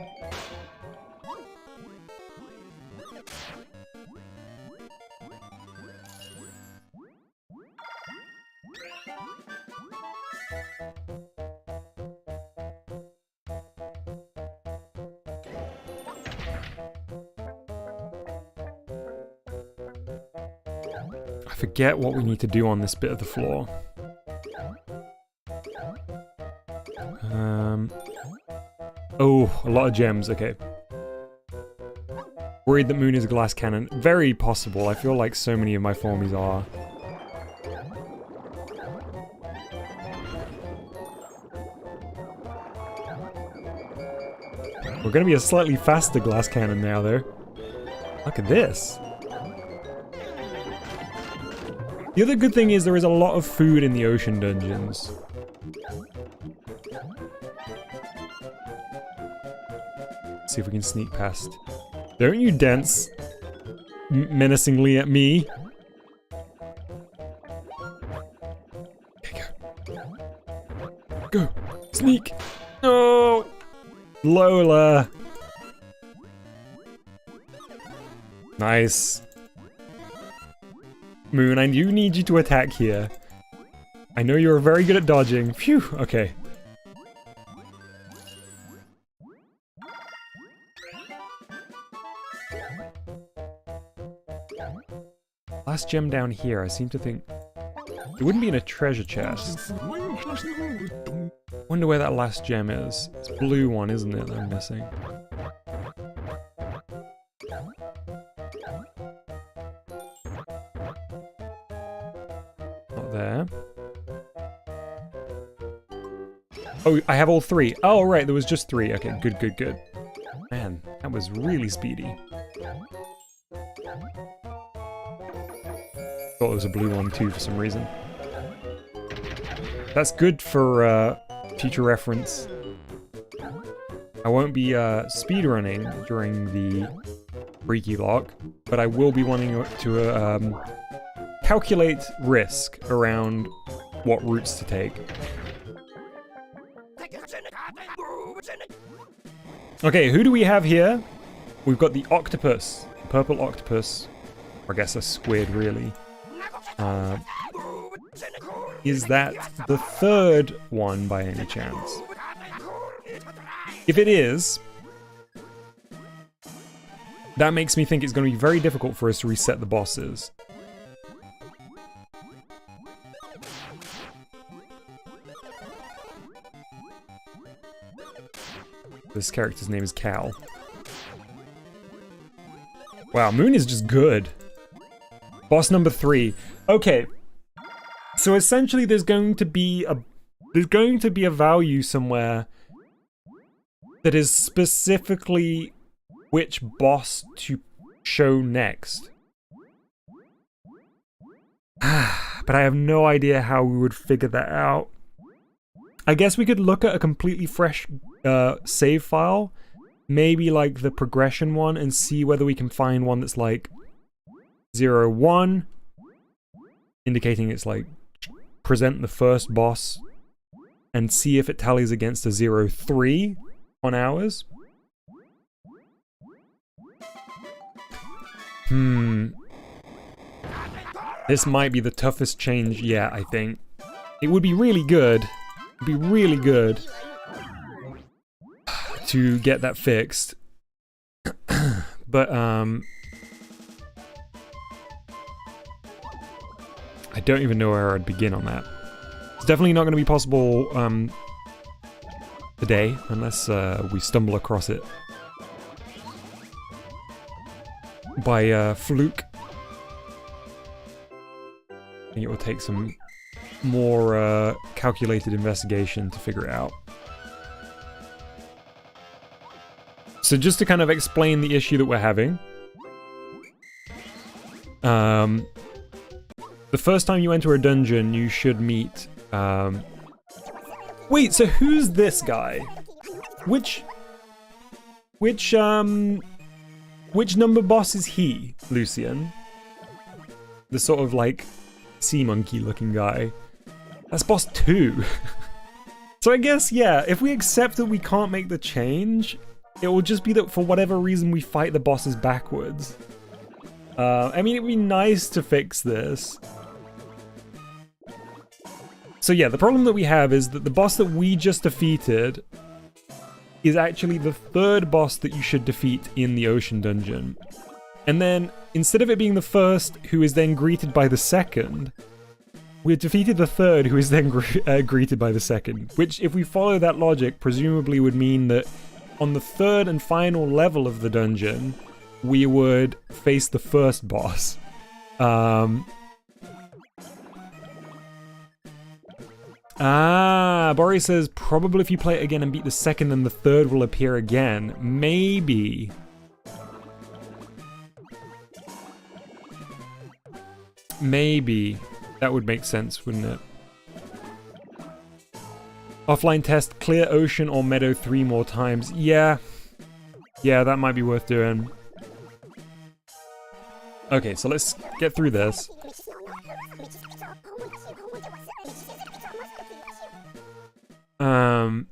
I forget what we need to do on this bit of the floor. Oh, a lot of gems, okay. Worried that Moon is a glass cannon. Very possible. I feel like so many of my formies are. We're gonna be a slightly faster glass cannon now, though. Look at this. The other good thing is there is a lot of food in the ocean dungeons. Let's see if we can sneak past. Don't you dance menacingly at me. Okay, go. Go. Sneak. No. Lola. Nice. Moon, I do need you to attack here. I know you're very good at dodging. Phew, okay. Last gem down here, I seem to think... It wouldn't be in a treasure chest. Wonder where that last gem is. It's a blue one, isn't it, that I'm missing? Not there. Oh, I have all three. Oh, right, there was just three. Okay, good, good, good. Man, that was really speedy. Thought it was a blue one too for some reason. That's good for future reference. I won't be speedrunning during the Freakylocke, but I will be wanting to calculate risk around what routes to take. Okay, who do we have here? We've got the octopus, purple octopus. Or I guess a squid, really. Is that the third one by any chance? If it is, that makes me think it's going to be very difficult for us to reset the bosses. This character's name is Cal. Wow, Moon is just good. Boss number 3. Okay. So essentially there's going to be a value somewhere that is specifically which boss to show next. But I have no idea how we would figure that out. I guess we could look at a completely fresh save file, maybe like the progression one, and see whether we can find one that's like 0, 1, indicating it's like present the first boss, and see if it tallies against a 0, 3 on ours. This might be the toughest change yet, I think. It would be really good. It'd be really good to get that fixed. But, I don't even know where I'd begin on that. It's definitely not going to be possible today, unless we stumble across it by fluke. I think it will take some more calculated investigation to figure it out. So just to kind of explain the issue that we're having. The first time you enter a dungeon, you should meet, Wait, so who's this guy? Which number boss is he, Lucian? The sort of, like, sea monkey looking guy. That's boss 2. So I guess, yeah, if we accept that we can't make the change, it will just be that for whatever reason we fight the bosses backwards. I mean, it'd be nice to fix this. So yeah, the problem that we have is that the boss that we just defeated is actually the third boss that you should defeat in the ocean dungeon. And then, instead of it being the first, who is then greeted by the second, we've defeated the third, who is then greeted by the second. Which, if we follow that logic, presumably would mean that on the third and final level of the dungeon, we would face the first boss. Bori says, probably if you play it again and beat the second, then the third will appear again. Maybe. Maybe. That would make sense, wouldn't it? Offline test, clear ocean or meadow 3 more times. Yeah. Yeah, that might be worth doing. Okay, so let's get through this. And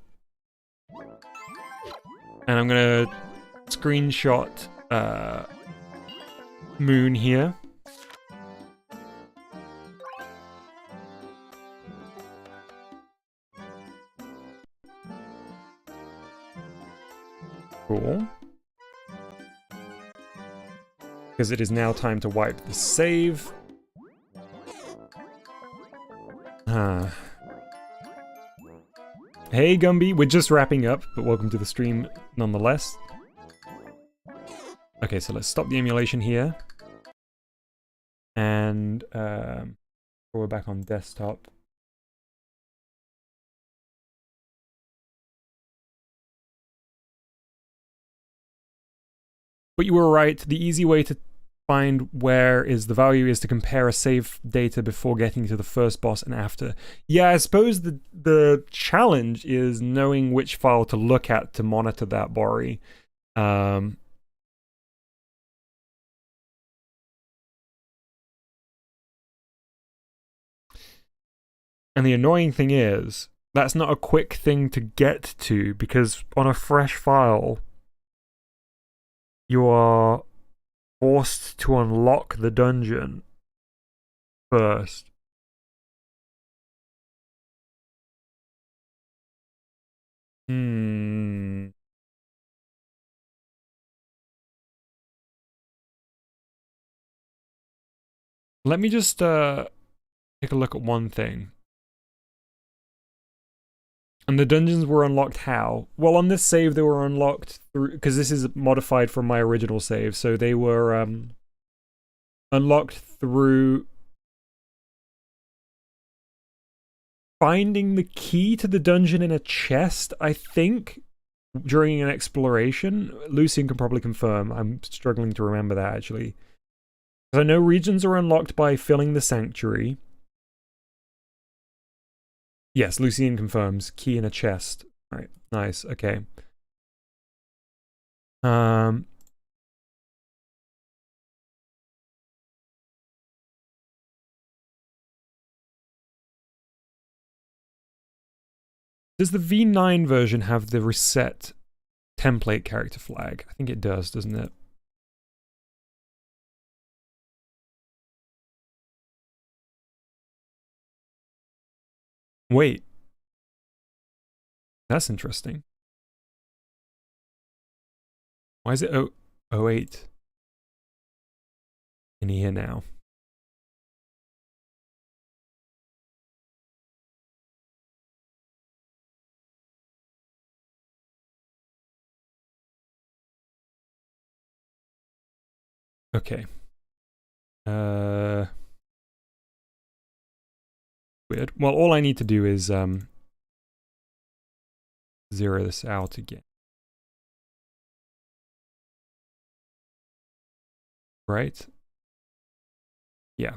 I'm gonna screenshot Moon here. Cool. Because it is now time to wipe the save. Hey Gumby, we're just wrapping up, but welcome to the stream nonetheless. Okay, so let's stop the emulation here. And we're back on desktop. But you were right, the easy way to find where is the value is to compare a save data before getting to the first boss and after. Yeah, I suppose the challenge is knowing which file to look at to monitor that, Bori. And the annoying thing is, that's not a quick thing to get to, because on a fresh file, you are forced to unlock the dungeon first. Let me just take a look at one thing. And the dungeons were unlocked how? Well, on this save they were unlocked through, because this is modified from my original save, so they were unlocked through finding the key to the dungeon in a chest, I think, during an exploration. Lucian can probably confirm. I'm struggling to remember that, actually. Because I know regions are unlocked by filling the sanctuary. Yes, Lucian confirms. Key in a chest. Alright, nice, okay. Does the V9 version have the reset template character flag? I think it does, doesn't it? Wait. That's interesting. Why is it 08 in here now? Okay. Weird. Well, all I need to do is zero this out again. Right? Yeah.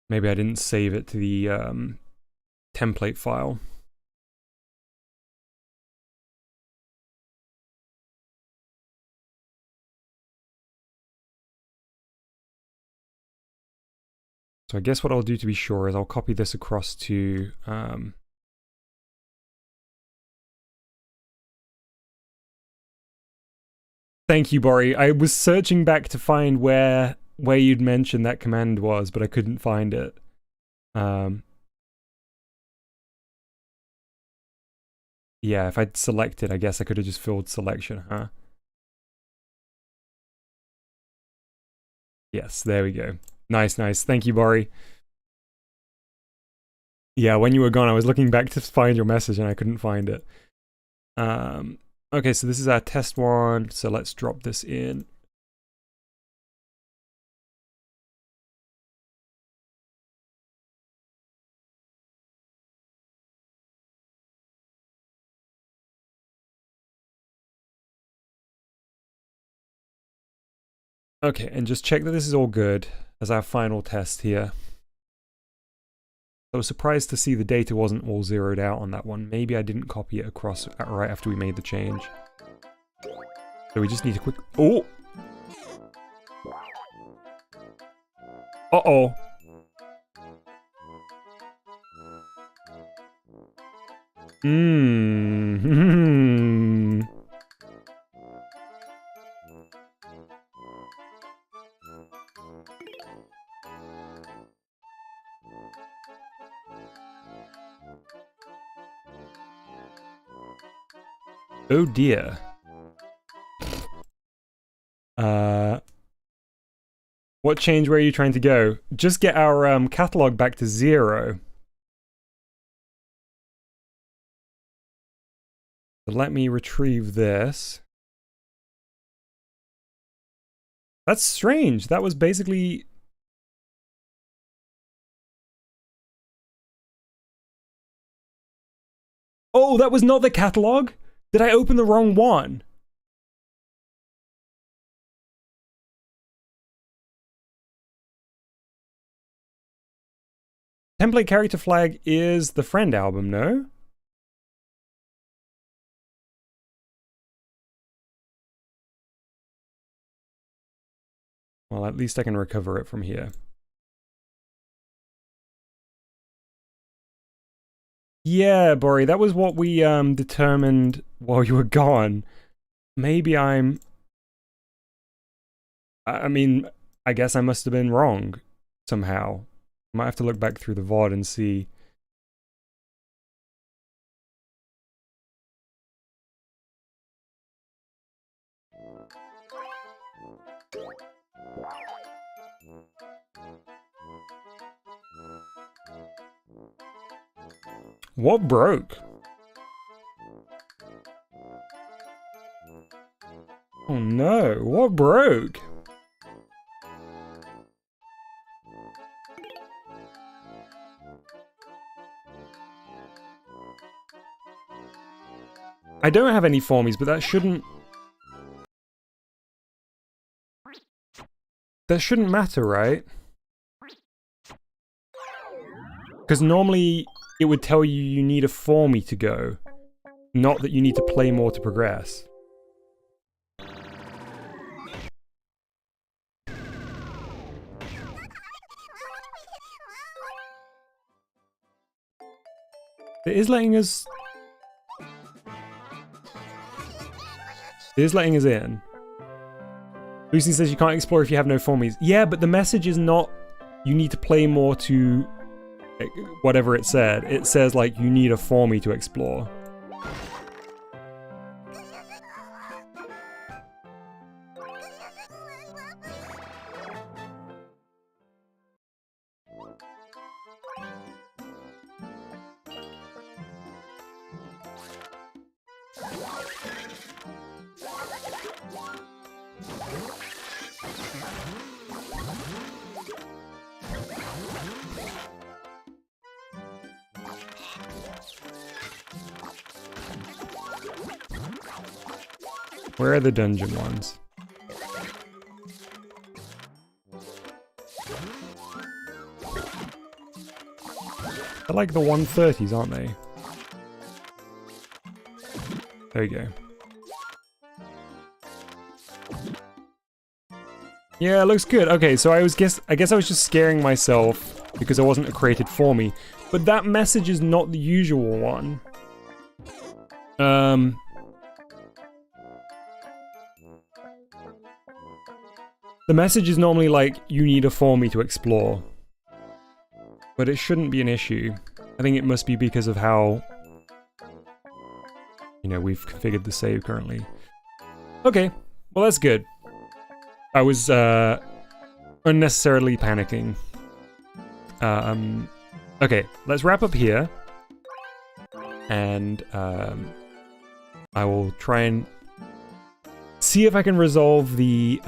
Maybe I didn't save it to the template file. So I guess what I'll do to be sure is I'll copy this across to Thank you, Bori. I was searching back to find where you'd mentioned that command was, but I couldn't find it. Yeah, if I'd selected, I guess I could have just filled selection, huh? Yes, there we go. Nice, nice. Thank you, Bori. Yeah, when you were gone, I was looking back to find your message and I couldn't find it. Okay, so this is our test one. So let's drop this in. Okay, and just check that this is all good as our final test here. I was surprised to see the data wasn't all zeroed out on that one. Maybe I didn't copy it across right after we made the change. So we just need a quick... Oh! Uh-oh. Mmm. Oh dear. What change were you trying to go? Just get our catalog back to 0. So let me retrieve this. That's strange. That was basically... Oh, that was not the catalog? Did I open the wrong one? Template character flag is the friend album, no? Well, at least I can recover it from here. Yeah, Bori, that was what we determined while you were gone. Maybe I mean, I guess I must have been wrong somehow. Might have to look back through the VOD and see. What broke? Oh no, what broke? I don't have any formies, but that shouldn't matter, right? Because normally it would tell you you need a formie to go, not that you need to play more to progress. It is letting us... It is letting us in. Lucy says you can't explore if you have no formies. Yeah, but the message is not you need to play more to whatever it said. It says like you need a formie to explore. Where are the dungeon ones? They're like the 130s, aren't they? There you go. Yeah, it looks good. Okay, so I guess I was just scaring myself because I wasn't created for me. But that message is not the usual one. The message is normally like, you need a formie to explore. But it shouldn't be an issue. I think it must be because of how, you know, we've configured the save currently. Okay, well that's good. I was unnecessarily panicking. Okay, let's wrap up here. And I will try and see if I can resolve the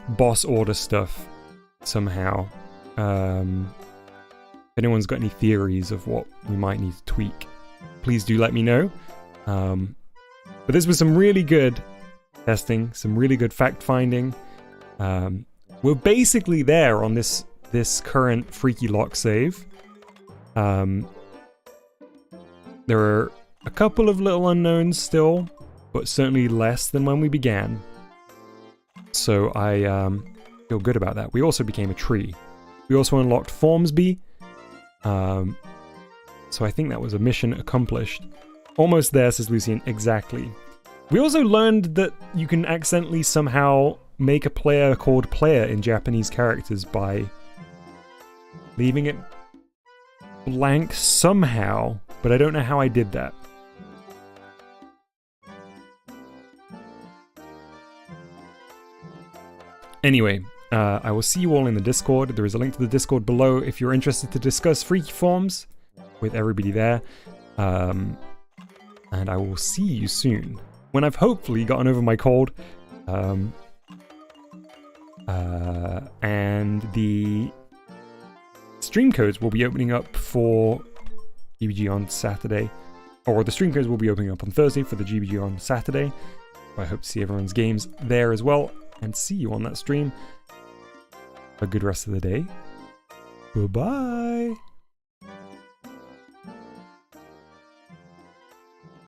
boss order stuff somehow. If anyone's got any theories of what we might need to tweak, please do let me know. But this was some really good testing, some really good fact-finding. We're basically there on this current Freakylocke save. There are a couple of little unknowns still, but certainly less than when we began. So I feel good about that. We also became a tree. We also unlocked Formsby. So I think that was a mission accomplished. Almost there, says Lucian, exactly. We also learned that you can accidentally somehow make a player called player in Japanese characters by leaving it blank somehow, but I don't know how I did that. Anyway, I will see you all in the Discord. There is a link to the Discord below if you're interested to discuss Freakyforms with everybody there. And I will see you soon, when I've hopefully gotten over my cold. And the stream codes will be opening up for GBG on Saturday. Or the stream codes will be opening up on Thursday for the GBG on Saturday. I hope to see everyone's games there as well. And see you on that stream. A good rest of the day. Goodbye.